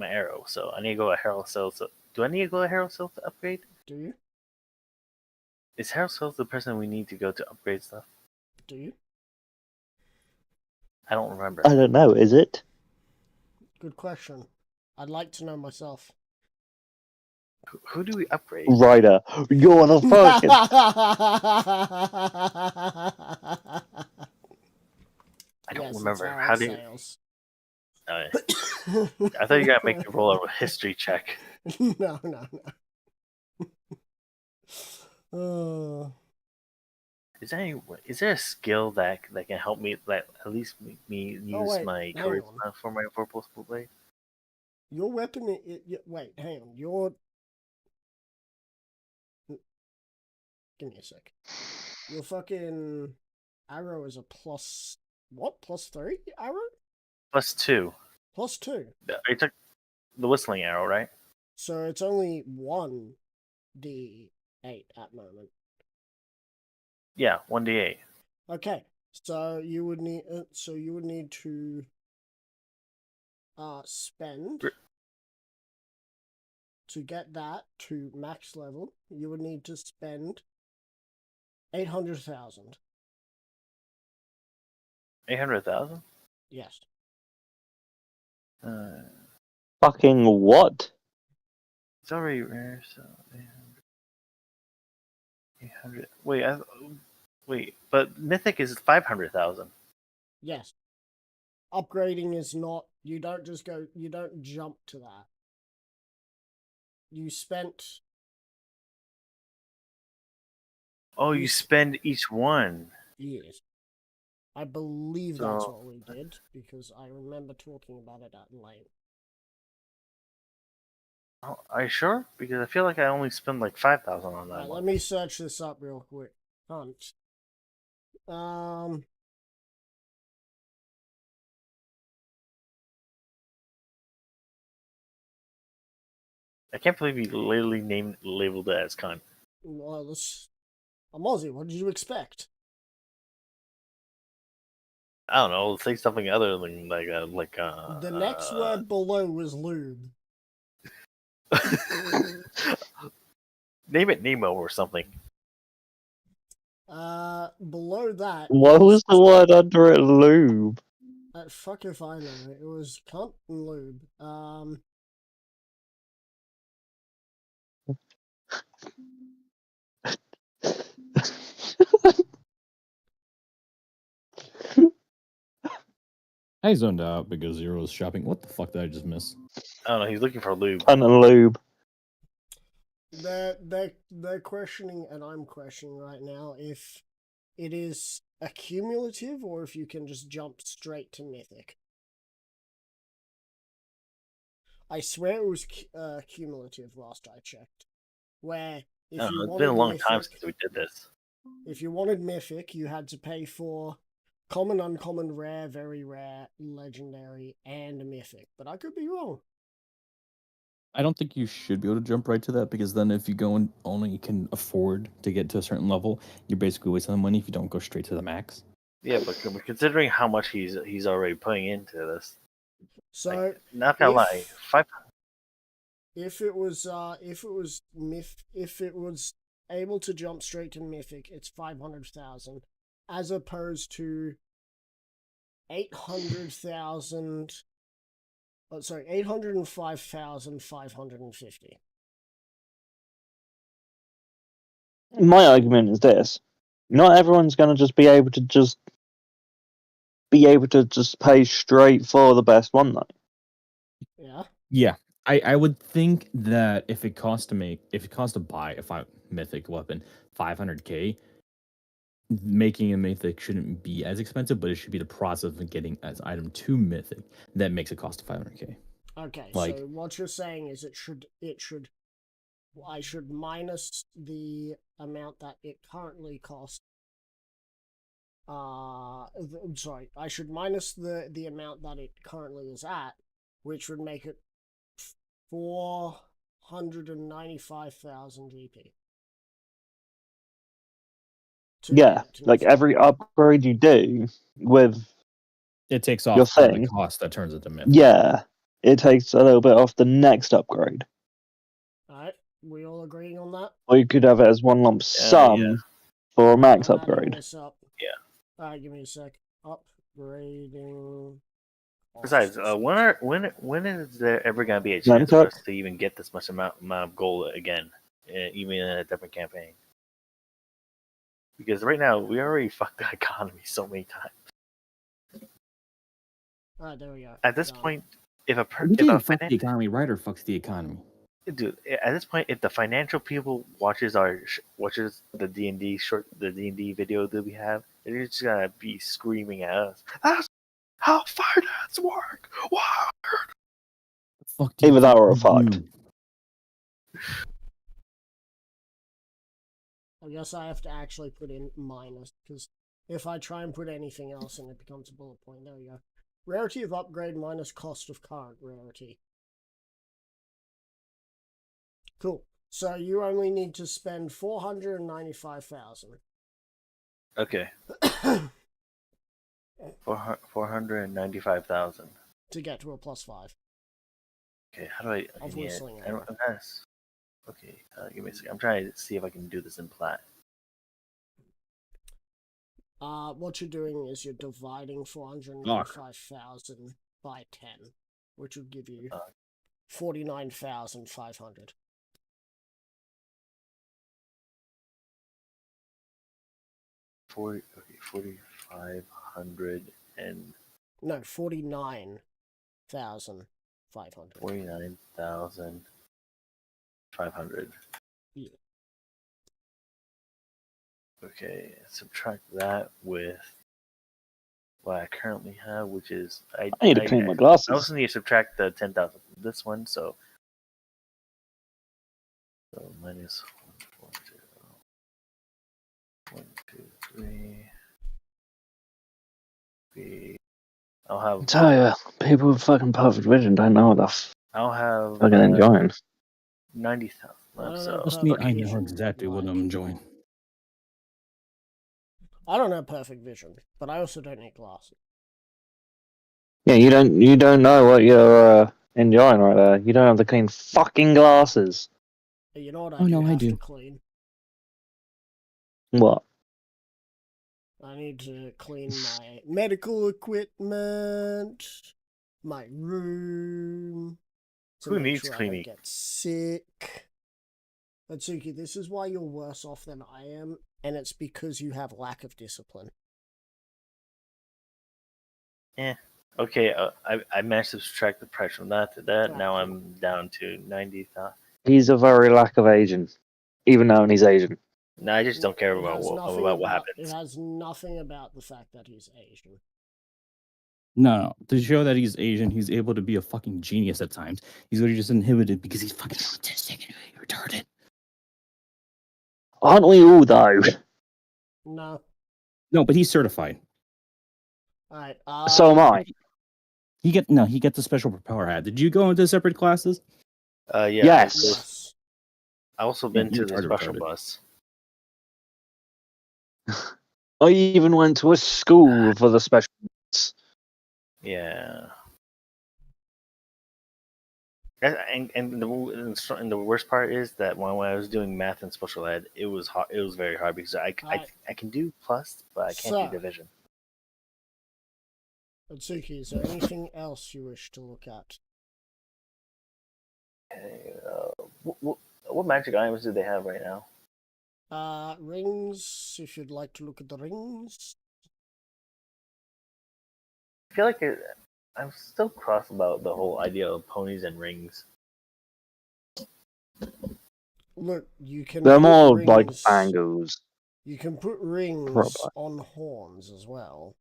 arrow. So I need to go to Herald Cells. Do I need to go to Herald Cells to upgrade? Do you? Is Herald Cells the person we need to go to upgrade stuff? Do you? I don't remember. I don't know, is it? Good question. I'd like to know myself. Who do we upgrade? Ryder, you're the fucking. I don't Yes, remember. it's How do you? sales. I thought you gotta make me roll a history check. No. Is there a skill that can help me that at least make me use my charisma for my purple blade? Your weapon. Wait, hang on. Give me a sec. Your fucking arrow is a plus. What? +3 arrow? +2. +2. I took the whistling arrow, right? So it's only 1d8 at moment. Yeah, 1d8. Okay, so you would need. To spend to get that to max level. You would need to spend 800,000. 800,000. Yes. Fucking what? It's already rare, so 800. Wait, but mythic is 500,000. Yes. Upgrading is not. You don't just go. You don't jump to that. You spent. Oh, you spend each one. Yes. I believe that's what we did because I remember talking about it at length. Oh, are you sure? Because I feel like I only spend like 5,000 on that Right, one. let me search this up real quick. Hunt. I can't believe you literally labeled it as cunt. Well, I'm Aussie. What did you expect? I don't know. Say something other than The next word below was lube. Name it Nemo or something. Below that. What was the word under it? Lube. Fuck if I know. It was cunt and lube. I zoned out because Zero was shopping. What the fuck did I just miss? I don't know. He's looking for lube. Cunt and lube. They're questioning, and I'm questioning right now if it is accumulative or if you can just jump straight to mythic. I swear it was cumulative last I checked. Where if you It's wanted been a long mythic, time since we did this. If you wanted mythic, you had to pay for common, uncommon, rare, very rare, legendary, and mythic. But I could be wrong. I don't think you should be able to jump right to that because then if you go and only can afford to get to a certain level, you're basically wasting the money if you don't go straight to the max. Yeah, but considering how much he's already putting into this, So not gonna lie, 5. If it was able to jump straight to mythic, it's 500,000, as opposed to 800,000. Oh, sorry, 805,550. My argument is this: not everyone's going to just be able to pay straight for the best one, though. Yeah. Yeah, I would think that if it costs to buy a mythic weapon 500k, making a mythic shouldn't be as expensive, but it should be the process of getting as item to mythic that makes it cost 500k. Okay, Like, so what you're saying is I should minus the amount that it currently costs. Sorry, I should minus the amount that it currently is at, which would make it 495,000 GP Yeah, like every upgrade you do with it takes off your part of the thing. cost that turns into myth. Yeah, it takes a little bit off the next upgrade. Alright, we all agreeing on that? Or you could have it as one lump sum for a max I'm upgrade. This up. Yeah. Alright, give me a sec. Upgrading. Besides, when is there ever gonna be a chance for us to even get this much amount of gold again, even in a different campaign? Because right now we already fucked the economy so many times. Alright, there we go. At this point, if a fuck the economy, right, or fucks the economy? Dude, at this point, if the financial people watches the D&D video that we have, they're just gonna be screaming at us. That's how finance work. What? Fuck you. Either that or a fucked. I guess I have to actually put in minus, because if I try and put anything else in, it becomes a bullet point. There we go. Rarity of upgrade minus cost of current rarity. Cool. So you only need to spend 495,000. Okay. 495,000 to get to a +5. Okay, how do I? Of whistling. Okay, give me a second. I'm trying to see if I can do this in plat. What you're doing is you're dividing 495,000 by 10, which would give you 49,500. Okay, 4,500 and... No, 49,500. 49,500. Yeah. Okay, subtract that with what I currently have, which is... I need to clean my glasses. I also need to subtract the 10,000 from this one, so minus 140. 1, 2, 3. I'll have... I tell you, people with fucking perfect vision don't know what the I'll have... fucking enjoying. 90,000 left, so... Trust me, I know exactly what I'm enjoying. I don't have perfect vision, but I also don't need glasses. Yeah, you don't know what you're enjoying right there. You don't have to clean fucking glasses. You know what I Oh, do no, I have do. to clean? What? I need to clean my medical equipment, my room. Who needs cleaning? I don't get sick. Atsuki, this is why you're worse off than I am, and it's because you have lack of discipline. Okay, I managed to subtract the price from that to that. Now I'm down to 90,000. He's a very lack of Asian, even though he's Asian. No, I just don't care about what happens. It has nothing about the fact that he's Asian. No. To show that he's Asian, he's able to be a fucking genius at times. He's literally just inhibited because he's fucking autistic and retarded. Aren't we all, though? No. No, but he's certified. Alright, so am I. He gets the special propeller hat. Did you go into separate classes? Yeah. Yes. I also been to the special bus. I even went to a school for the special bus. Yeah. And the worst part is that when I was doing math and special ed, it was hard. It was very hard because I can do plus, but I can't do division. Atsuki, is there anything else you wish to look at? Okay, what magic items do they have right now? Rings, if you'd like to look at the rings. I feel like I'm still cross about the whole idea of ponies and rings. Look, you can. They're more rings, like bangles. You can put rings on horns as well.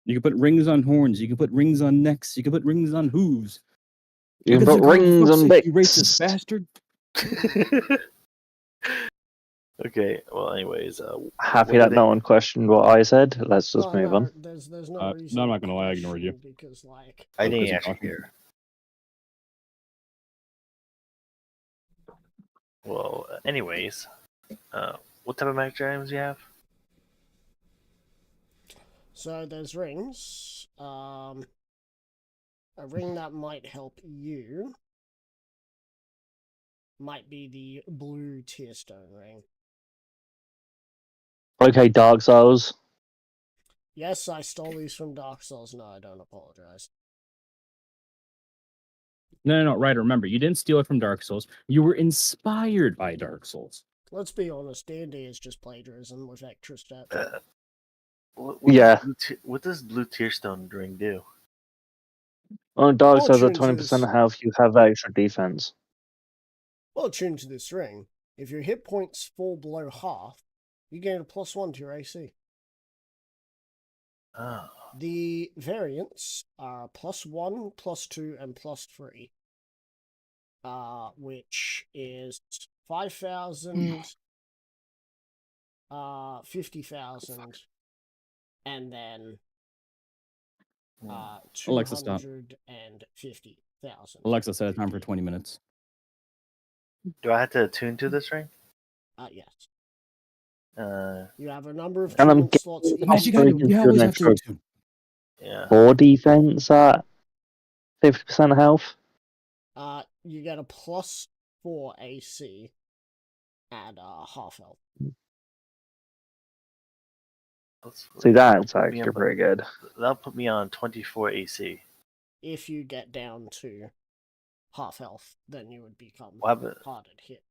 You can put rings on horns. You can put rings on necks. You can put rings on hooves. You can put rings on bits. You racist bastard. Okay, well, anyways. Happy that no one questioned what I said. Let's just move on. There's no reason. No, I'm not going to lie, I ignored you. Because, I didn't actually hear. Well, anyways, What type of magic items do you have? So there's rings. A ring that might help you might be the blue Tearstone ring. Okay, Dark Souls. Yes, I stole these from Dark Souls. No, I don't apologize. No, right. Remember, you didn't steal it from Dark Souls. You were inspired by Dark Souls. Let's be honest, D&D is just plagiarism with extra steps. What does blue Tearstone ring do? On Dark Souls, at Fortune 20% health, you have extra defense. Well attuned to this ring, if your hit points fall below half, you gain a +1 to your AC. Oh. The variants are +1, +2, and +3. Which is 5,000, 50,000, and then Alexa, stop. 250,000. Alexa, set a time for 20 minutes. Do I have to attune to this ring? Yes. Uh, You have a number of And I'm attunement slots. You always have to attune. yeah. 4 defense at 50% health. You get a +4 AC and half health. See, that's That'll put me actually on- pretty good. That'll put me on 24 AC. If you get down to half health, then you would become What happened? harder to hit.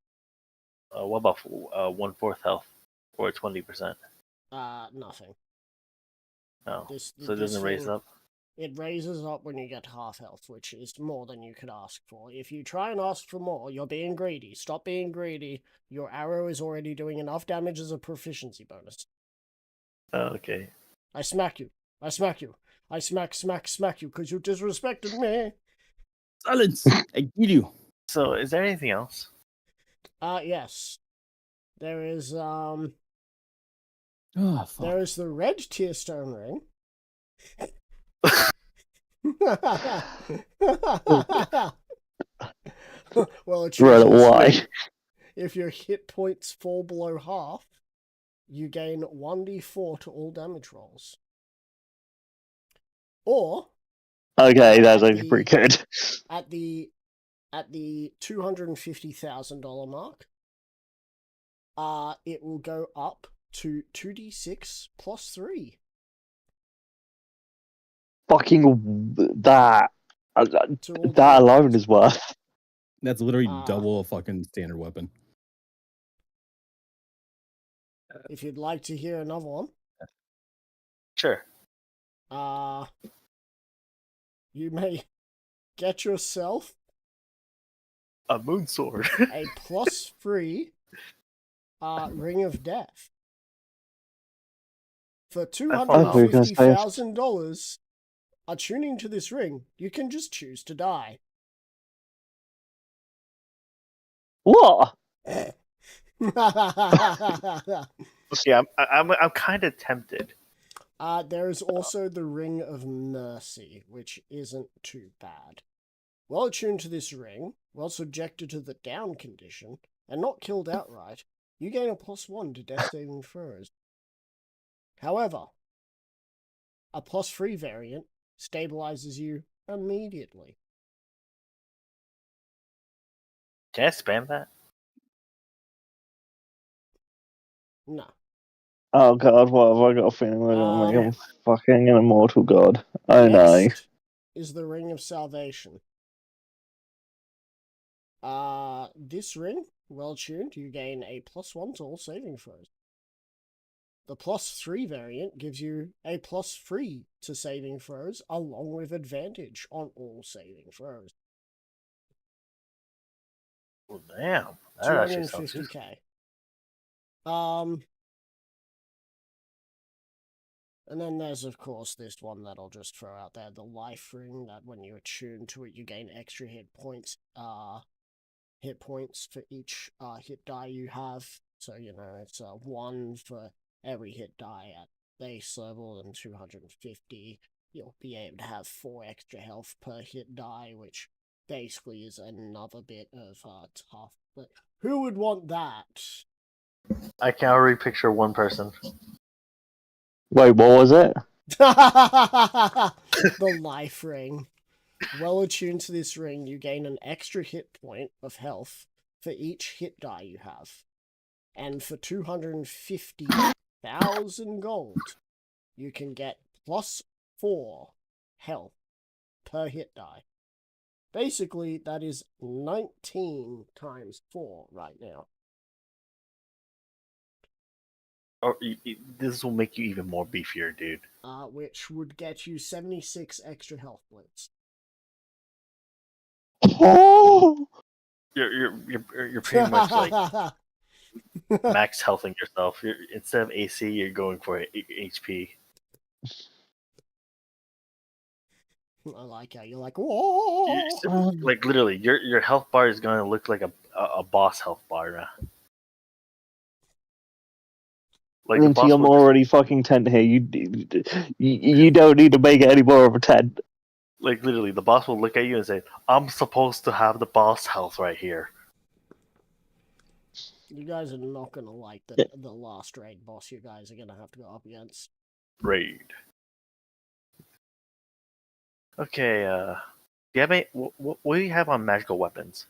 What about 1/4 health or 20%? Nothing. No, This so it doesn't raise thing- up. It raises up when you get to half health, which is more than you could ask for. If you try and ask for more, you're being greedy. Stop being greedy. Your arrow is already doing enough damage as a proficiency bonus. Oh, okay. I smack you. I smack you. I smack you because you disrespected me. Silence! I get you. So, is there anything else? Yes. There is, Oh, fuck. there is the red Tearstone ring. Well, it's Right, why? If your hit points fall below half, you gain 1d4 to all damage rolls. Or Okay, that's actually pretty good. at the $250,000 mark, it will go up to 2d6 plus 3. Fucking that. To all That alone damage. is worth. That's literally double a fucking standard weapon. If you'd like to hear another one, Sure. you may get yourself A moon sword. a +3 Ring of Death. For $250,000, attuning to this ring, you can just choose to die. What? Okay, I'm kind of tempted. There is also the Ring of Mercy, which isn't too bad. Well attuned to this ring, well subjected to the down condition, and not killed outright, you gain a +1 to death saving throws. However, a +3 variant stabilizes you immediately. Can I spam that? No. Oh god, what have I got a feeling we're gonna make him fucking an immortal god? Oh no. Next is the Ring of Salvation. This ring, well tuned, you gain a +1 to all saving throws. The +3 variant gives you a +3 to saving throws, along with advantage on all saving throws. Well, damn. That actually sounds useful. 250k. And then there's, of course, this one that I'll just throw out there, the life ring, that when you attune to it, you gain extra hit points for each hit die you have. So, you know, it's 1 for every hit die at base level, and 250. You'll be able to have 4 extra health per hit die, which basically is another bit of tough. But who would want that? I can already picture one person. Wait, what was it? The life ring. Well attuned to this ring, you gain an extra hit point of health for each hit die you have. And for 250,000 gold, you can get +4 health per hit die. Basically, that is 19 times 4 right now. Or this will make you even more beefier, dude. Which would get you 76 extra health points. Oh! You're pretty much like max healthing yourself. Instead of AC, you're going for HP. I like how you're like, whoa! Like literally, your health bar is gonna look like a boss health bar now. Like the Linty, boss I'm will already fucking 10 here. You don't need to make it any more of a 10. like literally the boss will look at you and say, "I'm supposed to have the boss health right here." You guys are not gonna like Yeah. the last raid boss you guys are gonna have to go up against. Raid. Okay. Do you have any? What do you have on magical weapons?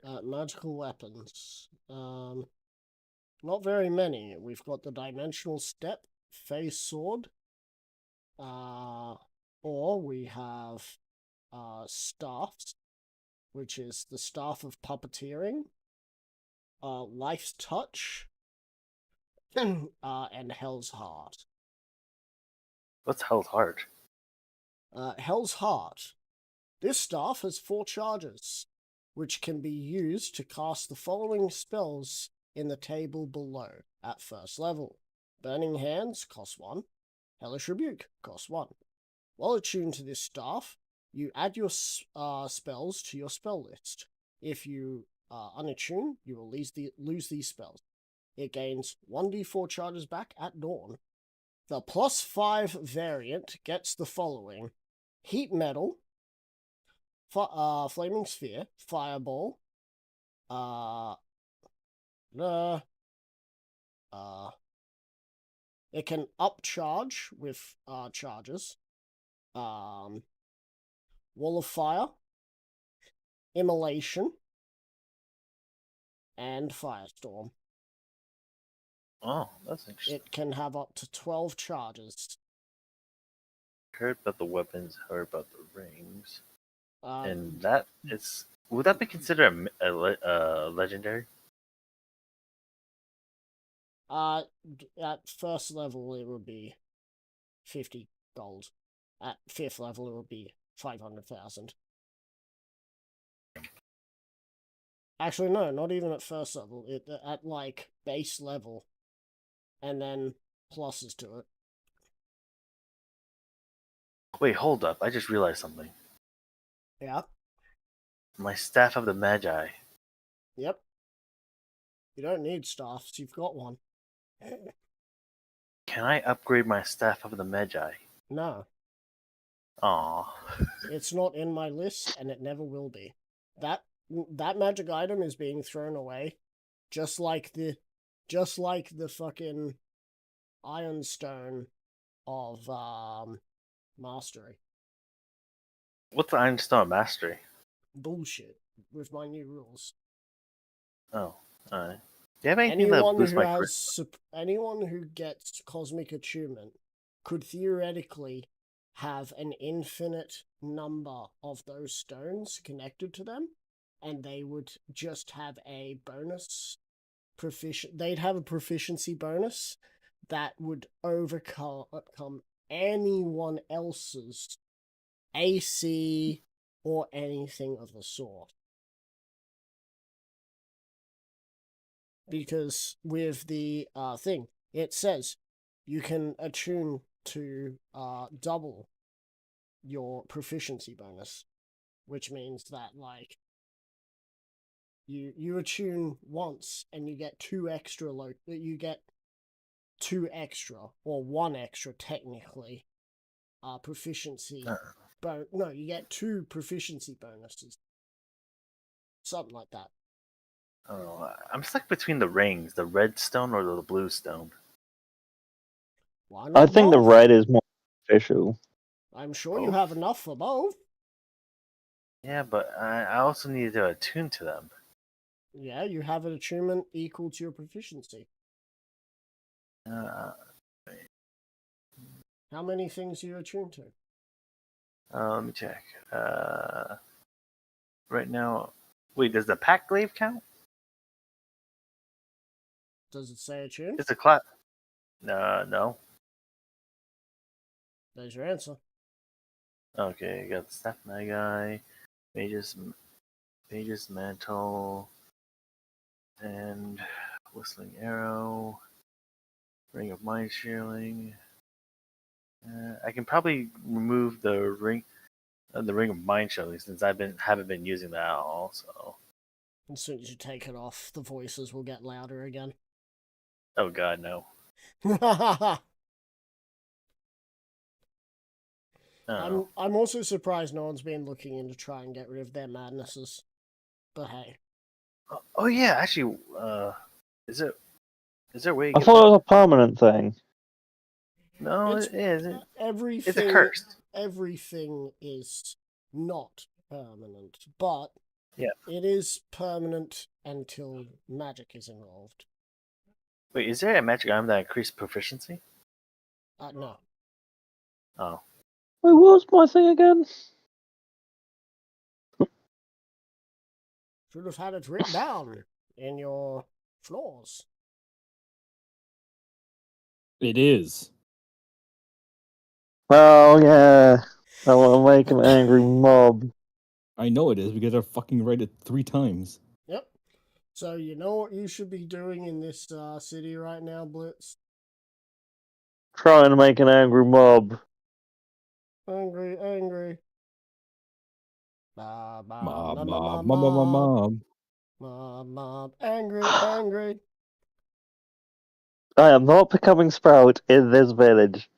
Magical weapons. Not very many. We've got the Dimensional Step, Phase Sword. Or we have Staffs, which is the Staff of Puppeteering. Life's Touch. And Hell's Heart. What's Hell's Heart? Hell's Heart. This staff has 4 charges, which can be used to cast the following spells in the table below at first level. Burning Hands costs 1. Hellish Rebuke costs 1. While attuned to this staff, you add your spells to your spell list. If you are unattuned, you will lose these spells. It gains 1d4 charges back at dawn. The +5 variant gets the following: Heat Metal, Flaming Sphere, Fireball, it can upcharge with charges, Wall of Fire, Immolation, and Firestorm. Oh, that's interesting. It can have up to 12 charges. Heard about the weapons. Heard about the rings. And that is. Would that be considered a legendary? At first level, it would be 50 gold. At 5th level, it would be 500,000. Actually, no, not even at first level. At like base level, and then pluses to it. Wait, hold up! I just realized something. Yeah. My Staff of the Magi. Yep. You don't need staffs. You've got one. Can I upgrade my Staff of the Magi? No. Aw. It's not in my list, and it never will be. That magic item is being thrown away, just like the fucking Ironstone of Mastery. What's the Ironstone Mastery? Bullshit with my new rules. Oh, alright. Do you have anything that boosts my charisma? Anyone who gets Cosmic Attunement could theoretically have an infinite number of those stones connected to them, and they would just have a bonus they'd have a proficiency bonus that would overcome anyone else's AC or anything of the sort. Because with the thing, it says you can attune to double your proficiency bonus, which means that like you attune once and you get 2 extra you get 2 extra or 1 extra technically proficiency. No, you get 2 proficiency bonuses, something like that. Oh, I'm stuck between the rings, the red stone or the blue stone. Why I not think the both? red is more official. I'm sure you have enough for both. Yeah, but I also need to attune to them. Yeah, you have an attunement equal to your proficiency. Uh, How many things are you attuned to? let me check. Right now, wait, does the pack glaive count? Does it say attuned? It's a class. No. There's your answer. Okay, you got the Staff Magi, Mage's Mantle, and Whistling Arrow, Ring of Mind Shielding. I can probably remove the ring of Mind Shielding since haven't been using that also. As soon as you take it off, the voices will get louder again. Oh God, no. I'm also surprised no one's been looking into trying to get rid of their madnesses. But hey. Oh yeah, actually, is there a way to I get thought rid it of was a permanent thing. No, It's it is. everything. It's a curse. Everything is not permanent, but Yeah. it is permanent until magic is involved. Wait, is there a magic item that increases proficiency? No. Oh. Wait, what was my thing again? Should have had it written down in your floors. It is. Oh yeah, I want to make an angry mob. I know it is because I fucking read it 3 times. Yep. So you know what you should be doing in this city right now, Blitz? Trying to make an angry mob. Angry. Mob. Angry. I am not becoming Sprout in this village.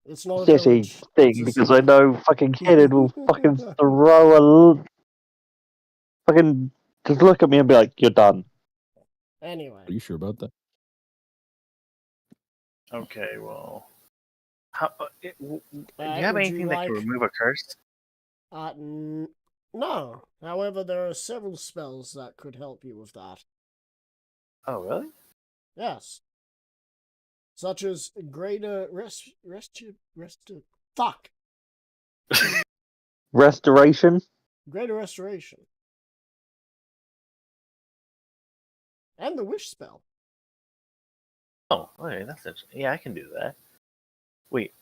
It's not a Shitty village. thing because I know fucking Kenneth will fucking throw a fucking just look at me and be like, "You're done." Anyway. Are you sure about that? Okay, well, how? Do you Would have you anything that can remove a curse? No. However, there are several spells that could help you with that. Oh, really? Yes. Such as greater fuck. Restoration. Greater restoration. And the wish spell. Oh, okay, that's interesting. Yeah, I can do that. Wait.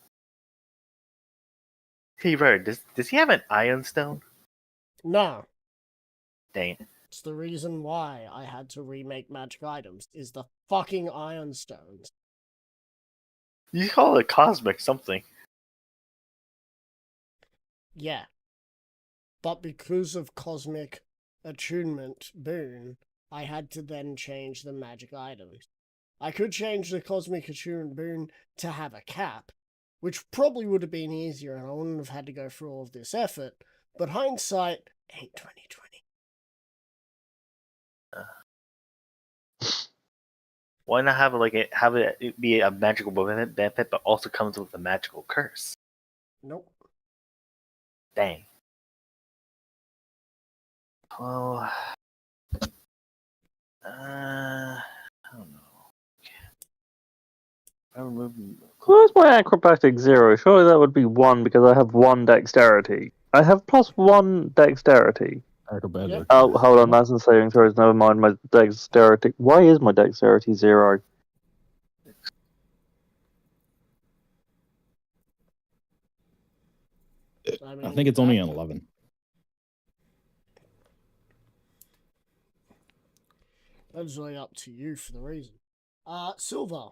Hey, Bird, does he have an Ion Stone? No. Dang it. It's the reason why I had to remake magic items, is the fucking Iron Stones. You call it Cosmic something. Yeah. But because of Cosmic Attunement Boon, I had to then change the magic items. I could change the Cosmic Attunement Boon to have a cap, which probably would have been easier and I wouldn't have had to go through all of this effort, but hindsight ain't 2020. Why not have it be a magical benefit, but also comes with a magical curse? Nope. Dang. Well, I don't know. I removed. Where's my acrobatic 0? Surely that would be 1 because I have 1 dexterity. I have +1 dexterity. Acrobatic. Yep. Oh, hold on, that's in saving throws. Never mind my dexterity. Why is my dexterity 0? I think it's only an 11. That's really up to you for the reason. Silver.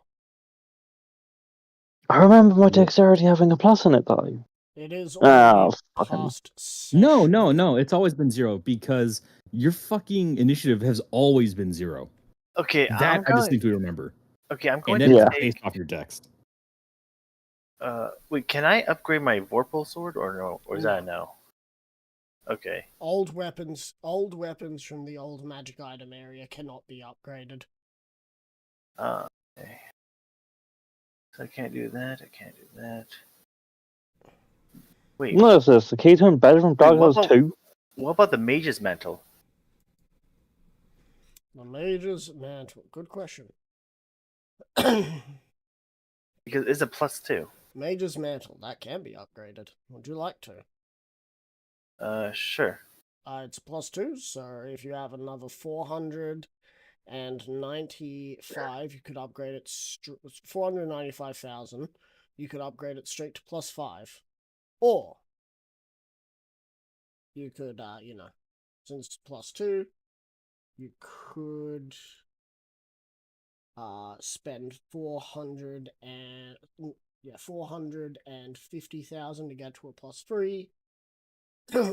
I remember my dexterity having a plus in it though. It is already fucking... past session. No. It's always been 0 because your fucking initiative has always been 0. Okay, That I distinctly remember. Okay, I'm going and then to it's based off your dex. Wait, can I upgrade my Vorpal sword or no? Or is that a no? Okay. Old weapons from the old magic item area cannot be upgraded. Okay. So I can't do that. I can't do that. Wait. What is this? The key to better from Dark Souls 2? What about the Mage's Mantle? The Mage's Mantle. Good question. Because it's a +2. Mage's Mantle. That can be upgraded. Would you like to? Sure. It's +2, so if you have another 495, you could upgrade it. 495,000, you could upgrade it straight to +5, or you could, since it's +2, you could spend 450,000 to get to a +3.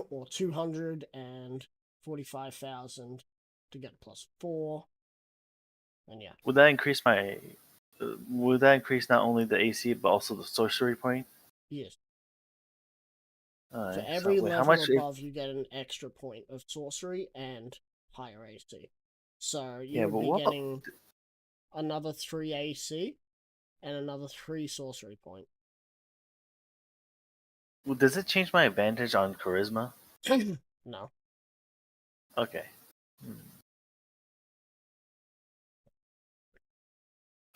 Or 245,000 to get +4, and yeah. Would that increase my? Would that increase not only the AC but also the sorcery point? Yes. Right, For every level how much above, you get an extra point of sorcery and higher AC. So you would be getting another 3 AC and another 3 sorcery point. Well, does it change my advantage on charisma? No. Okay.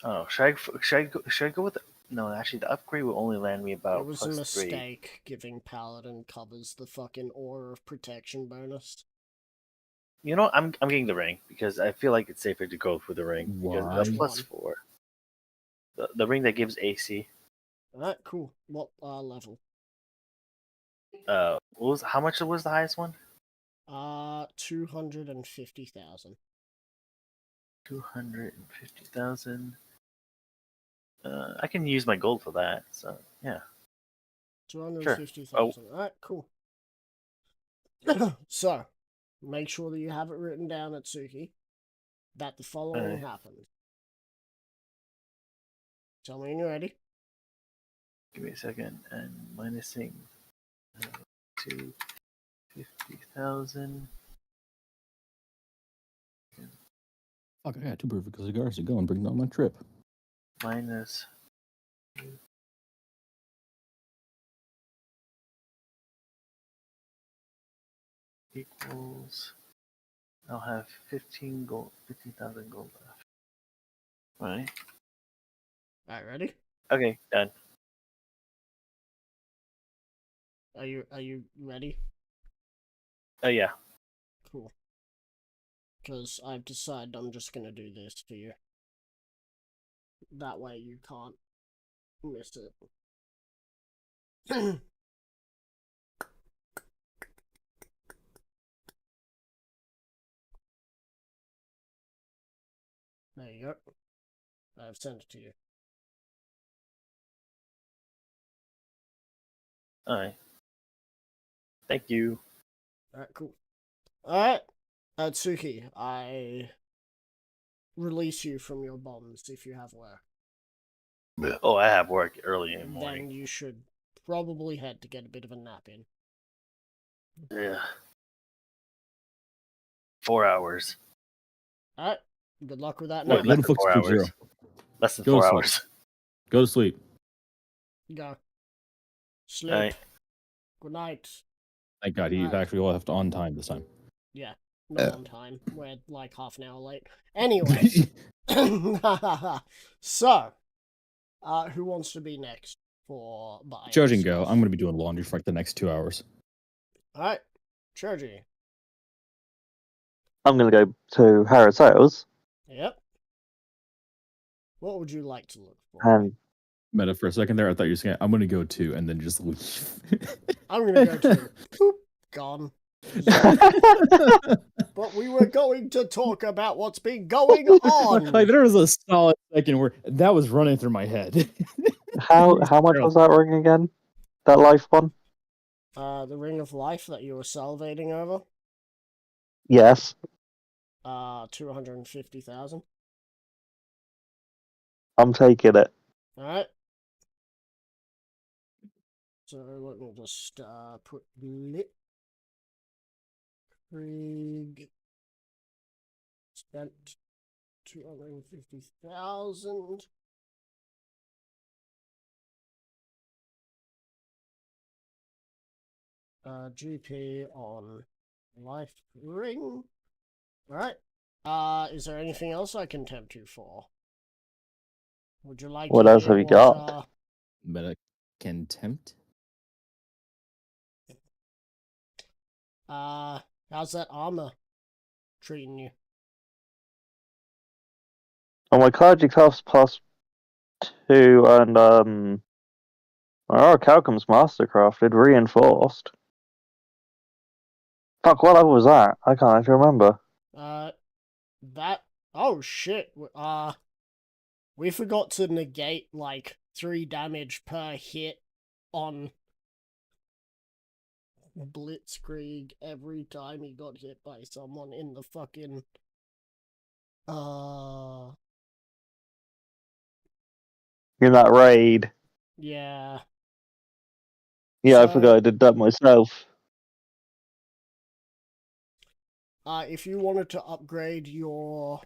Oh, should I go with? No, actually, the upgrade will only land me about. It was a +3. mistake giving Paladin covers the fucking Aura of Protection bonus. You know, I'm getting the ring because I feel like it's safer to go for the ring. Why? Because +4. The ring that gives AC. Alright, cool. What level? How much was the highest one? 250,000. 250,000. I can use my gold for that. So yeah. 250,000. Sure. Alright, cool. So, make sure that you have it written down, Atsuki, that the following happened. Tell me when you're ready. Give me a second. And minusing 250,000. Fuck, I got 2 perfect cigars to go and bring them on my trip. Minus. Equals. I'll have 15,000 gold left. Right. Alright, ready? Okay, done. Are you ready? Oh yeah. Cool. Because I've decided I'm just gonna do this for you. That way you can't miss it. There you go. I've sent it to you. Alright. Thank you. Alright, cool. Alright, Atsuki, I release you from your bonds if you have work. Oh, I have work early in the morning. Then you should probably head to get a bit of a nap in. Yeah. 4 hours. Alright, good luck with that Wait, nap. less Go to than 4 Fox hours. 2-0. Less than Go to 4 sleep. hours. Go to sleep. Go. Sleep. Alright. Good night. Thank God, he's Alright. actually left on time this time. Yeah, not on time. We're like half an hour late. Anyway. So, who wants to be next for buying Judge and go. stuff? I'm going to be doing laundry for like the next 2 hours. Alright, Choji. I'm going to go to Harrod's Sales. Yep. What would you like to look for? And Meta, for a second there, I thought you were saying, I'm going to go too, and then just leave. I'm gonna go too. Boop, gone. But we were going to talk about what's been going on. Like, there was a solid second where that was running through my head. how much was that ring again? That life one? The Ring of Life that you were salivating over? Yes. 250,000. I'm taking it. Alright. So let me just put lit Krieg spent 250,000. GP on life ring. Alright. Is there anything else I can tempt you for? Would you like What to else hear have you got? But I can tempt. How's that armor treating you? Oh, my clergy cuffs +2 and my Calcum's mastercrafted reinforced. Fuck, what level was that? I can't actually remember. Oh shit. We forgot to negate like 3 damage per hit on Blitzkrieg every time he got hit by someone in the fucking In that raid. yeah. Yeah, I So, forgot I did that myself. if you wanted to upgrade your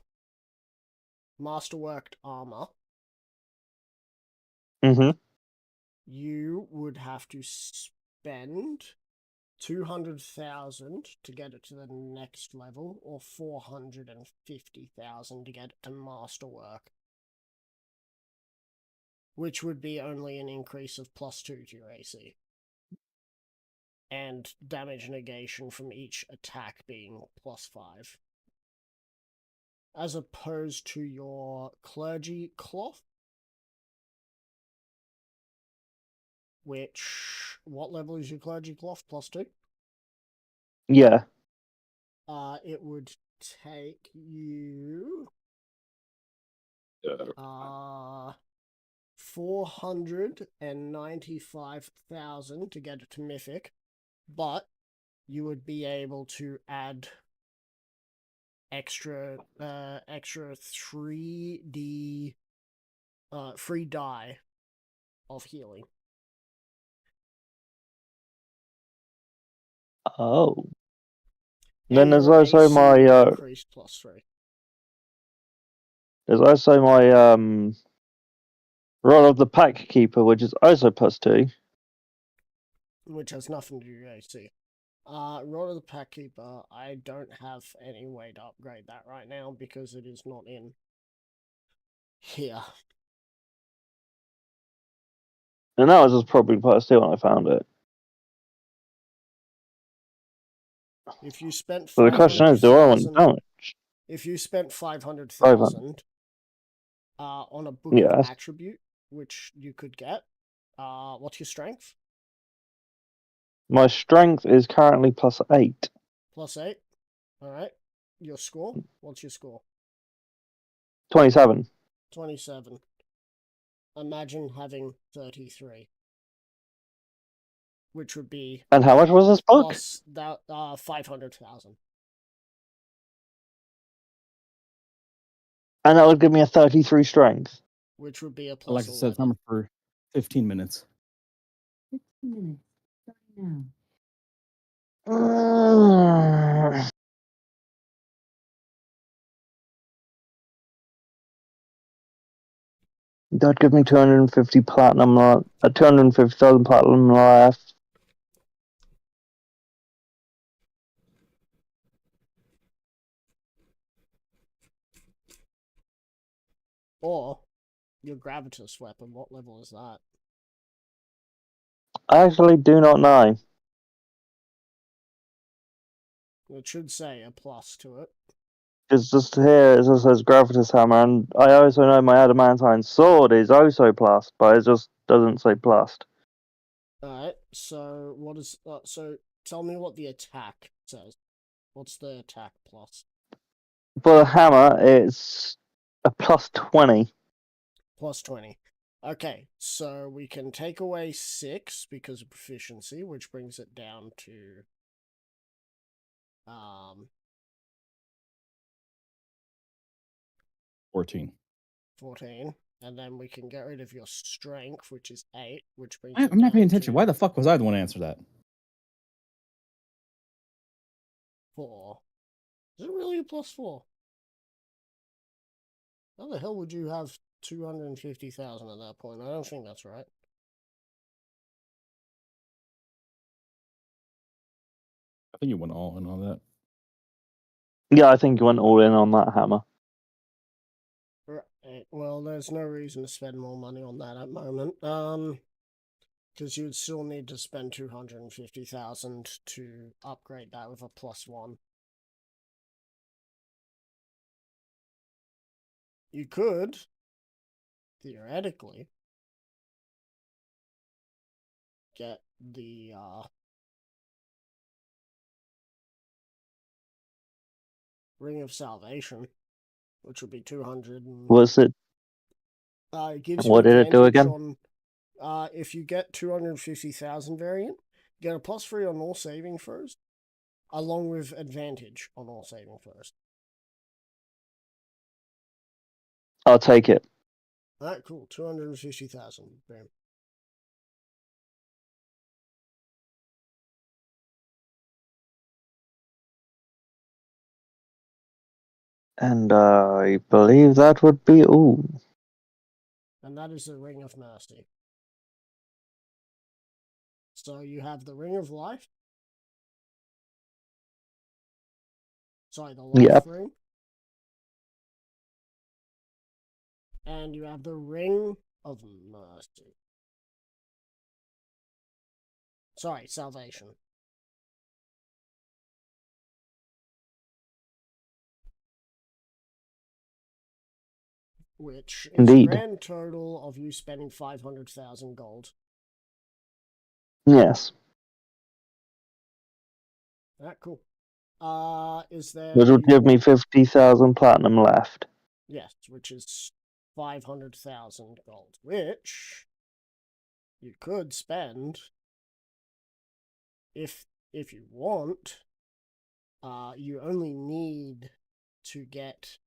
masterworked armor, you would have to spend 200,000 to get it to the next level, or 450,000 to get it to masterwork, which would be only an increase of +2 to your AC, and damage negation from each attack being +5, as opposed to your clergy cloth, which, what level is your clergy cloth? +2? Yeah. It would take you 495,000 to get it to mythic, but you would be able to add extra 3D free die of healing. Oh. And Then there's your also AC my will increase +3. there's also my Rod of the Pack Keeper, which is also +2. Which has nothing to do with AC. Rod of the Pack Keeper, I don't have any way to upgrade that right now because it is not in here. And that was just probably +2 when I found it. If you spent So the question is, do I want damage? if you spent 500,000 on a book of attribute, which you could get, what's your strength? My strength is currently +8. +8. All right. Your score? What's your score? 27. 27. Imagine having 33. Which would be... And how much was this book? Plus that, 500,000. And that would give me a 33 strength. Which would be a plus Alexa says number for 15 minutes. 15 minutes. That'd give me 250 platinum, 250,000 platinum left. Or your gravitas weapon, what level is that? I actually do not know. It should say a plus to it. It's just here, it just says Gravitas Hammer, and I also know my Adamantine Sword is also plus, but it just doesn't say plus. Alright, so what is... so tell me what the attack says. What's the attack plus? For the hammer, it's a +20. +20. Okay, so we can take away 6 because of proficiency, which brings it down to... 14. 14. And then we can get rid of your strength, which is 8, which brings I'm not paying attention. Why the fuck was I the one to answer that? 4. Is it really a +4? How the hell would you have 250,000 at that point? I don't think that's right. I think you went all in on that. Yeah, I think you went all in on that hammer. Right. Well, there's no reason to spend more money on that at the moment. Because you'd still need to spend 250,000 to upgrade that with a +1. You could, theoretically, get the Ring of Salvation, which would be 200. Was it? It gives you What did it do advantage again? on, if you get 250,000 variant, you get a +3 on all saving throws, along with advantage on all saving throws. I'll take it. Alright, cool. 250,000. Bam. And I believe that would be all. And that is the Ring of Mercy. So you have the Ring of Life. Sorry, the Life Yep. Ring. And you have the Ring of Mercy. Sorry, Salvation. Which is a Indeed. grand total of you spending 500,000 gold. Yes. Alright, cool. Is there... Which would give me 50,000 platinum left. Yes, which is 500,000 gold. Which you could spend if you want. You only need to get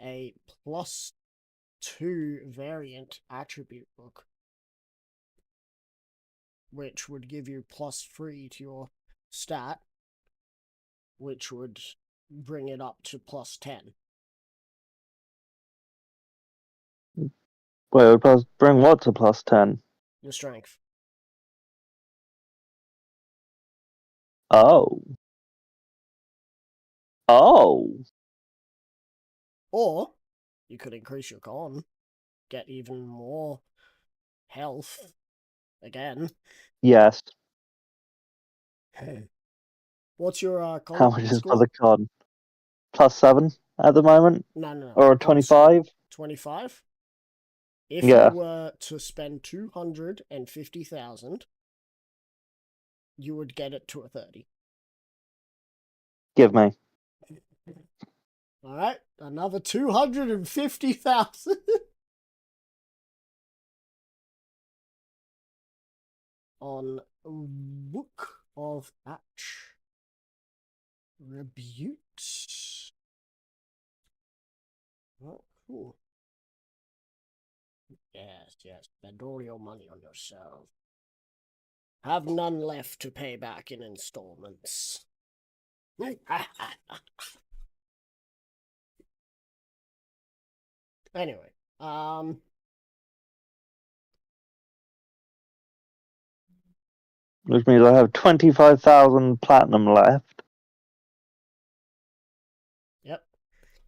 a +2 variant attribute book, which would give you +3 to your stat, which would bring it up to +10. Wait, it would bring what to +10? Your strength. Oh. Oh. Or you could increase your con, get even more health again. Yes. What's your con How much is score? for the con? +7 at the moment? No. Or a Con score. 25? 25? If Yeah. you were to spend 250,000, you would get it to a 30. Give me. Alright, another 250,000. On Book of Attributes. Oh, cool. Yes, spend all your money on yourself. Have none left to pay back in installments. Anyway, Which means I have 25,000 platinum left. Yep.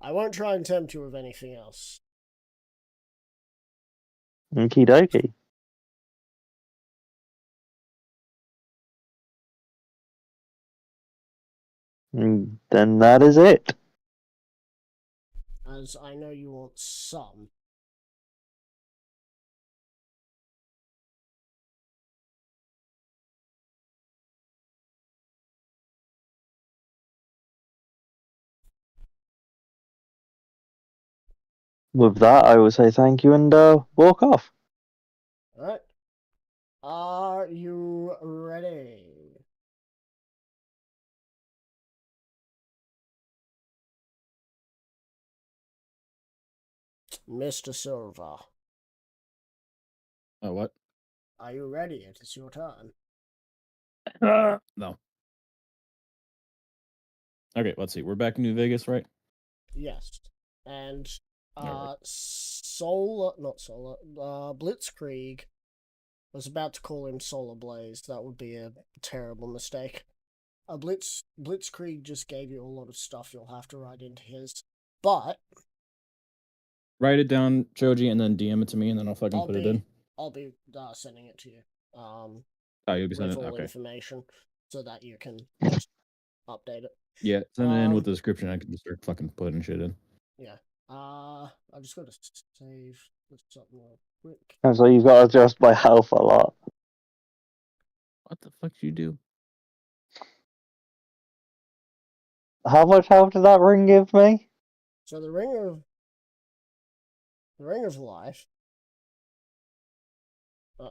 I won't try and tempt you with anything else. Okie dokie. And then that is it. As I know you want some. With that, I will say thank you and walk off. Alright. Are you ready? Mr. Silver. Oh, what? Are you ready? It is your turn. No. Okay, let's see. We're back in New Vegas, right? Yes. And Alright. Blitzkrieg. I was about to call him Solar Blaze. That would be a terrible mistake. Blitzkrieg just gave you a lot of stuff you'll have to write into his. But Write it down, Choji, and then DM it to me, and then I'll fucking put it in. I'll be sending it to you. Oh, you'll be sending with it? all Okay. information so that you can just update it. Yeah, send it in with the description. I can just start fucking putting shit in. Yeah. I just got to save something real quick. And so you've got to adjust my health a lot. What the fuck you do? How much health did that ring give me? So the ring of life.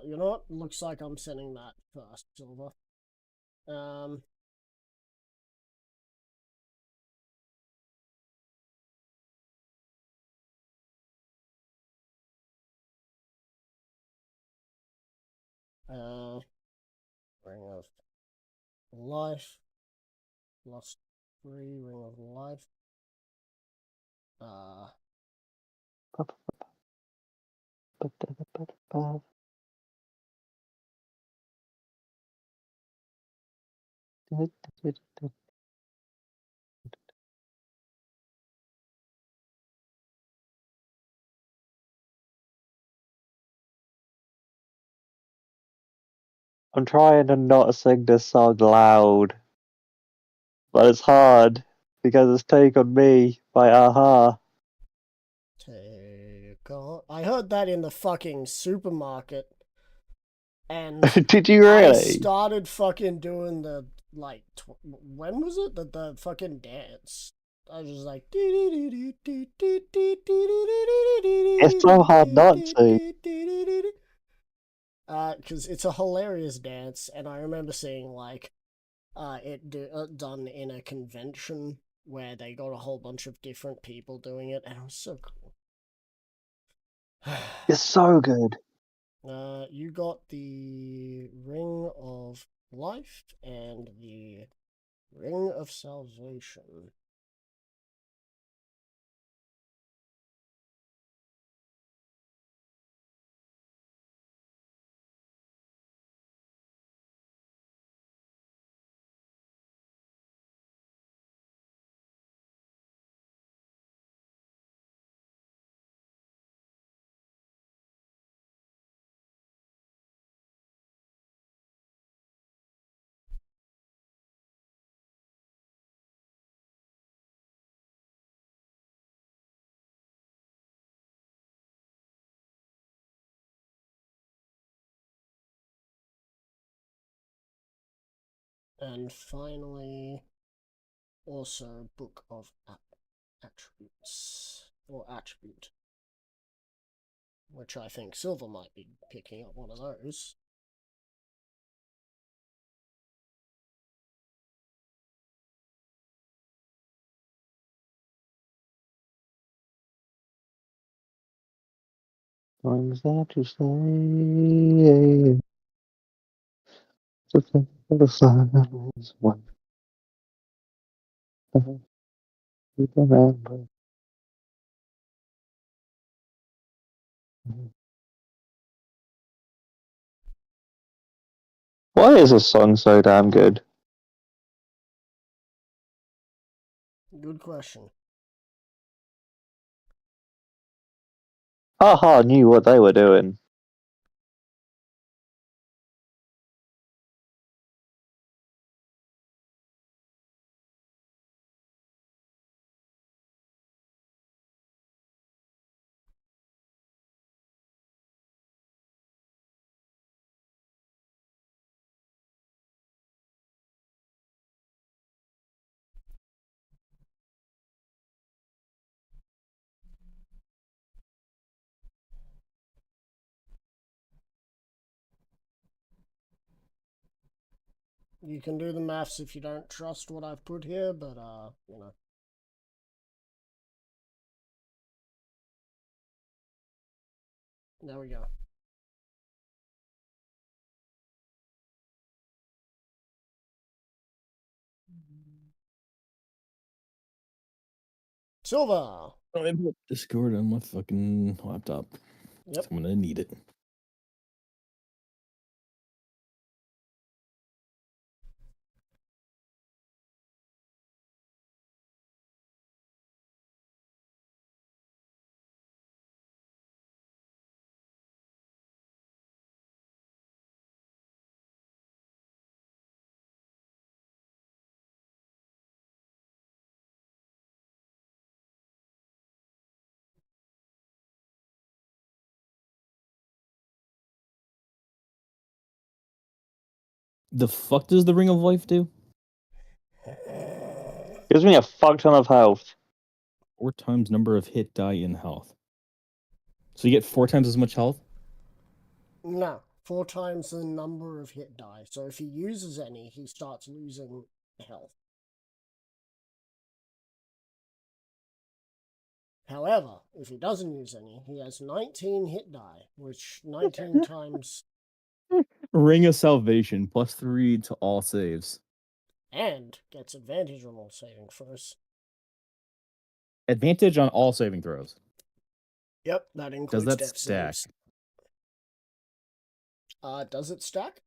You know what? Looks like I'm sending that first, Silver. Ring of life. +3 ring of life. I'm trying to not sing this song loud, but it's hard because it's Take On Me by Aha. Take on. I heard that in the fucking supermarket, and Did you really? I started fucking doing the when was it the fucking dance? I was just like, It's so hard not to. Because it's a hilarious dance, and I remember seeing it done in a convention where they got a whole bunch of different people doing it, and it was so cool. It's so good. You got the Ring of Life and the Ring of Salvation. And finally, also Book of Attributes, or Attribute, which I think Silver might be picking up one of those. Things that you say. The sun is one. You remember. Why is this song so damn good? Good question. Aha knew what they were doing. You can do the maths if you don't trust what I've put here, but, you know. There we go. Silver. I'm gonna put Discord on my fucking laptop. Yep. I'm gonna need it. The fuck does the Ring of Life do? Gives me a fuck ton of health. 4 times number of hit die in health. So you get 4 times as much health? No, 4 times the number of hit die. So if he uses any, he starts losing health. However, if he doesn't use any, he has 19 hit die, which 19 times... Ring of Salvation, +3 to all saves. And gets advantage on all saving throws. Advantage on all saving throws. Yep, that Does includes that death stack? saves. Does it stack?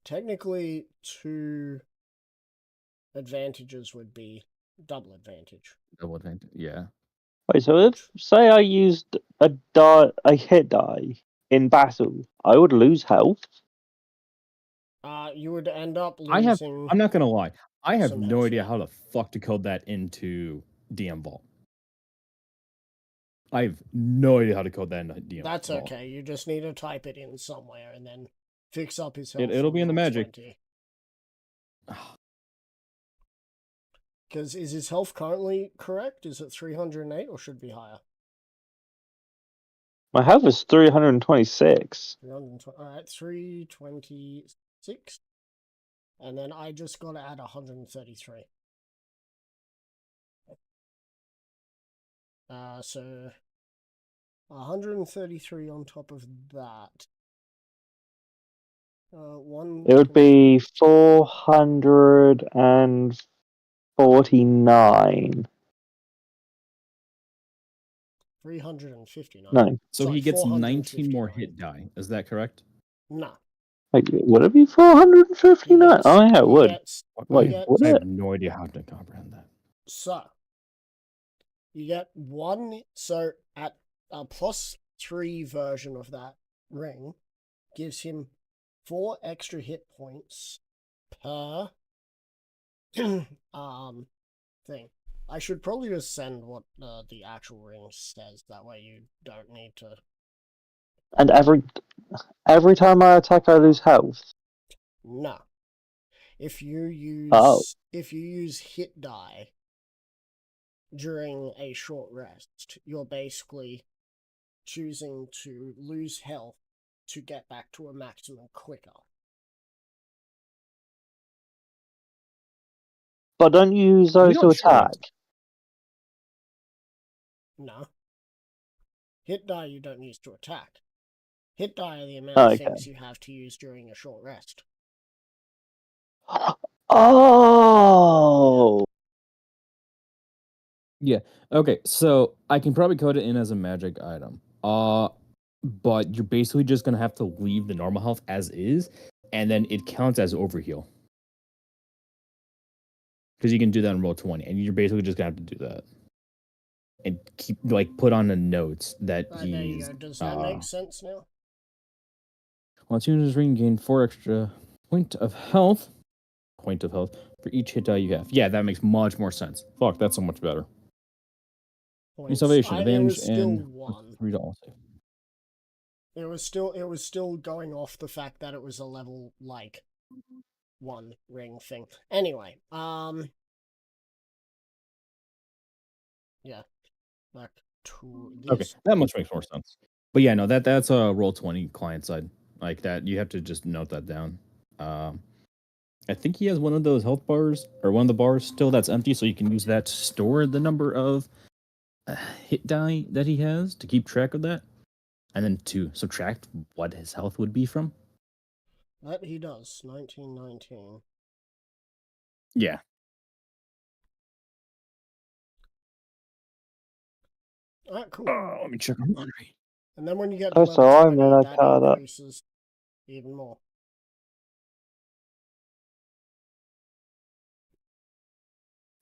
Technically, 2 advantages would be double advantage. Double advantage, yeah. Wait, so if, say I used a hit die in battle, I would lose health? You would end up losing... I'm not gonna lie. I have some no health, idea yeah. how the fuck to code that into DM Vault. I have no idea how to code that into DM That's Vault. okay. You just need to type it in somewhere and then fix up his health. It'll be in the magic. Because is his health currently correct? Is it 308 or should it be higher? My health is 326. 320, alright, 326. And then I just got to add 133. So 133 on top of that. It would be 449. 359. No. So Sorry, he gets 19 more 459. hit die. Is that correct? No. Wait, would it be 459? Oh yeah, it would. Wait, I would have it? no idea how to comprehend that. So, you get 1, so at a +3 version of that ring, gives him 4 extra hit points per thing. I should probably just send what the actual ring says, that way you don't need to... And every time I attack, I lose health. No. If you use hit die during a short rest, you're basically choosing to lose health to get back to a maximum quicker. But don't you use those to attack? No. Hit die you don't use to attack. Hit die are the amount of things you have to use during a short rest. Oh! Yeah. Okay, so I can probably code it in as a magic item. But you're basically just gonna have to leave the normal health as is, and then it counts as overheal. Because you can do that in roll 20, and you're basically just gonna have to do that. And keep put on the notes that There you he's go. Does that make sense now? Once units regain 4 extra point of health for each hit die you have. Yeah, that makes much more sense. Fuck, that's so much better. Salvation, advantage, and $1. $3. It was still going off the fact that it was a level 1 ring thing. Anyway, yeah, back to this. Okay, that much makes more sense. But yeah, no, that's a roll 20 client side like that. You have to just note that down. I think he has one of those health bars or one of the bars still that's empty, so you can use that to store the number of hit die that he has to keep track of that, and then to subtract what his health would be from. That he does. 1919. Yeah. Alright, cool. Let me check on laundry. And then when you get to Oh, level so I'm 20, in that Okada. increases even more.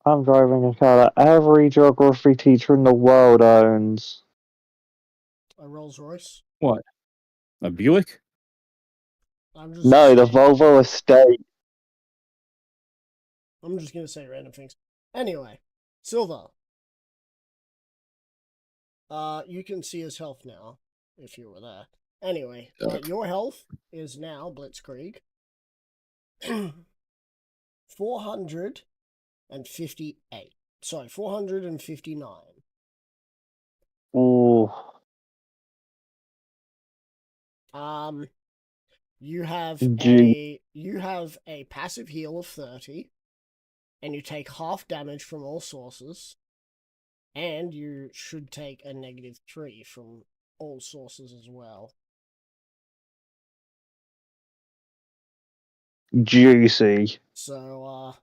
I'm driving a car that every geography teacher in the world owns. A Rolls Royce. What? A Buick? I'm just No, the saying- Volvo Estate. I'm just gonna say random things. Anyway, Silver. You can see his health now, if you were there. Anyway, your health is now, Blitzkrieg, 458. Sorry, 459. Ooh. You have Gee. a passive heal of 30, and you take half damage from all sources, and you should take a -3 from all sources as well. Juicy. So,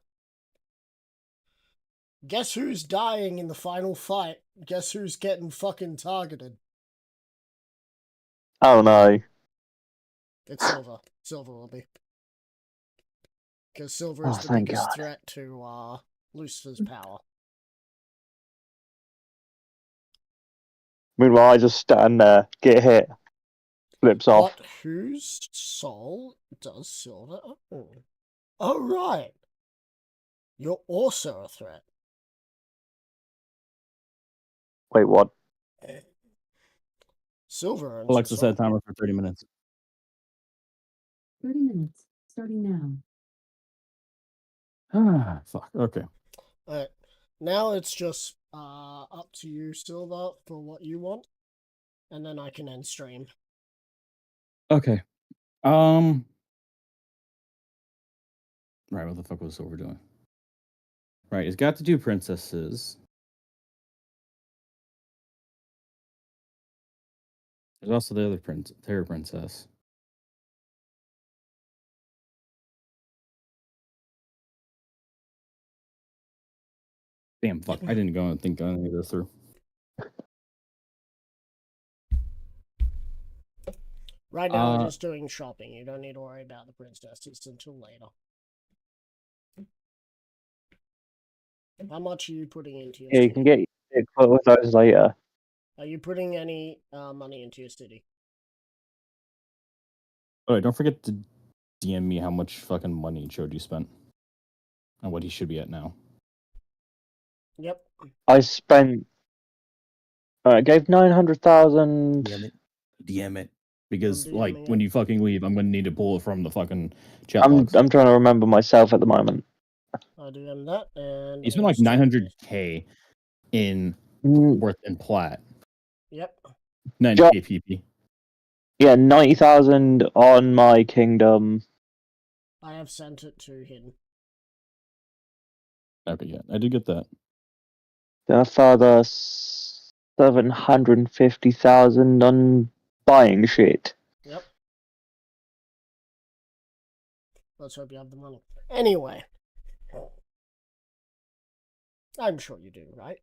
guess who's dying in the final fight? Guess who's getting fucking targeted? Oh no. It's Silver. Silver will be. Because Silver is Oh, the thank biggest God. threat to, Lucifer's power. Meanwhile, I just stand there, get hit, flips off. But whose soul does Silver own? Oh, right. You're also a threat. Wait, what? Silver owns Alexa your set soul. timer for 30 minutes. 30 minutes, starting now. Ah, fuck. Okay. Alright. Now it's just up to you, Silver, for what you want. And then I can end stream. Okay. Right, what the fuck was Silver doing? Right, he's got the two princesses. There's also the other Terror princess. Damn, fuck. I didn't go and think any of this through. Right now we're just doing shopping. You don't need to worry about the princesses until later. How much are you putting into your Yeah, you city? can get quote with those later. Are you putting any money into your city? Oh, don't forget to DM me how much fucking money Choji spent. And what he should be at now. Yep. I spent. I gave 900,000. Damn it. DM it. Because, I'm like, DMing when it. you fucking leave, I'm gonna need to pull it from the fucking chat I'm box. trying to remember myself at the moment. I DM that and You spent like 900k in worth in plat. Yep. 90k PP. Yeah, 90,000 on my kingdom. I have sent it to him. Okay, yeah, I did get that. Then a further 750,000 on buying shit. Yep. Let's hope you have the money. Anyway. I'm sure you do, right?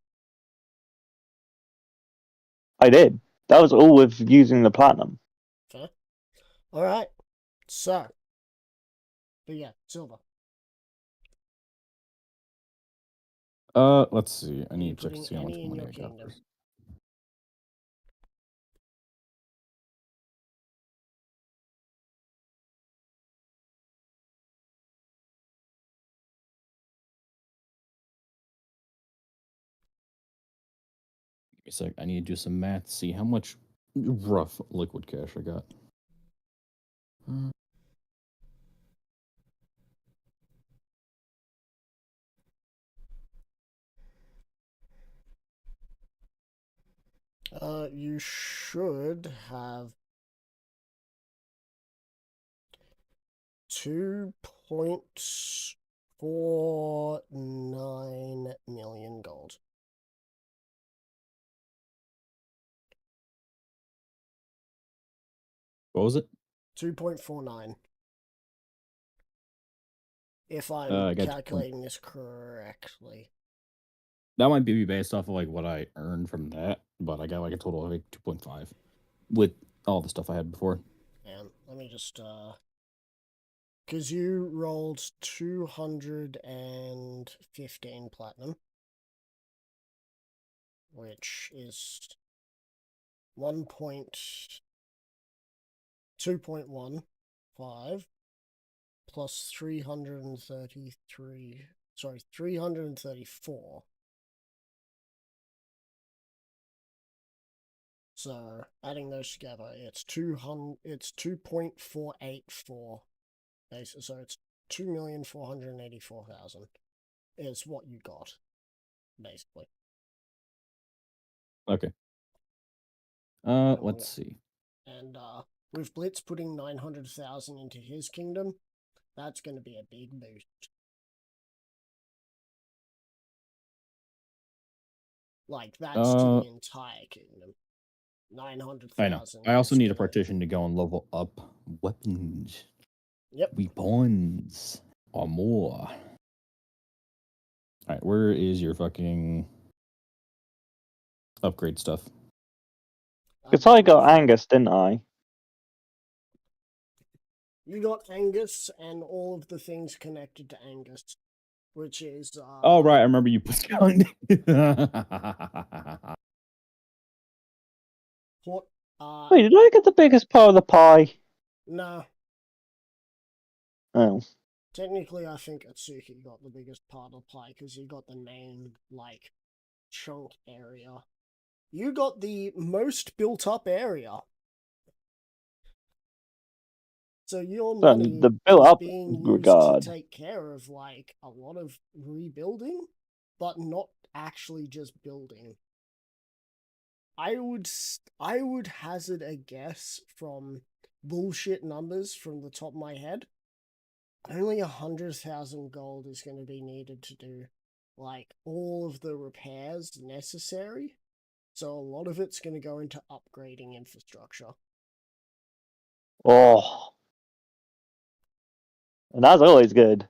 I did. That was all with using the platinum. Okay. Alright. So. But yeah, Silver. Let's see. I Are you need to check to putting see how much any in money your I got kingdom? first. Give me a sec. I need to do some math. See how much rough liquid cash I got. You should have 2.49 million gold. What was it? 2.49. If I'm I got calculating this correctly. That might be based off of like what I earned from that, but I got like a total of like 2.5 with all the stuff I had before. And let me just because you rolled 215 platinum, which is 2.15 plus 333. Sorry, 334. So adding those together, it's 2.484. So it's 2,484,000 is what you got, basically. Okay. Let's see. And with Blitz putting 900,000 into his kingdom, that's going to be a big boost. Like, that's to the entire kingdom. 900,000. I know. I also need a partition to go and level up weapons. Yep. Weapons. Or more. Alright, where is your fucking upgrade stuff? Because I got Angus, didn't I? You got Angus and all of the things connected to Angus, which is... oh, right, I remember you put Wait, did I get the biggest part of the pie? No. Oh. Technically, I think Atsuki got the biggest part of the pie, because he got the main, like, chunk area. You got the most built-up area. So your money The built-up is being used regard. to take care of, like, a lot of rebuilding, but not actually just building. I would hazard a guess from bullshit numbers from the top of my head. Only 100,000 gold is going to be needed to do, like, all of the repairs necessary. So a lot of it's going to go into upgrading infrastructure. Oh. And that's always good.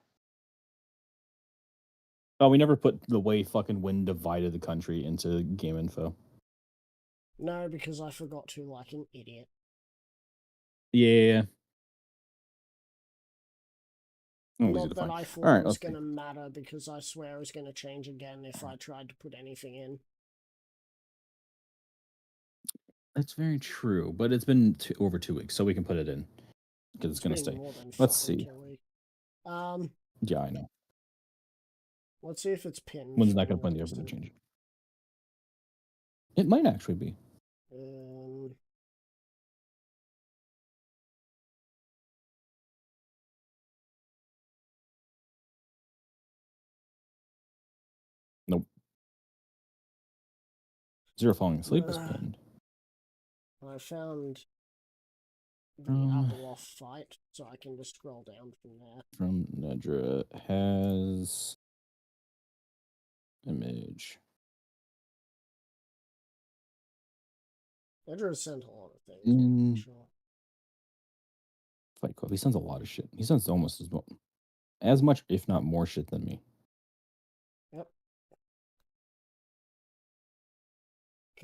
Oh, we never put the way fucking wind divided the country into game info. No, because I forgot to, like an idiot. Yeah. Not that I thought it was going to matter, because I swear it was going to change again if I tried to put anything in. That's very true, but it's been over 2 weeks, so we can put it in because it's going to stay. Let's see. Yeah, I know. Let's see if it's pinned. When's not going to put in the over to change it? It might actually be. Nope. Zero Falling Asleep is pinned. I found the Abeloth fight, so I can just scroll down from there. From Nedra has image. Nedra sent a lot of things. Sure. Fight Club. He sends a lot of shit. He sends almost as much, if not more, shit than me. Yep.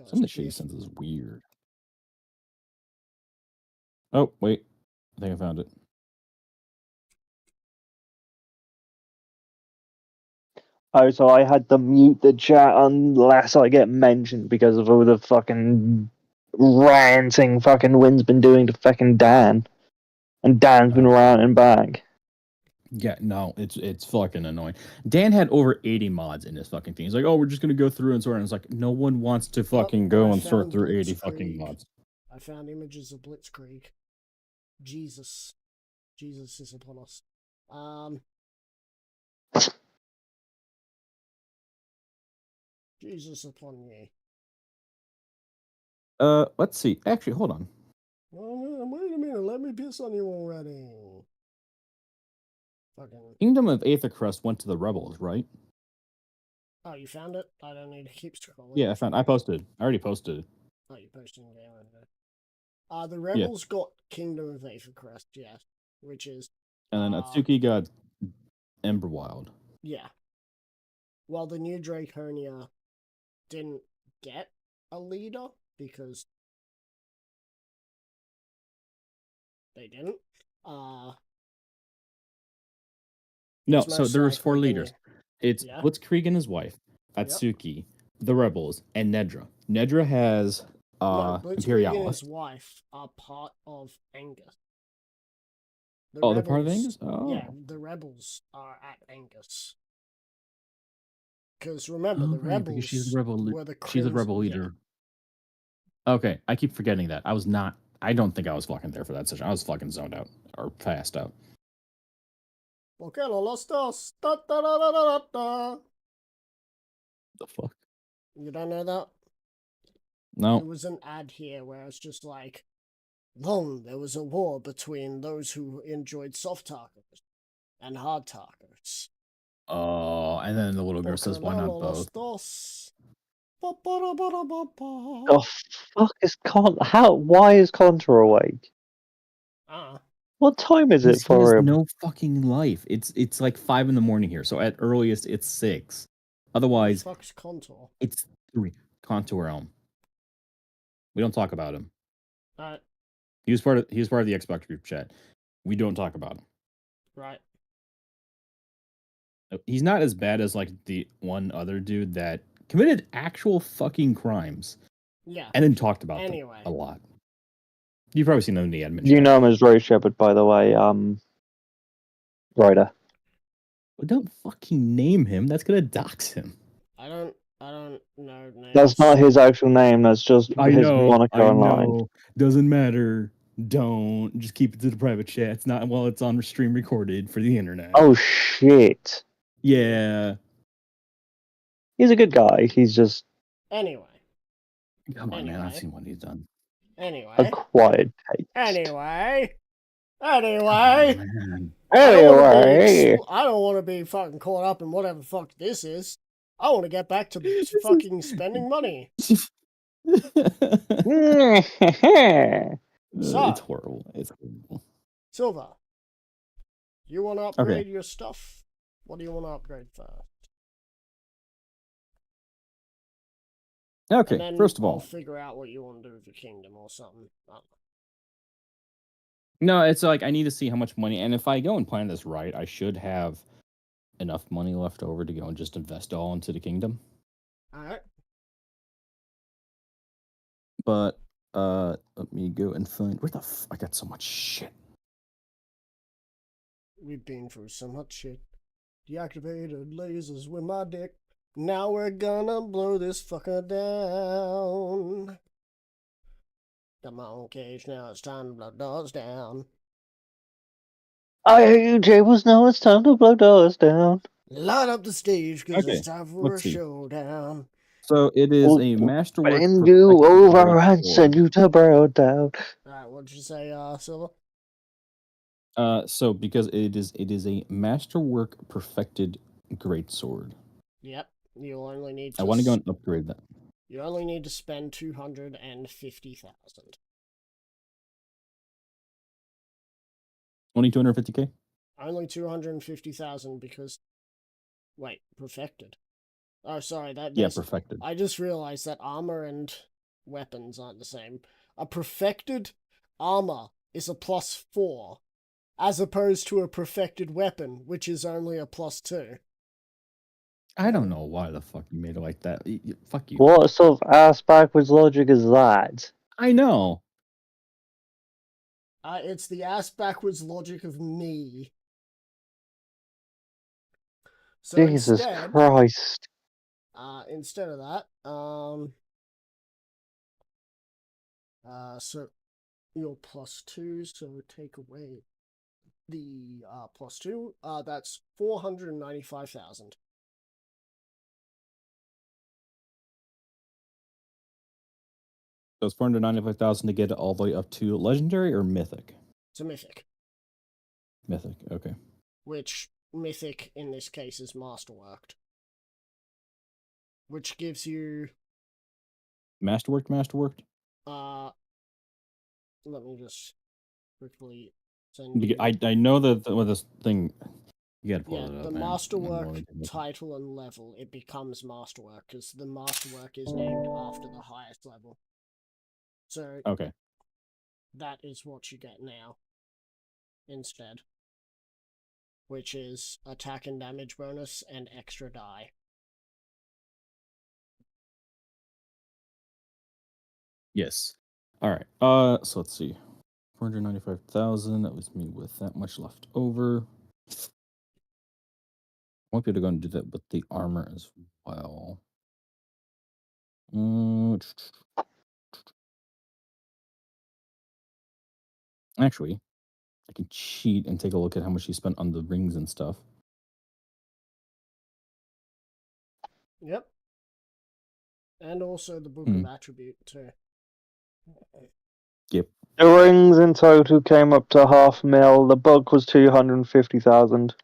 Some of the shit he sends is weird. Oh, wait. I think I found it. Oh, so I had to mute the chat unless I get mentioned because of all the fucking ranting fucking Wynn's been doing to fucking Dan. And Dan's been ranting back. Yeah, no, it's fucking annoying. Dan had over 80 mods in his fucking thing. He's like, oh, we're just gonna go through and sort. And it's like, no one wants to fucking go and sort through 80 fucking mods. I found images of Blitzkrieg. Jesus is upon us. Jesus upon ye. Let's see. Actually, hold on. Wait a minute. Let me piss on you already. Fucking. Kingdom of Aethercrest went to the rebels, right? Oh, you found it? I don't need to keep scrolling. Yeah, I posted. I already posted it. Oh, you posted in game. The rebels got Kingdom of Aethercrest, yeah, which is. And then Atsuki got Emberwild. Yeah. Well, the new Draconia didn't get a leader because they didn't. No, it's so most there was 4 likely gonna- leaders. It's Yeah. Blitzkrieg and his wife, Atsuki, the rebels, and Nedra. Nedra has No, Blitzkrieg and Imperialis. his wife are part of Angus. The Oh, they're part of Angus? Yeah, Oh. the rebels are at Angus. Because remember, Oh, the right, rebels because she's a rebel. were the She's a rebel Crimson- yeah. leader. Okay, I keep forgetting that. I was not. I don't think I was fucking there for that session. I was fucking zoned out or passed out. Okay, los dos. Da, da, da, da, da, da. The fuck? You don't know that? No. There was an ad here where it's just like, long there was a war between those who enjoyed soft tacos and hard tacos. Oh, and then the little girl says, "Why not both?" Ba, ba, da, ba, da, ba, ba. Oh fuck is why is Contra awake? What time is it He has for him? no fucking life. It's like 5 a.m. here. So at earliest it's 6. Otherwise, Who the fuck's Contour? it's 3. Contour Elm. We don't talk about him. Right. He was part of the Xbox group chat. We don't talk about him. Right. He's not as bad as like the one other dude that committed actual fucking crimes. Yeah. And then talked about Anyway. them a lot. You've probably seen them in the admin You chat. know him as Ray Shepard, by the way. Ryder. Well, don't fucking name him. That's gonna dox him. I don't know names. That's not his actual name. That's just his moniker online. Doesn't matter. Don't just keep it to the private chat. It's not while it's on stream recorded for the internet. Oh shit! Yeah. He's a good guy. He's just Anyway. Come on, man. I've seen what he's done. Anyway. acquired taste. Anyway. Oh, man. Anyway, I don't want to be fucking caught up in whatever the fuck this is. I want to get back to fucking spending money. So- It's horrible. It's horrible. Silver, you want to upgrade your stuff? What do you want to upgrade first? Okay, And then first of I'll all, figure out what you want to do with your kingdom or something. no, it's like I need to see how much money, and if I go and plan this right, I should have enough money left over to go and just invest all into the kingdom. Alright. But let me go and find where the I got so much shit. We've been through so much shit. Deactivated lasers with my dick. Now we're gonna blow this fucker down. Got my own cage, now it's time to blow doors down. I hear you, Jables. Now it's time to blow doors down. Light up the stage, cause Okay, it's time for let's a see. showdown. So it is a masterwork. When you over and send you to blow down. Alright, what'd you say, Silver? So because it is a masterwork perfected greatsword. Yep. You only need to I want to go and upgrade that. You only need to spend 250,000. Only 250k? Only 250,000 because wait, perfected. Oh, sorry, Perfected. I just realized that armor and weapons aren't the same. A perfected armor is a +4, as opposed to a perfected weapon, which is only a +2. I don't know why the fuck you made it like that. Fuck you. What sort of ass backwards logic is that? I know. It's the ass backwards logic of me. So Jesus Christ. Instead of that, so your +2, so take away the +2, that's 495,000. So it's 495,000 to get it all the way up to legendary or mythic? It's a mythic. Mythic, okay. Which mythic in this case is masterworked. Which gives you Masterworked? let me just quickly send you. I know that with this thing You gotta pull Yeah, it up, the man. masterwork title and level, it becomes masterwork because the masterwork is named after the highest level. So okay. that is what you get now instead, which is attack and damage bonus and extra die. Yes. All right. So let's see. 495,000. That was me with that much left over. I want you to go and do that with the armor as well. Actually, I can cheat and take a look at how much you spent on the rings and stuff. Yep. And also the Book of Attribute too. Yep. The rings in total came up to 500,000. The book was 250,000.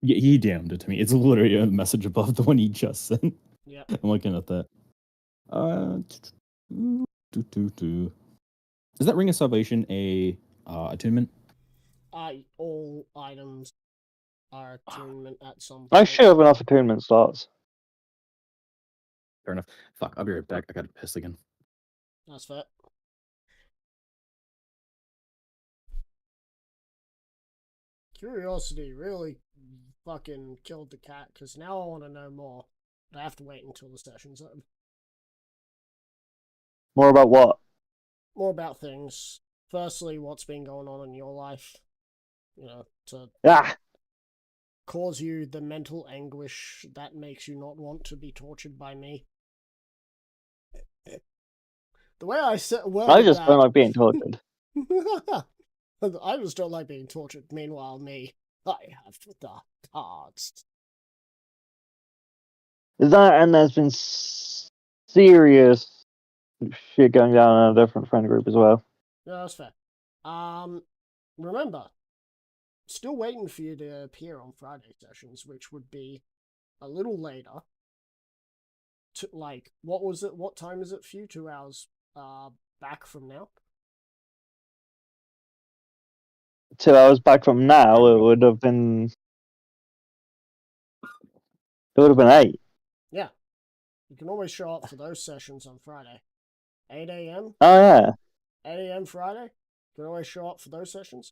Yeah, he damned it to me. It's literally a message above the one he just sent. Yep. I'm looking at that. Is that Ring of Salvation a attunement? All items are attunement at some point. I should have enough attunement slots. Fair enough. Fuck, I'll be right back. I gotta piss again. That's fair. Curiosity really fucking killed the cat, because now I want to know more. But I have to wait until the session's over. More about what? More about things. Firstly, what's been going on in your life. You know, to cause you the mental anguish that makes you not want to be tortured by me. The way I said, well, I just don't like being tortured. I just don't like being tortured. Meanwhile, me, I have the cards. That, and there's been serious shit going down in a different friend group as well. Yeah, that's fair. Remember, still waiting for you to appear on Friday sessions, which would be a little later. To, like, what was it? What time is it for you? 2 hours back from now? 2 hours back from now, it would have been 8. Yeah. You can always show up for those sessions on Friday. 8 a.m.? Oh, yeah. 8 a.m. Friday? You can always show up for those sessions.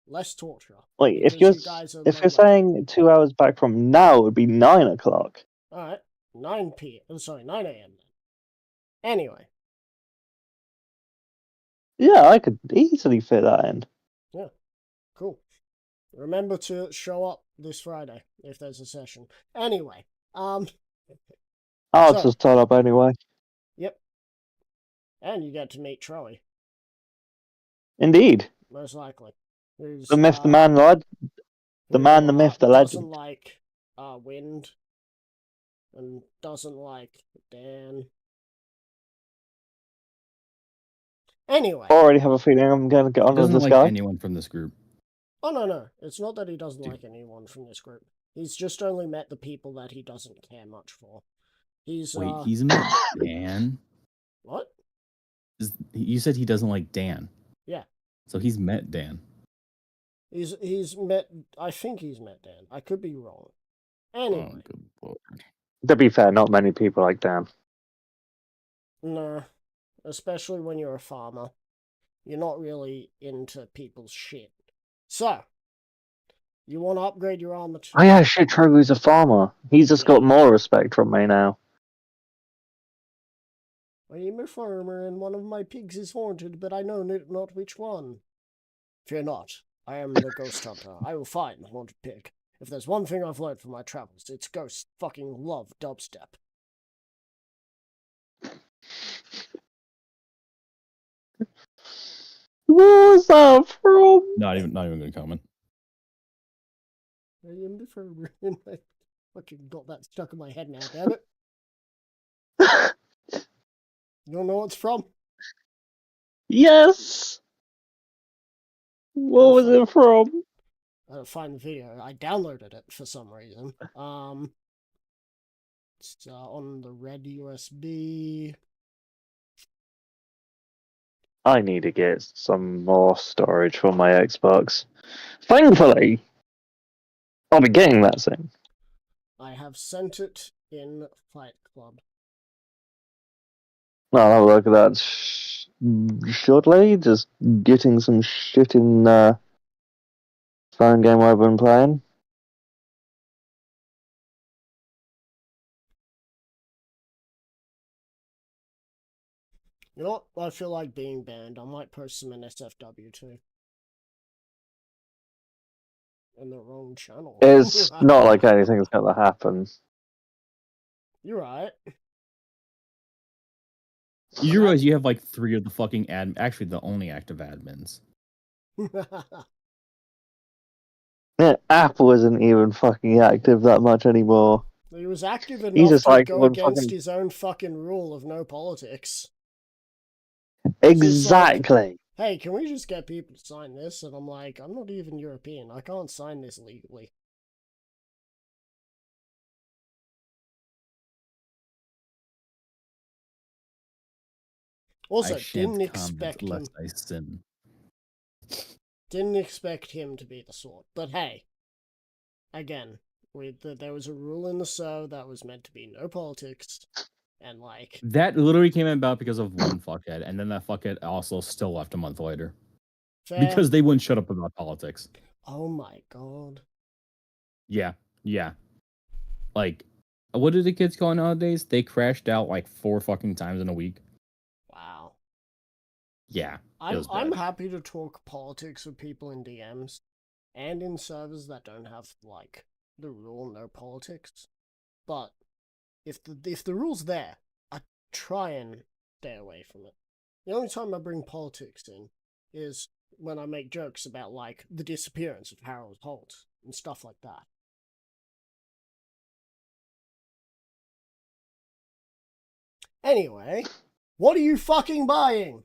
Less torture. Wait, if because you're saying 2 hours back from now, it would be 9 o'clock. Alright. 9 p.m. Sorry, 9 a.m. then. Anyway. Yeah, I could easily fit that in. Yeah. Cool. Remember to show up this Friday if there's a session. Anyway, I'll so- just turn up anyway. Yep. And you get to meet Troy, Indeed. most likely. Who's, The myth, the man, the man, the myth, the legend. Doesn't like wind and doesn't like Dan. Anyway. I already have a feeling I'm going to get on with Doesn't this like guy. anyone from this group. Oh, no. It's not that he doesn't like anyone from this group. He's just only met the people that he doesn't care much for. He's he's met Dan? What? You said he doesn't like Dan. Yeah. So he's met Dan. He's met. I think he's met Dan. I could be wrong. Anyway. Oh, good lord. To be fair, not many people like Dan. Nah. Especially when you're a farmer. You're not really into people's shit. So, you want to upgrade your armor to... Oh yeah, shit, Trogu's a farmer. He's just got more respect from me now. I am a farmer and one of my pigs is haunted, but I know not which one. Fear not. I am the ghost hunter. I will find the haunted pig. If there's one thing I've learned from my travels, it's ghosts fucking love dubstep. What was that from? Not even gonna comment. I am the farmer and I fucking got that stuck in my head now, damn it. You don't know what it's from? Yes! What was it from? I don't find the video. I downloaded it for some reason. It's on the red USB. I need to get some more storage for my Xbox. Thankfully, I'll be getting that soon. I have sent it in Fight Club. I'll have a look at that shortly. Just getting some shit in phone game I've been playing. You know what? I feel like being banned. I might post some in SFW too. In the wrong channel. It's not like anything's gonna happen. You're right. You realize you have like 3 of the fucking actually the only active admins. Yeah, Apple isn't even fucking active that much anymore. He was active He's enough just to like go one against fucking... his own fucking rule of no politics. Exactly. Hey, can we just get people to sign this? And I'm like, I'm not even European. I can't sign this legally. Also, didn't expect him. I sin. Didn't expect him to be the sort. But hey, again, there was a rule in the SO that was meant to be no politics, and like that literally came about because of one fuckhead, and then that fuckhead also still left a month later. fair. Because they wouldn't shut up about politics. Oh my god. Yeah. Like, what do the kids call nowadays? They crashed out like 4 fucking times in a week. Wow. Yeah. I'm happy to talk politics with people in DMs and in servers that don't have like the rule no politics. But if the rule's there, I try and stay away from it. The only time I bring politics in is when I make jokes about like the disappearance of Harold Holt and stuff like that. Anyway, what are you fucking buying?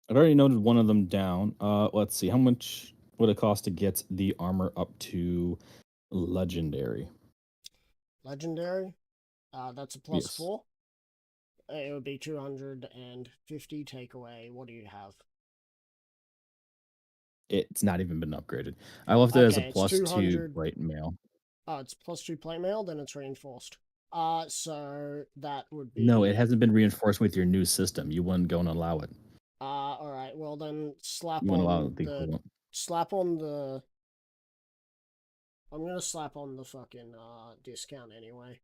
I've already noted one of them down. Let's see. How much would it cost to get the armor up to legendary? Legendary? That's a plus Yes. 4. It would be 250 take away. What do you have? It's not even been upgraded. I left it as a plus 2 plate mail. Oh, it's plus 2 plate mail, then it's reinforced. So that would be... No, it hasn't been reinforced with your new system. You wouldn't go and allow it. Alright, well then slap You on allow the equivalent. Slap on the... I'm gonna slap on the fucking discount anyway.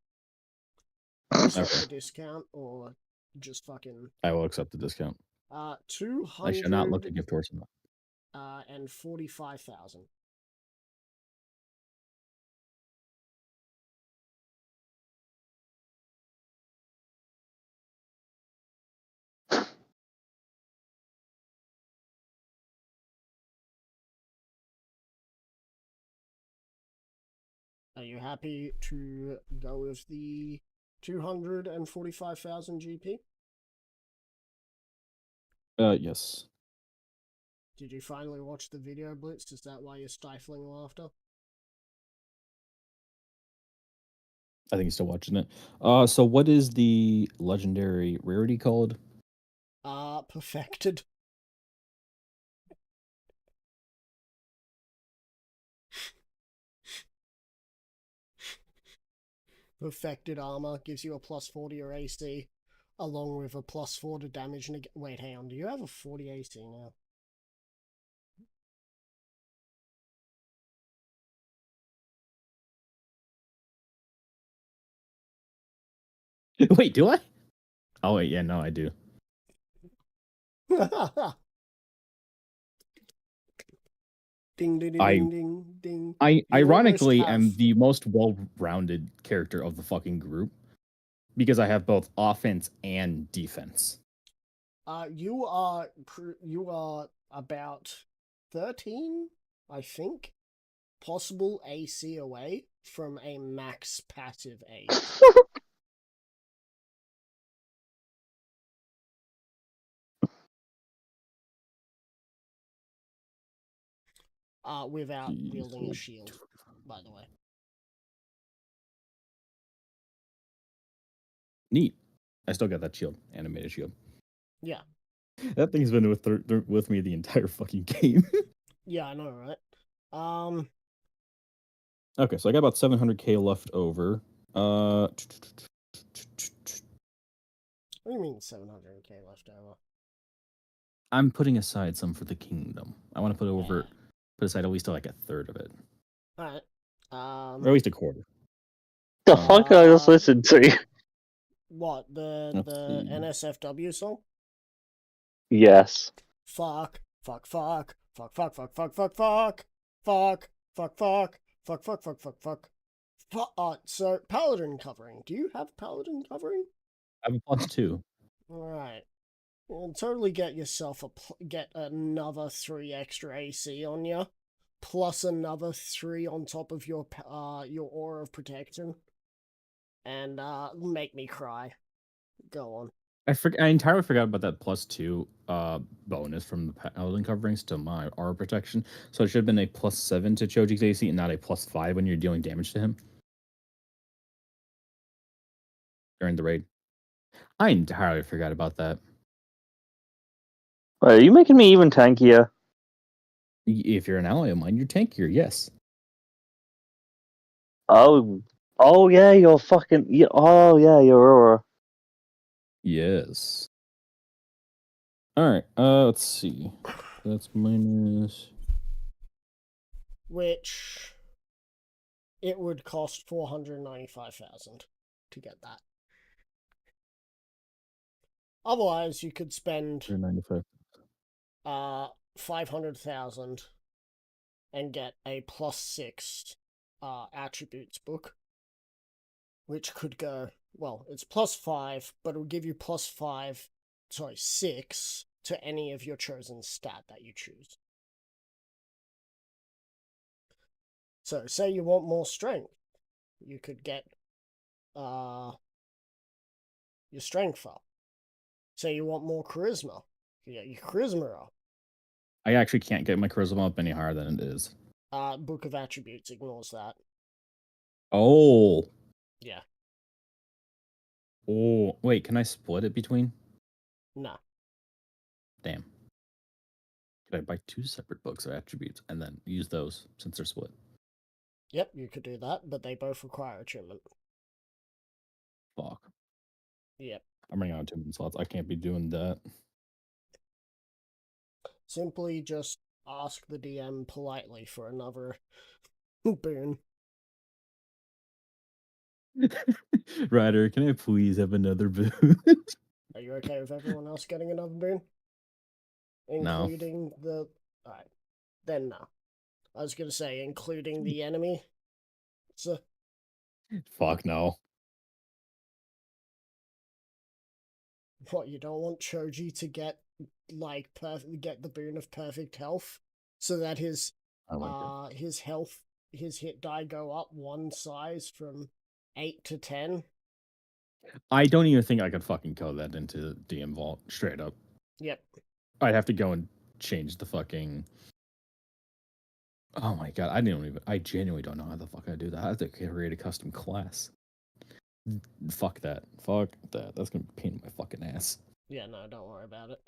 Accept the discount, or just fucking... I will accept the discount. 200... I should not look at gift horse enough. And 45,000. Are you happy to go with the 245,000 GP? Yes. Did you finally watch the video, Blitz? Is that why you're stifling laughter? I think he's still watching it. So what is the legendary rarity called? Perfected. Perfected armor gives you a plus 4 to your AC, along with a plus 4 to damage. Wait, hang on. Do you have a 40 AC now? Wait, do I? Oh wait, yeah, no, I do. Ding ding ding ding ding. I ironically am the most well-rounded character of the fucking group because I have both offense and defense. You are about 13, I think, possible AC away from a max passive ace. Without wielding a shield, by the way. Neat. I still got that shield, animated shield. Yeah. That thing's been with me the entire fucking game. Yeah, I know, right? Okay, so I got about 700k left over. What do you mean 700k left over? I'm putting aside some for the kingdom. I want to put aside at least like a third of it, Alright. or at least a quarter. The fuck I just listened to? What, Let's the see. NSFW song? Yes. Fuck, fuck, fuck, fuck, fuck, fuck, fuck, fuck, fuck, fuck, fuck, fuck, fuck, fuck, fuck, fuck, fuck. So paladin covering. Do you have paladin covering? I have a +2. Alright. You'll totally get yourself get another 3 extra AC on you, plus another 3 on top of your aura of protection, and make me cry. Go on. I entirely forgot about that +2 bonus from the paladin coverings to my aura protection. So it should have been a +7 to Choji's AC and not a +5 when you're dealing damage to him during the raid. I entirely forgot about that. Wait, are you making me even tankier? If you're an ally of mine, you're tankier, yes. Oh yeah, you're fucking. Oh yeah, you're Aurora. Yes. Alright, let's see. That's minus... Which it would cost 495,000 to get that. Otherwise, you could spend 95. 500,000 and get a +6 attributes book, which could go, well, it's +5, but it will give you +6 to any of your chosen stat that you choose. So, say you want more strength, you could get your strength up. Say you want more charisma, you get your charisma up. I actually can't get my charisma up any higher than it is. Book of Attributes ignores that. Oh. Yeah. Oh, wait, can I split it between? No. Damn. Could I buy 2 separate books of attributes and then use those since they're split? Yep, you could do that, but they both require attunement. Fuck. Yep. I'm running out of attunement slots. I can't be doing that. Simply just ask the DM politely for another boon. Ryder, can I please have another boon? Are you okay with everyone else getting another boon? Including the... Alright. Then no. I was gonna say, including the enemy. So... Fuck no. What, you don't want Choji to get, like, get the boon of perfect health? So that his, his health, his hit die go up 1 size from 8 to 10? I don't even think I could fucking code that into DM Vault, straight up. Yep. I'd have to go and change the fucking... Oh my god, I genuinely don't know how the fuck I do that. I have to create a custom class. Fuck that. Fuck that. That's gonna be a pain in my fucking ass. Yeah, no, don't worry about it.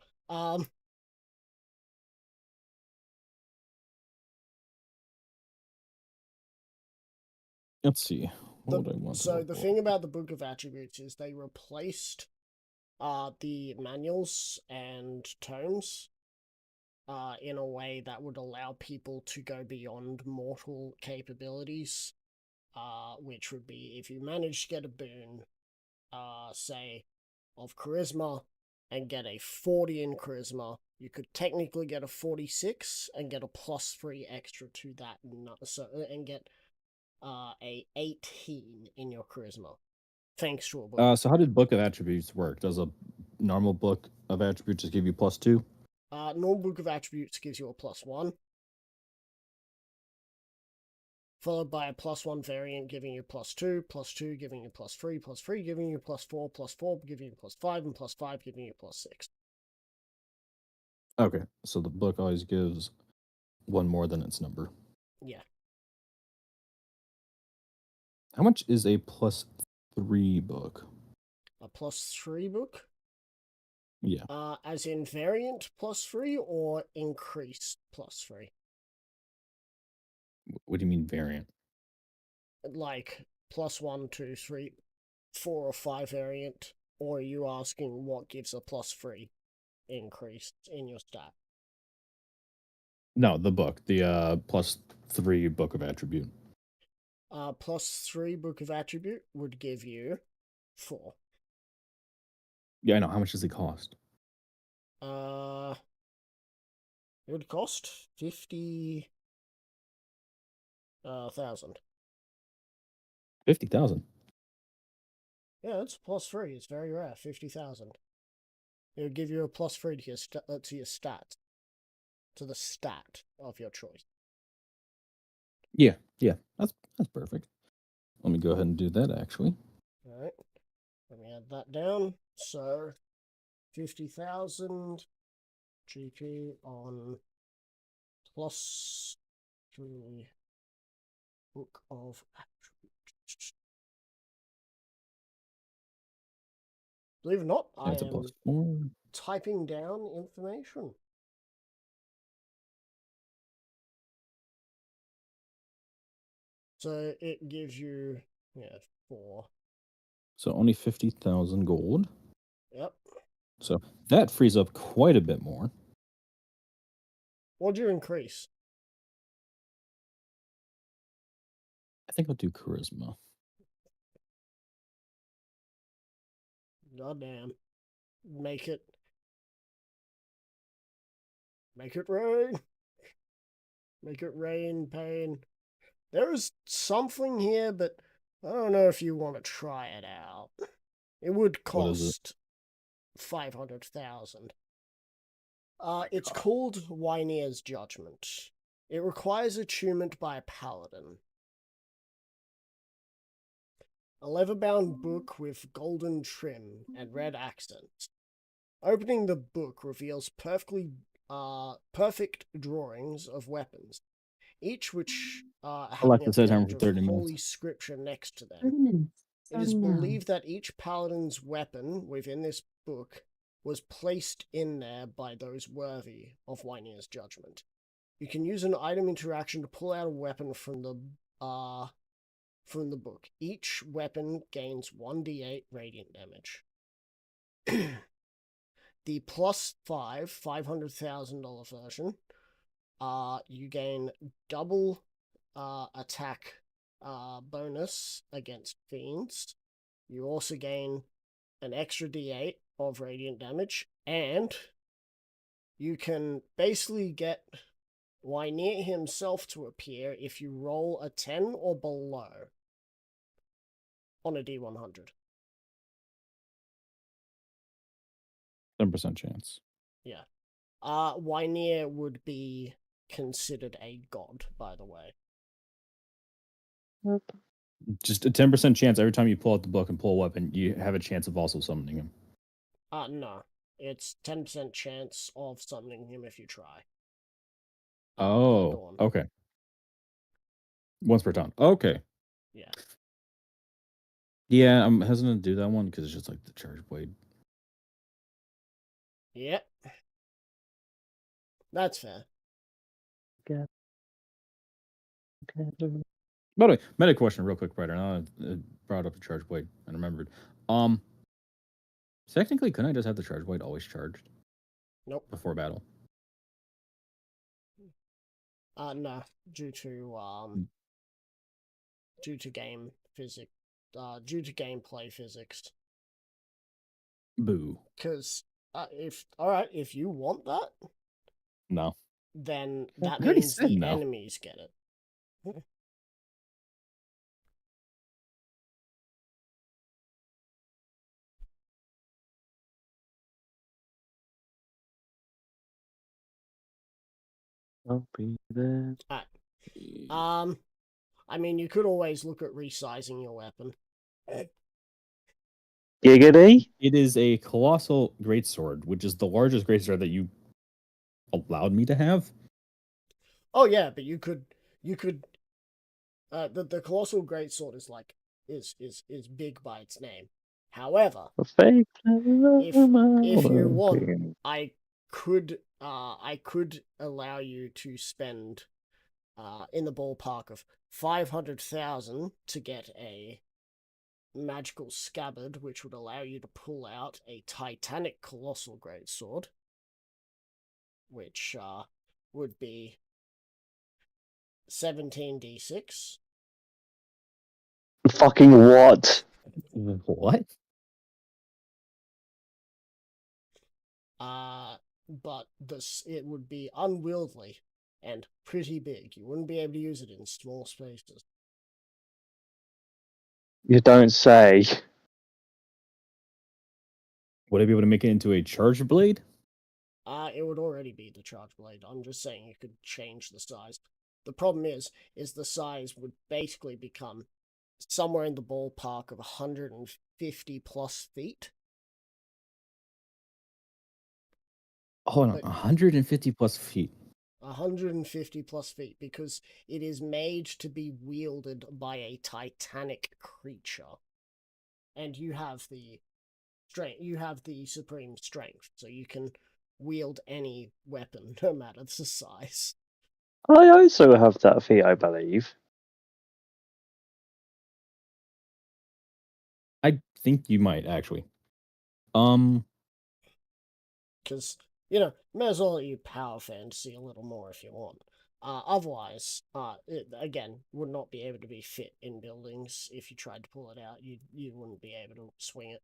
Let's see. What would I want? So the thing about the Book of Attributes is they replaced the manuals and tomes in a way that would allow people to go beyond mortal capabilities, which would be if you manage to get a boon, say, of charisma, and get a 40 in charisma, you could technically get a 46 and get a +3 extra to that, and get a 18 in your charisma. Thanks to a book. So how did Book of Attributes work? Does a normal Book of Attributes just give you +2? Normal Book of Attributes gives you a +1. Followed by a +1 variant giving you +2, +2 giving you +3, +3 giving you +4, +4 giving you +5, and +5 giving you +6. Okay, so the book always gives 1 more than its number. Yeah. How much is a +3 book? A +3 book? Yeah. As in variant +3 or increased +3? What do you mean variant? like plus 1, 2, 3, 4, or 5 variant, or are you asking what gives a +3 increase in your stat? No, the book, the +3 book of attribute. +3 book of attribute would give you 4. Yeah, I know. How much does it cost? It would cost 50,000. 50,000. Yeah, it's +3. It's very rare. 50,000. It would give you a +3 to your stat, to the stat of your choice. Yeah, that's perfect. Let me go ahead and do that. Actually, All right. Let me add that down. So, 50,000 GP on +3 book of attributes. Believe it or not, I it's a am +4. typing down information. So it gives you 4. So only 50,000 gold. Yep. So that frees up quite a bit more. What'd you increase? I think I'll do charisma. Goddamn. Make it rain. Make it rain, pain. There's something here, but I don't know if you want to try it out. It would What is it? cost 500,000. It's called Wynear's Judgment. It requires attunement by a paladin. A leather-bound book with golden trim and red accents. Opening the book reveals perfect drawings of weapons, each which having a Alexa says time page for of 30 holy minutes. scripture next to 30 them. minutes. It is Starting now. believed that each paladin's weapon within this book was placed in there by those worthy of Wynear's judgment. You can use an item interaction to pull out a weapon from the book. Each weapon gains 1d8 radiant damage. The +5 $500,000 version, you gain double attack bonus against fiends. You also gain an extra d8 of radiant damage, and you can basically get Wynear himself to appear if you roll a 10 or below on a d100. 10% chance. Yeah. Wynear would be considered a god, by the way. Just a 10% chance every time you pull out the book and pull a weapon, you have a chance of also summoning him. No. It's 10% chance of summoning him if you try. Oh, okay. Once per time. Okay. Yeah. Yeah, I'm hesitant to do that one because it's just like the charge blade. Yep. That's fair. By the way, meta question real quick, Ryder. Now I brought up the charge blade and remembered. Technically, couldn't I just have the charge blade always charged? Nope. Before battle. No. Due to game physics. Due to gameplay physics. Boo. Because if you want that, No. then I that already means said the no. enemies get it. I'll be there. I mean, you could always look at resizing your weapon. Giggity? It is a colossal greatsword, which is the largest greatsword that you allowed me to have. Oh yeah, but you could the colossal greatsword is big by its name. However, if you want, I could allow you to spend in the ballpark of 500,000 to get a magical scabbard, which would allow you to pull out a Titanic Colossal Greatsword, which would be 17d6. Fucking what? What? But it would be unwieldy and pretty big. You wouldn't be able to use it in small spaces. You don't say. Would I be able to make it into a charge blade? It would already be the charge blade. I'm just saying you could change the size. The problem is the size would basically become somewhere in the ballpark of 150 plus feet. Hold on, 150 plus feet. 150 plus feet, because it is made to be wielded by a titanic creature. And you have the strength, you have the supreme strength, so you can wield any weapon, no matter the size. I also have that feat, I believe. I think you might actually. Because, you know, may as well let you power fantasy a little more if you want. Otherwise, it, again, would not be able to be fit in buildings. If you tried to pull it out, you wouldn't be able to swing it,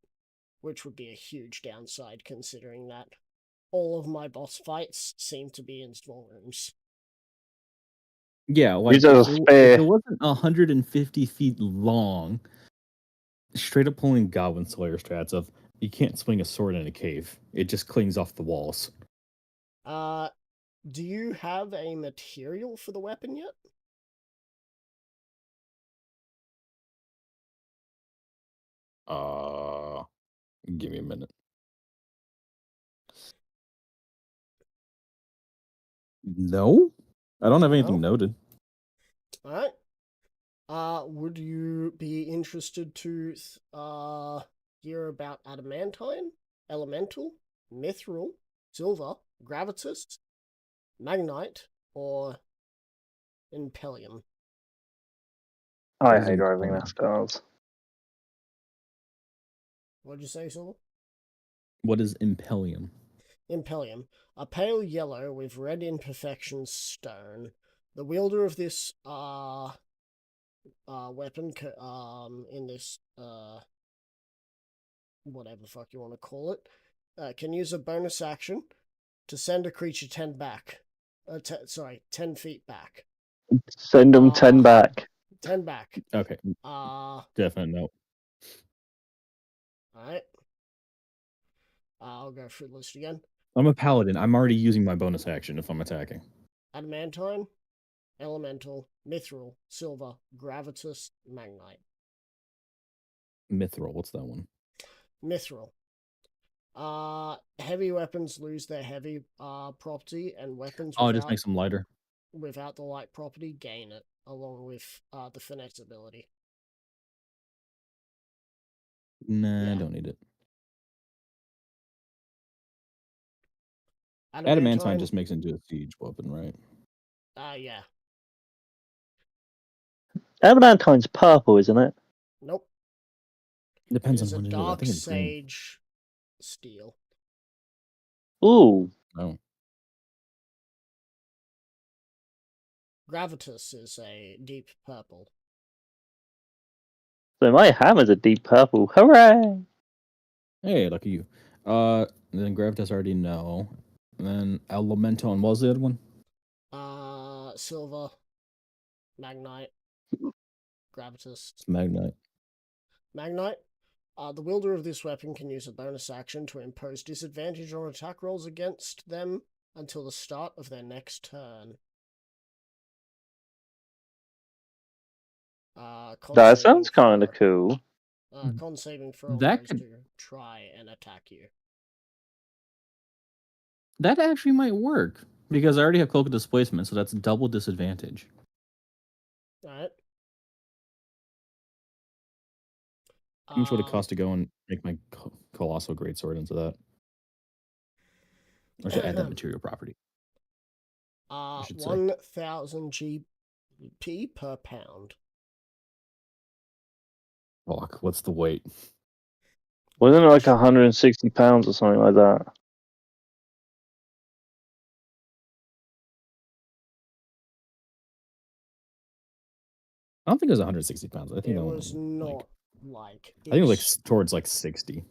which would be a huge downside, considering that all of my boss fights seem to be in small rooms. Yeah, like if it wasn't 150 feet long, straight up pulling Goblin Slayer strats of you can't swing a sword in a cave. It just clings off the walls. Do you have a material for the weapon yet? Give me a minute. No, I don't have anything noted. All right. Would you be interested to hear about adamantine, elemental, mithril, silver, gravitas, magnite, or impelium? I hate driving NASCARs. What'd you say, Silver? What is impelium? Impelium, a pale yellow with red imperfections stone. The wielder of this weapon in this whatever the fuck you want to call it, can use a bonus action to send a creature 10 back. 10 feet back. Send them 10 back. 10 back. Okay. Definite no. Alright. I'll go through the list again. I'm a paladin. I'm already using my bonus action if I'm attacking. Adamantine, elemental, mithril, silver, gravitas, magnite. Mithril, what's that one? Mithril. Heavy weapons lose their heavy property, and weapons it just makes them lighter. Without the light property gain it, along with the finesse ability. Nah, I don't need it. Adamantine just makes it into a siege weapon, right? Yeah. Adamantine's purple, isn't it? Nope. Depends on what it is. it is. I Dark think it's sage steel. Ooh. Oh. Gravitas is a deep purple. So my hammer's a deep purple. Hooray! Hey, lucky you. Then Gravitas already know. And then Elemental, and what was the other one? Silver, Magnite, Gravitas. Magnite. Magnite. The wielder of this weapon can use a bonus action to impose disadvantage on attack rolls against them until the start of their next turn. That sounds kind of cool. Con saving throw that to try and attack you. That actually might work, because I already have Cloak of Displacement, so that's double disadvantage. Alright. How much would it cost to go and make my Colossal Greatsword into that? Or should I add that material property? 1,000 p per pound. Fuck, what's the weight? Wasn't it like 160 pounds or something like that? I don't think it was 160 pounds. I think It that was one not like. I think it was like towards like 60.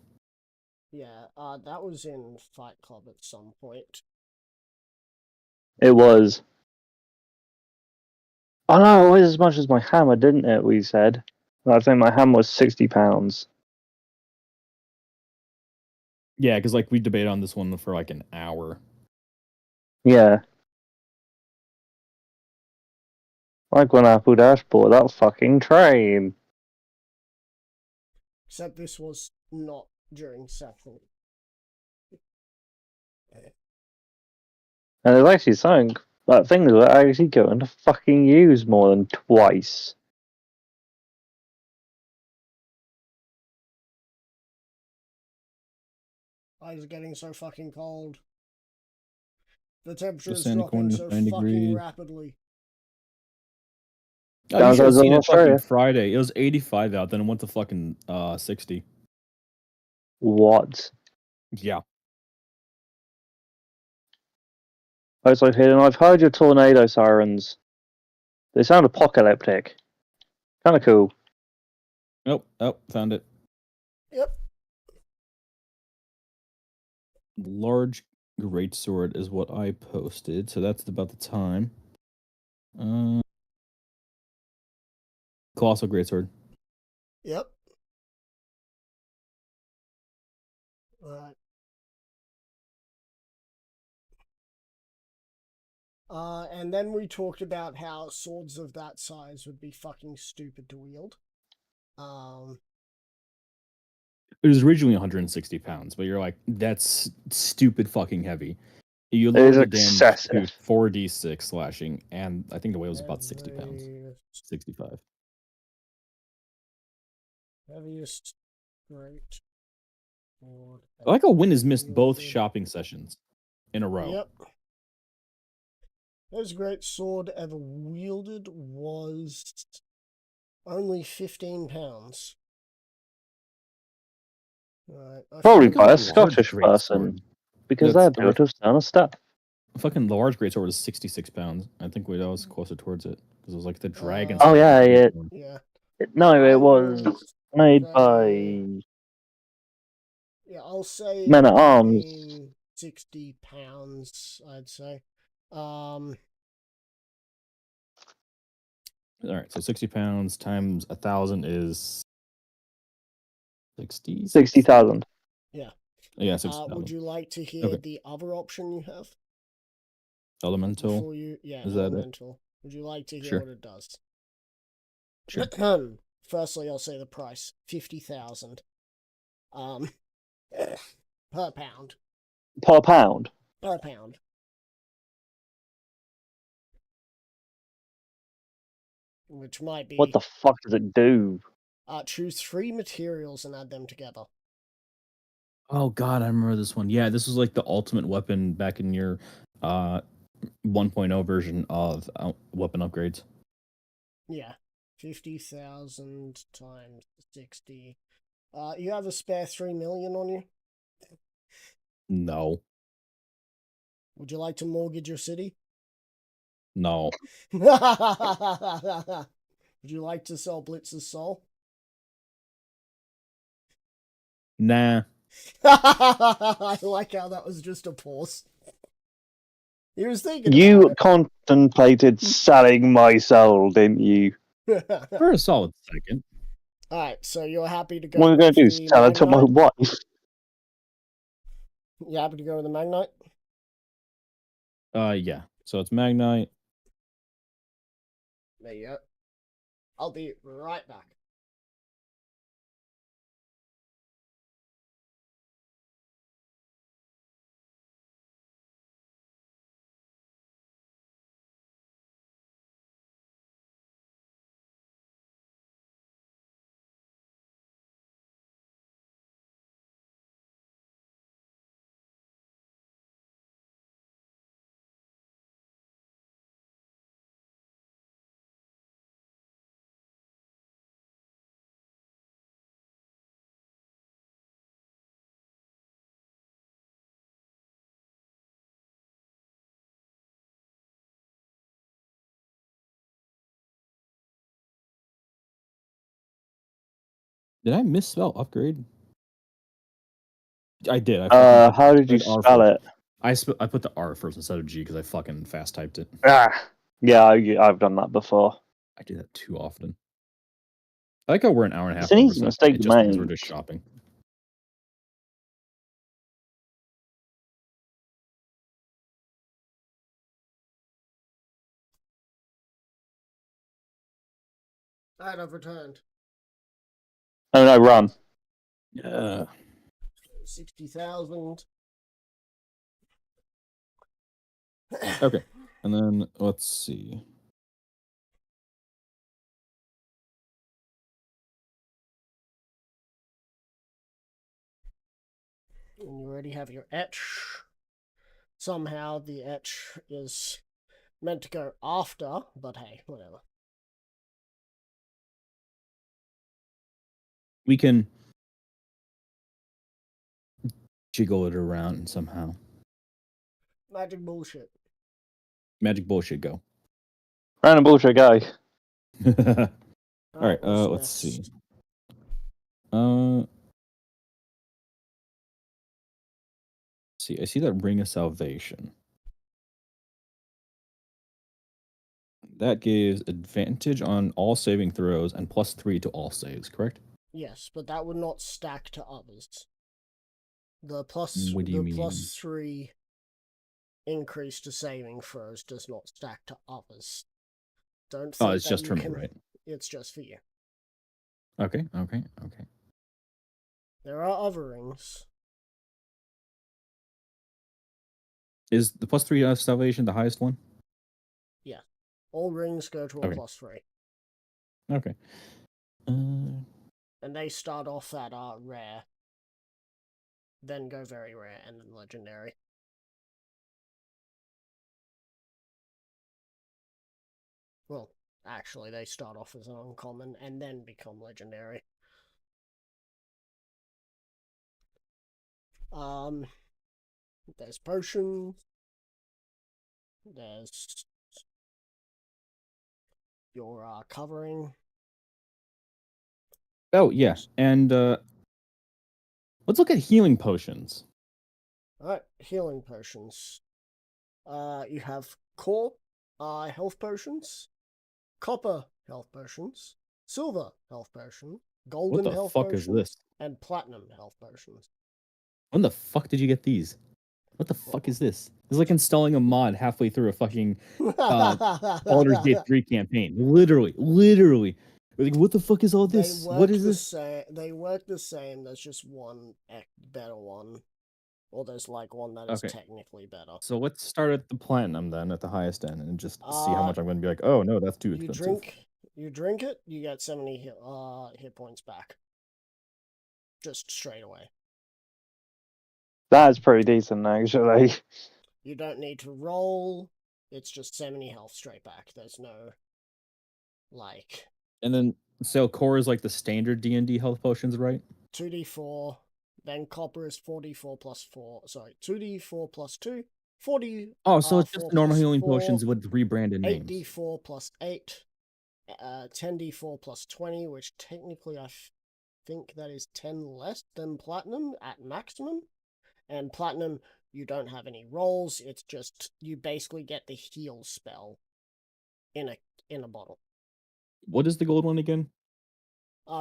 Yeah, that was in Fight Club at some point. It was. Oh no, it was as much as my hammer, didn't it? We said. I think my hammer was 60 pounds. Yeah, because like we debated on this one for like an hour. Yeah. Like when Apple dashboard that fucking train. Except this was not during session. And there's actually something that thing that I actually going to fucking use more than twice. It's getting so fucking cold. The temperature Just is in the dropping corner, so 9 fucking degrees. rapidly. Oh, you should have Downsides seen of it fucking Australia. Friday. It was 85 out, then it went to fucking 60. What? Yeah. I was like, hidden. I've heard your tornado sirens. They sound apocalyptic. Kind of cool. Oh, found it. Yep. Large greatsword is what I posted, so that's about the time. Colossal greatsword. Yep. Alright. And then we talked about how swords of that size would be fucking stupid to wield. It was originally 160 pounds, but you're like, that's stupid fucking heavy. You It lower is the damage to excessive. 4d6 slashing, and I think the weight was about 60 pounds. Heaviest- 65. Heaviest great sword. I like how Win has missed both wielded. shopping sessions in a row. Yep. His great sword ever wielded was only 15 pounds. Right. Probably Look at by the a large Scottish greatsword. person. Because That's they're built of stone and stuff. Fucking the large greatsword was 66 pounds. I think that was closer towards it because it was like the dragon. Oh, yeah, yeah. Yeah. No, I it was will made say- by Yeah, I'll say Men at Arms. between 60 pounds, I'd say. All right, so 60 pounds times 1,000 is 60. 60,000. Yeah. Yeah, 60,000. Would you like to hear Okay. the other option you have? Elemental. Before you, yeah, Is that it? elemental. Would you like to hear Sure. what it does? Sure. Firstly, I'll say the price: 50,000. Per pound. Per pound? Per pound. Which might be. What the fuck does it do? Choose 3 materials and add them together. Oh god, I remember this one. Yeah, this was like the ultimate weapon back in your 1.0 version of weapon upgrades. Yeah. 50,000 times 60. You have a spare 3 million on you? No. Would you like to mortgage your city? No. Would you like to sell Blitz's soul? Nah. I like how that was just a pause. He was thinking You about contemplated selling my soul, didn't you? it. For a solid second. Alright, so you're happy to go What are we going with to do? the Sell it to my Magnite? wife? You happy to go with the Magnite? Yeah. So it's Magnite. There you go. I'll be right back. Did I misspell upgrade? I did. I How did you spell it? I put the R first instead of G because I fucking fast typed it. Yeah, I've done that before. I do that too often. I like how we're an hour and a half. It's an easy mistake to make. We're just shopping. Alright, I've returned. Oh no, run. Yeah. 60,000. Okay. And then let's see. And you already have your etch. Somehow the etch is meant to go after, but hey, whatever. We can jiggle it around somehow. Magic bullshit. Magic bullshit, go. Random bullshit guy. All right, what's let's next? see. See, I see that Ring of Salvation. That gives advantage on all saving throws and +3 to all saves, correct? Yes, but that would not stack to others. The What do you mean? +3 increase to saving throws does not stack to others. Don't think it's that just you for can... me, right? It's just for you. Okay. There are other rings. Is the +3 of Salvation the highest one? Yeah. All rings go to a Okay. +3. Okay. And they start off at rare. Then go very rare and then legendary. Well, actually, they start off as an uncommon and then become legendary. There's potions. There's your covering. Oh yeah, and let's look at healing potions. Alright, healing potions. You have core health potions, copper health potions, silver health potion, golden What the health fuck potions, is this? and platinum health potions. When the fuck did you get these? What the fuck is this? It's like installing a mod halfway through a fucking Baldur's Gate 3 campaign. Literally. Like, what the fuck is all this? What is this? They work the same. There's just one better one, or there's like one that is technically better. So let's start at the platinum then, at the highest end, and just see how much I'm going to be like. Oh no, that's too expensive. You drink it, you get 70 hit points back, just straight away. That's pretty decent, actually. You don't need to roll. It's just 70 health straight back. There's no, like... And then, so core is like the standard D&D health potions, right? 2d4. Then copper is 4d4 plus 4. Sorry, 2d4 plus 2. 40... Oh, so it's just normal healing potions with rebranded names. 8d4 plus 8. 10d4 plus 20, which technically I think that is 10 less than platinum at maximum. And platinum, you don't have any rolls. It's just you basically get the heal spell in a bottle. What is the gold one again?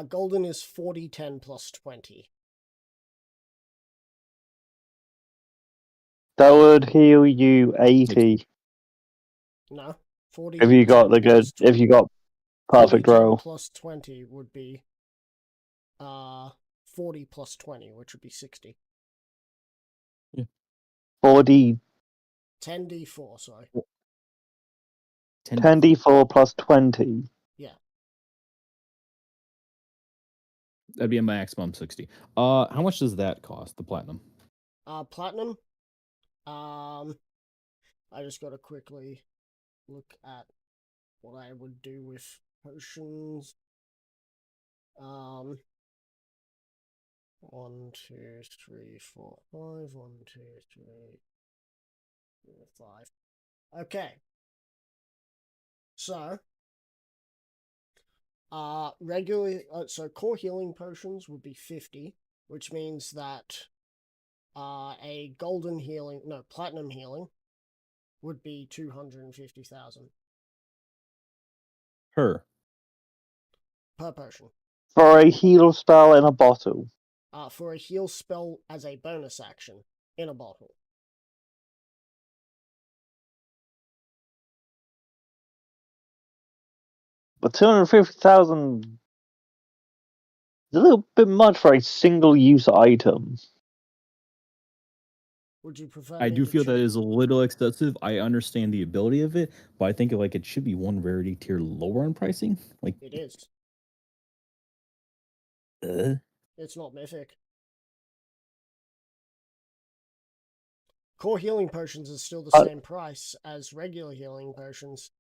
Golden is 40, 10 plus 20. That would heal you 80. No, 40. If you got if you got perfect 40, roll. plus 20 would be 40 plus 20, which would be 60. Yeah. 40. 10d4, sorry. 10d4 plus 20. Yeah. That'd be a maximum 60. How much does that cost, the platinum? Platinum. I just gotta quickly look at what I would do with potions. 1, 2, 3, 4, 5. 1, 2, 3, 4, 5. Okay. So, Regularly, so core healing potions would be 50, which means that a platinum healing would be 250,000 Per. per potion. For a heal spell in a bottle. For a heal spell as a bonus action in a bottle. But 250,000 is a little bit much for a single-use item. Would you prefer? I do feel that is a little excessive. I understand the ability of it, but I think like it should be one rarity tier lower on pricing. Like it is. It's not mythic. Core healing potions is still the same price as regular healing potions.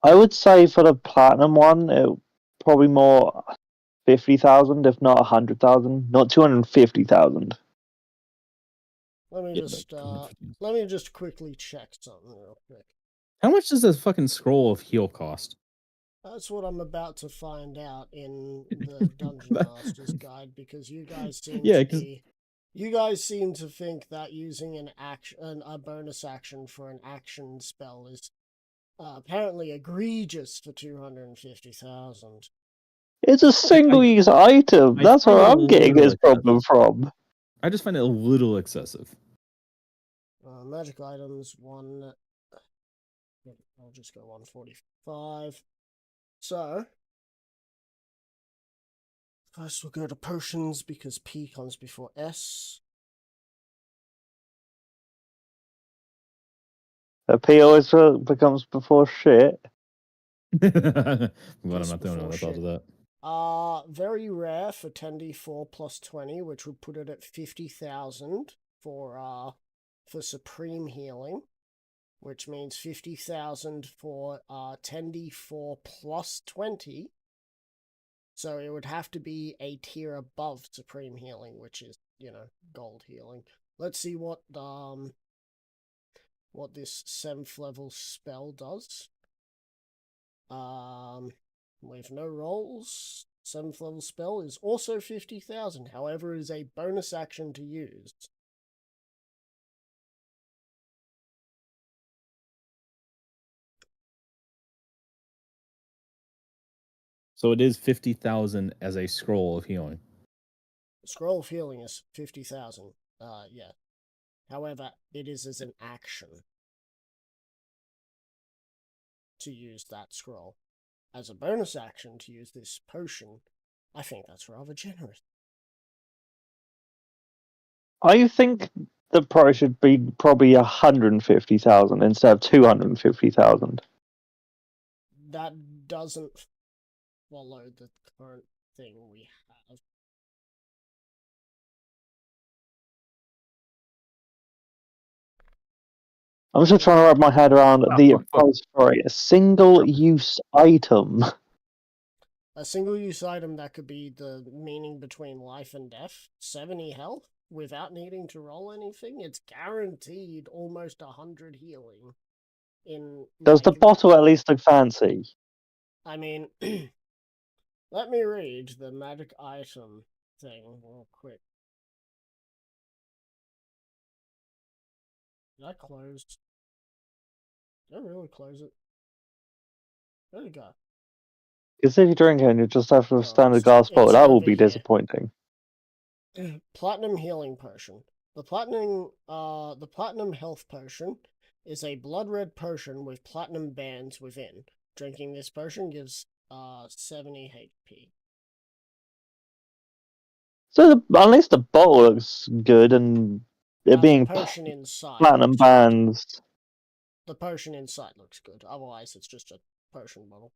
I would say for the platinum one, it probably more 50,000, if not 100,000, not 250,000. Let me just quickly check something real quick. How much does this fucking scroll of heal cost? That's what I'm about to find out in the Dungeon Master's Guide, because you guys seem to think that using a bonus action for an action spell is apparently egregious for 250,000. It's a single-use item. That's where I'm getting this problem from. I just find it a little excessive. Magic items, one. I'll just go 145. So, first we'll go to potions because P comes before S. P always becomes before shit. But I'm not the only one that thought of that. Very rare for 10d4 plus 20, which would put it at 50,000 for supreme healing, which means 50,000 for 10d4 plus 20. So it would have to be a tier above supreme healing, which is, gold healing. Let's see what this 7th level spell does. With no rolls, 7th level spell is also 50,000. However, it is a bonus action to use. So it is 50,000 as a scroll of healing. Scroll of healing is 50,000. Yeah. However, it is as an action to use that scroll. As a bonus action to use this potion, I think that's rather generous. I think the price should be probably 150,000 instead of 250,000. That doesn't follow the current thing we have. I'm just trying to wrap my head around the price for a single-use item. A single-use item that could be the meaning between life and death, 70 health, without needing to roll anything. It's guaranteed almost 100 healing. Does the bottle at least look fancy? I mean, let me read the magic item thing real quick. Did I close? Did I really close it? There you go. Because if you drink it and you just have a standard glass bottle, that will be disappointing. Platinum healing potion. The platinum health potion is a blood red potion with platinum bands within. Drinking this potion gives 70 HP. So at least the bottle looks good, and it being potion inside platinum bands. The potion inside looks good. Otherwise, it's just a potion bottle.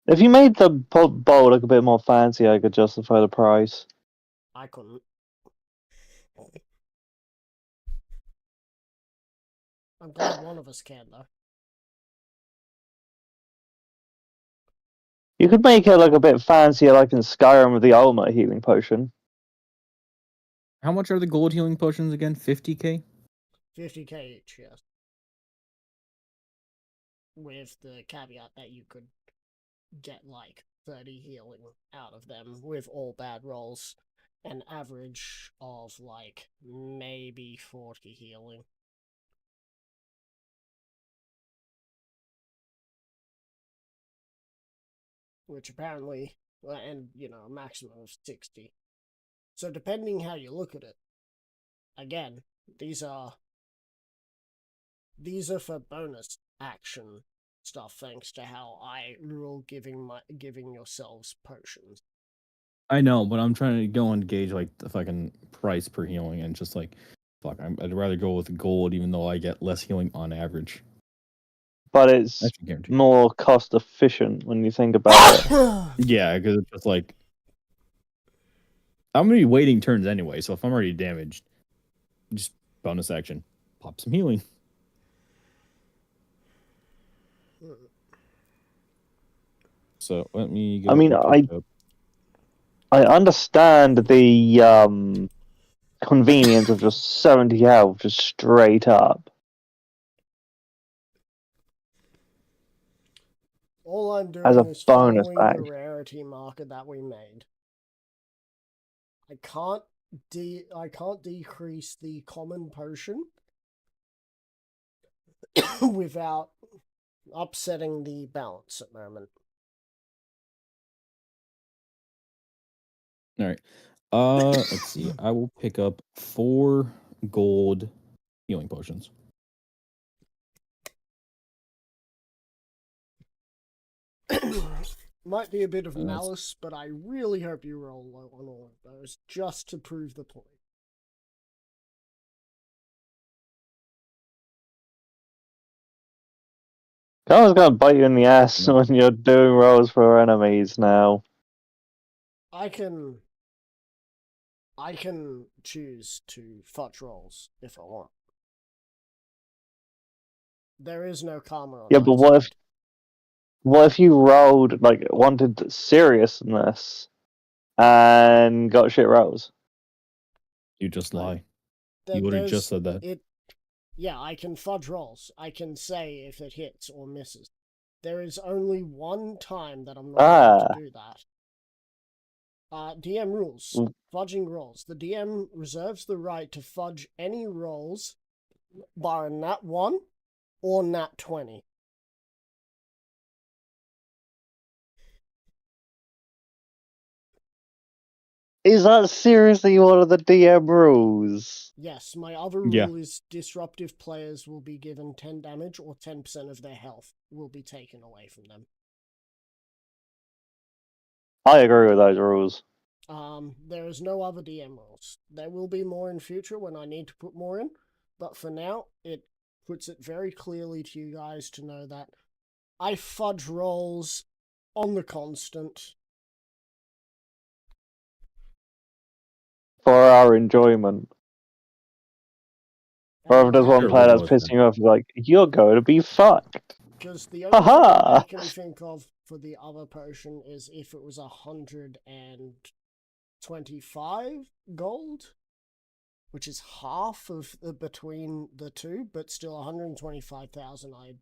If you made the bottle look a bit more fancy, I could justify the price. I couldn't. I'm glad one of us can, though. You could make it look a bit fancier, like in Skyrim with the ultimate healing potion. How much are the gold healing potions again? 50k? 50k each, yes. with the caveat that you could get like 30 healing out of them with all bad rolls, an average of like maybe 40 healing. Which apparently, and a maximum of 60. So depending how you look at it, again, these are for bonus action stuff, thanks to how I rule giving yourselves potions. I know, but I'm trying to go and gauge like the fucking price per healing, and just like, fuck, I'd rather go with gold, even though I get less healing on average. But it's more cost efficient when you think about it. Yeah, because it's just like, I'm gonna be waiting turns anyway, so if I'm already damaged, just bonus action, pop some healing. So let me go. I mean, I understand the convenience of just 70 health, just straight up. All I'm doing As a is bonus following back. the rarity marker that we made. I can't decrease the common potion without upsetting the balance at the moment. All right. Let's see. I will pick up 4 gold healing potions. Might be a bit of malice, but I really hope you roll low on all of those, just to prove the point. Karma's gonna bite you in the ass when you're doing rolls for enemies now. I can choose to fudge rolls if I want. There is no karma on Yeah, that but what if you rolled, like, wanted seriousness and got shit rolls? You just lie. You would have just said that. Yeah, I can fudge rolls. I can say if it hits or misses. There is only one time that I'm not allowed to do that. DM rules. Fudging rolls. The DM reserves the right to fudge any rolls bar nat 1 or nat 20. Is that seriously one of the DM rules? Yes, my other rule is disruptive players will be given 10 damage or 10% of their health will be taken away from them. I agree with those rules. There is no other DM rules. There will be more in future when I need to put more in, but for now, it puts it very clearly to you guys to know that I fudge rolls on the constant. For our enjoyment. Or if there's one player that's pissing you off, like, you're going to be fucked. Because the only thing I can think of for the other potion is if it was 125 gold, which is half of between the two, but still 125,000 I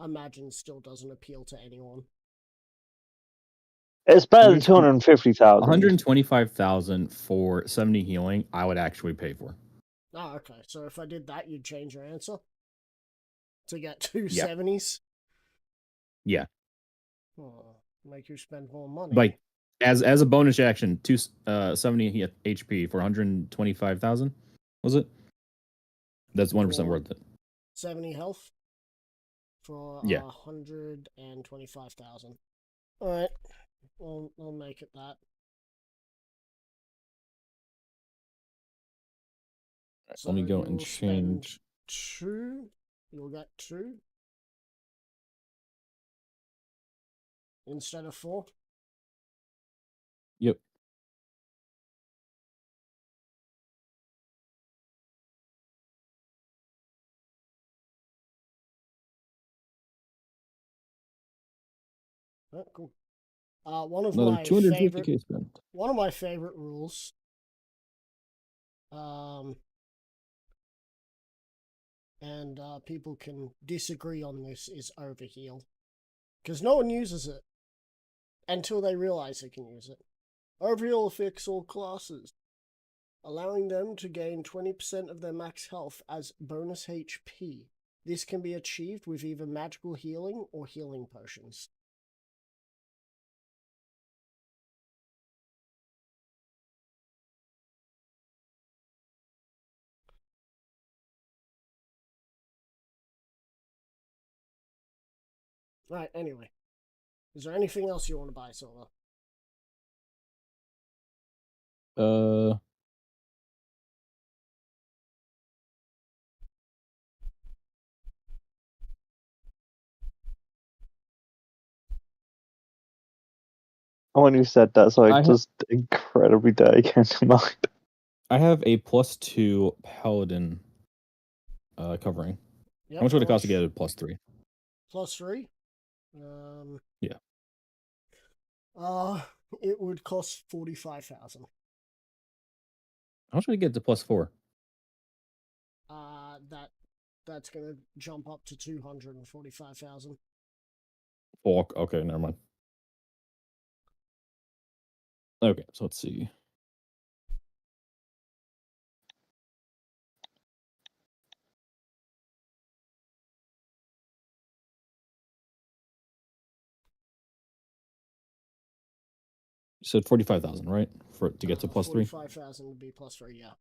imagine still doesn't appeal to anyone. It's better than 250,000. 125,000 for 70 healing, I would actually pay for. Oh, okay. So if I did that, you'd change your answer? To get two 70s? Yeah. Oh, make you spend more money. Like, as a bonus action, 70 HP for 125,000, was it? That's 1% worth it. 70 health for 125,000. Alright, I'll make it that. So let me go and change. 2. You'll get 2 instead of 4. Yep. Oh, cool. One of Another my 250k spent. One of my favorite rules. and people can disagree on this, is Overheal. Because no one uses it until they realize they can use it. Overheal affects all classes, allowing them to gain 20% of their max health as bonus HP. This can be achieved with either magical healing or healing potions. Right, anyway. Is there anything else you want to buy, Silver? When you said that, so just incredibly day came to mind. I have a +2 paladin covering. Yep, How much would it cost to get a +3? +3? Yeah. It would cost 45,000. How much would I get to +4? That's gonna jump up to 245,000. Fuck. Okay, never mind. Okay, so let's see. You said 45,000, right? To get to +3. 45,000 would be +3, yeah.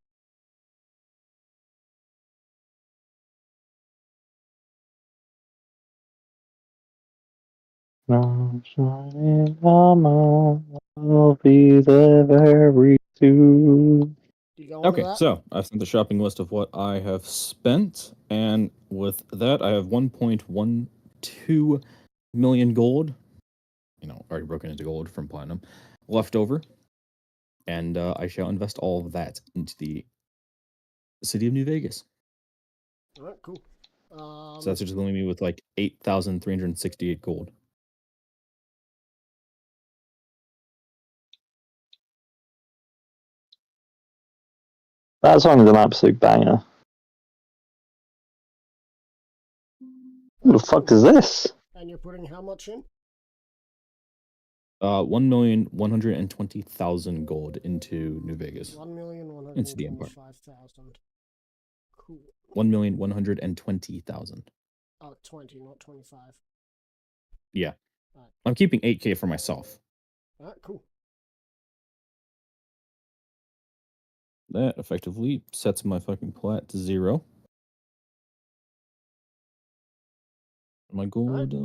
No shining armor, I'll be there very soon. Okay, so I've sent the shopping list of what I have spent, and with that, I have 1.12 million gold. Already broken into gold from platinum, left over, and I shall invest all of that into the city of New Vegas. All right, cool. So that's just leaving me with like 8,368 gold. That song is an absolute banger. Who the fuck is this? And you're putting how much in? 1,120,000 gold into New Vegas. 1,125,000. Cool. 1,120,000. Oh, 20, not 25. Yeah. Right. I'm keeping 8K for myself. All right, cool. That effectively sets my fucking plat to 0. My gold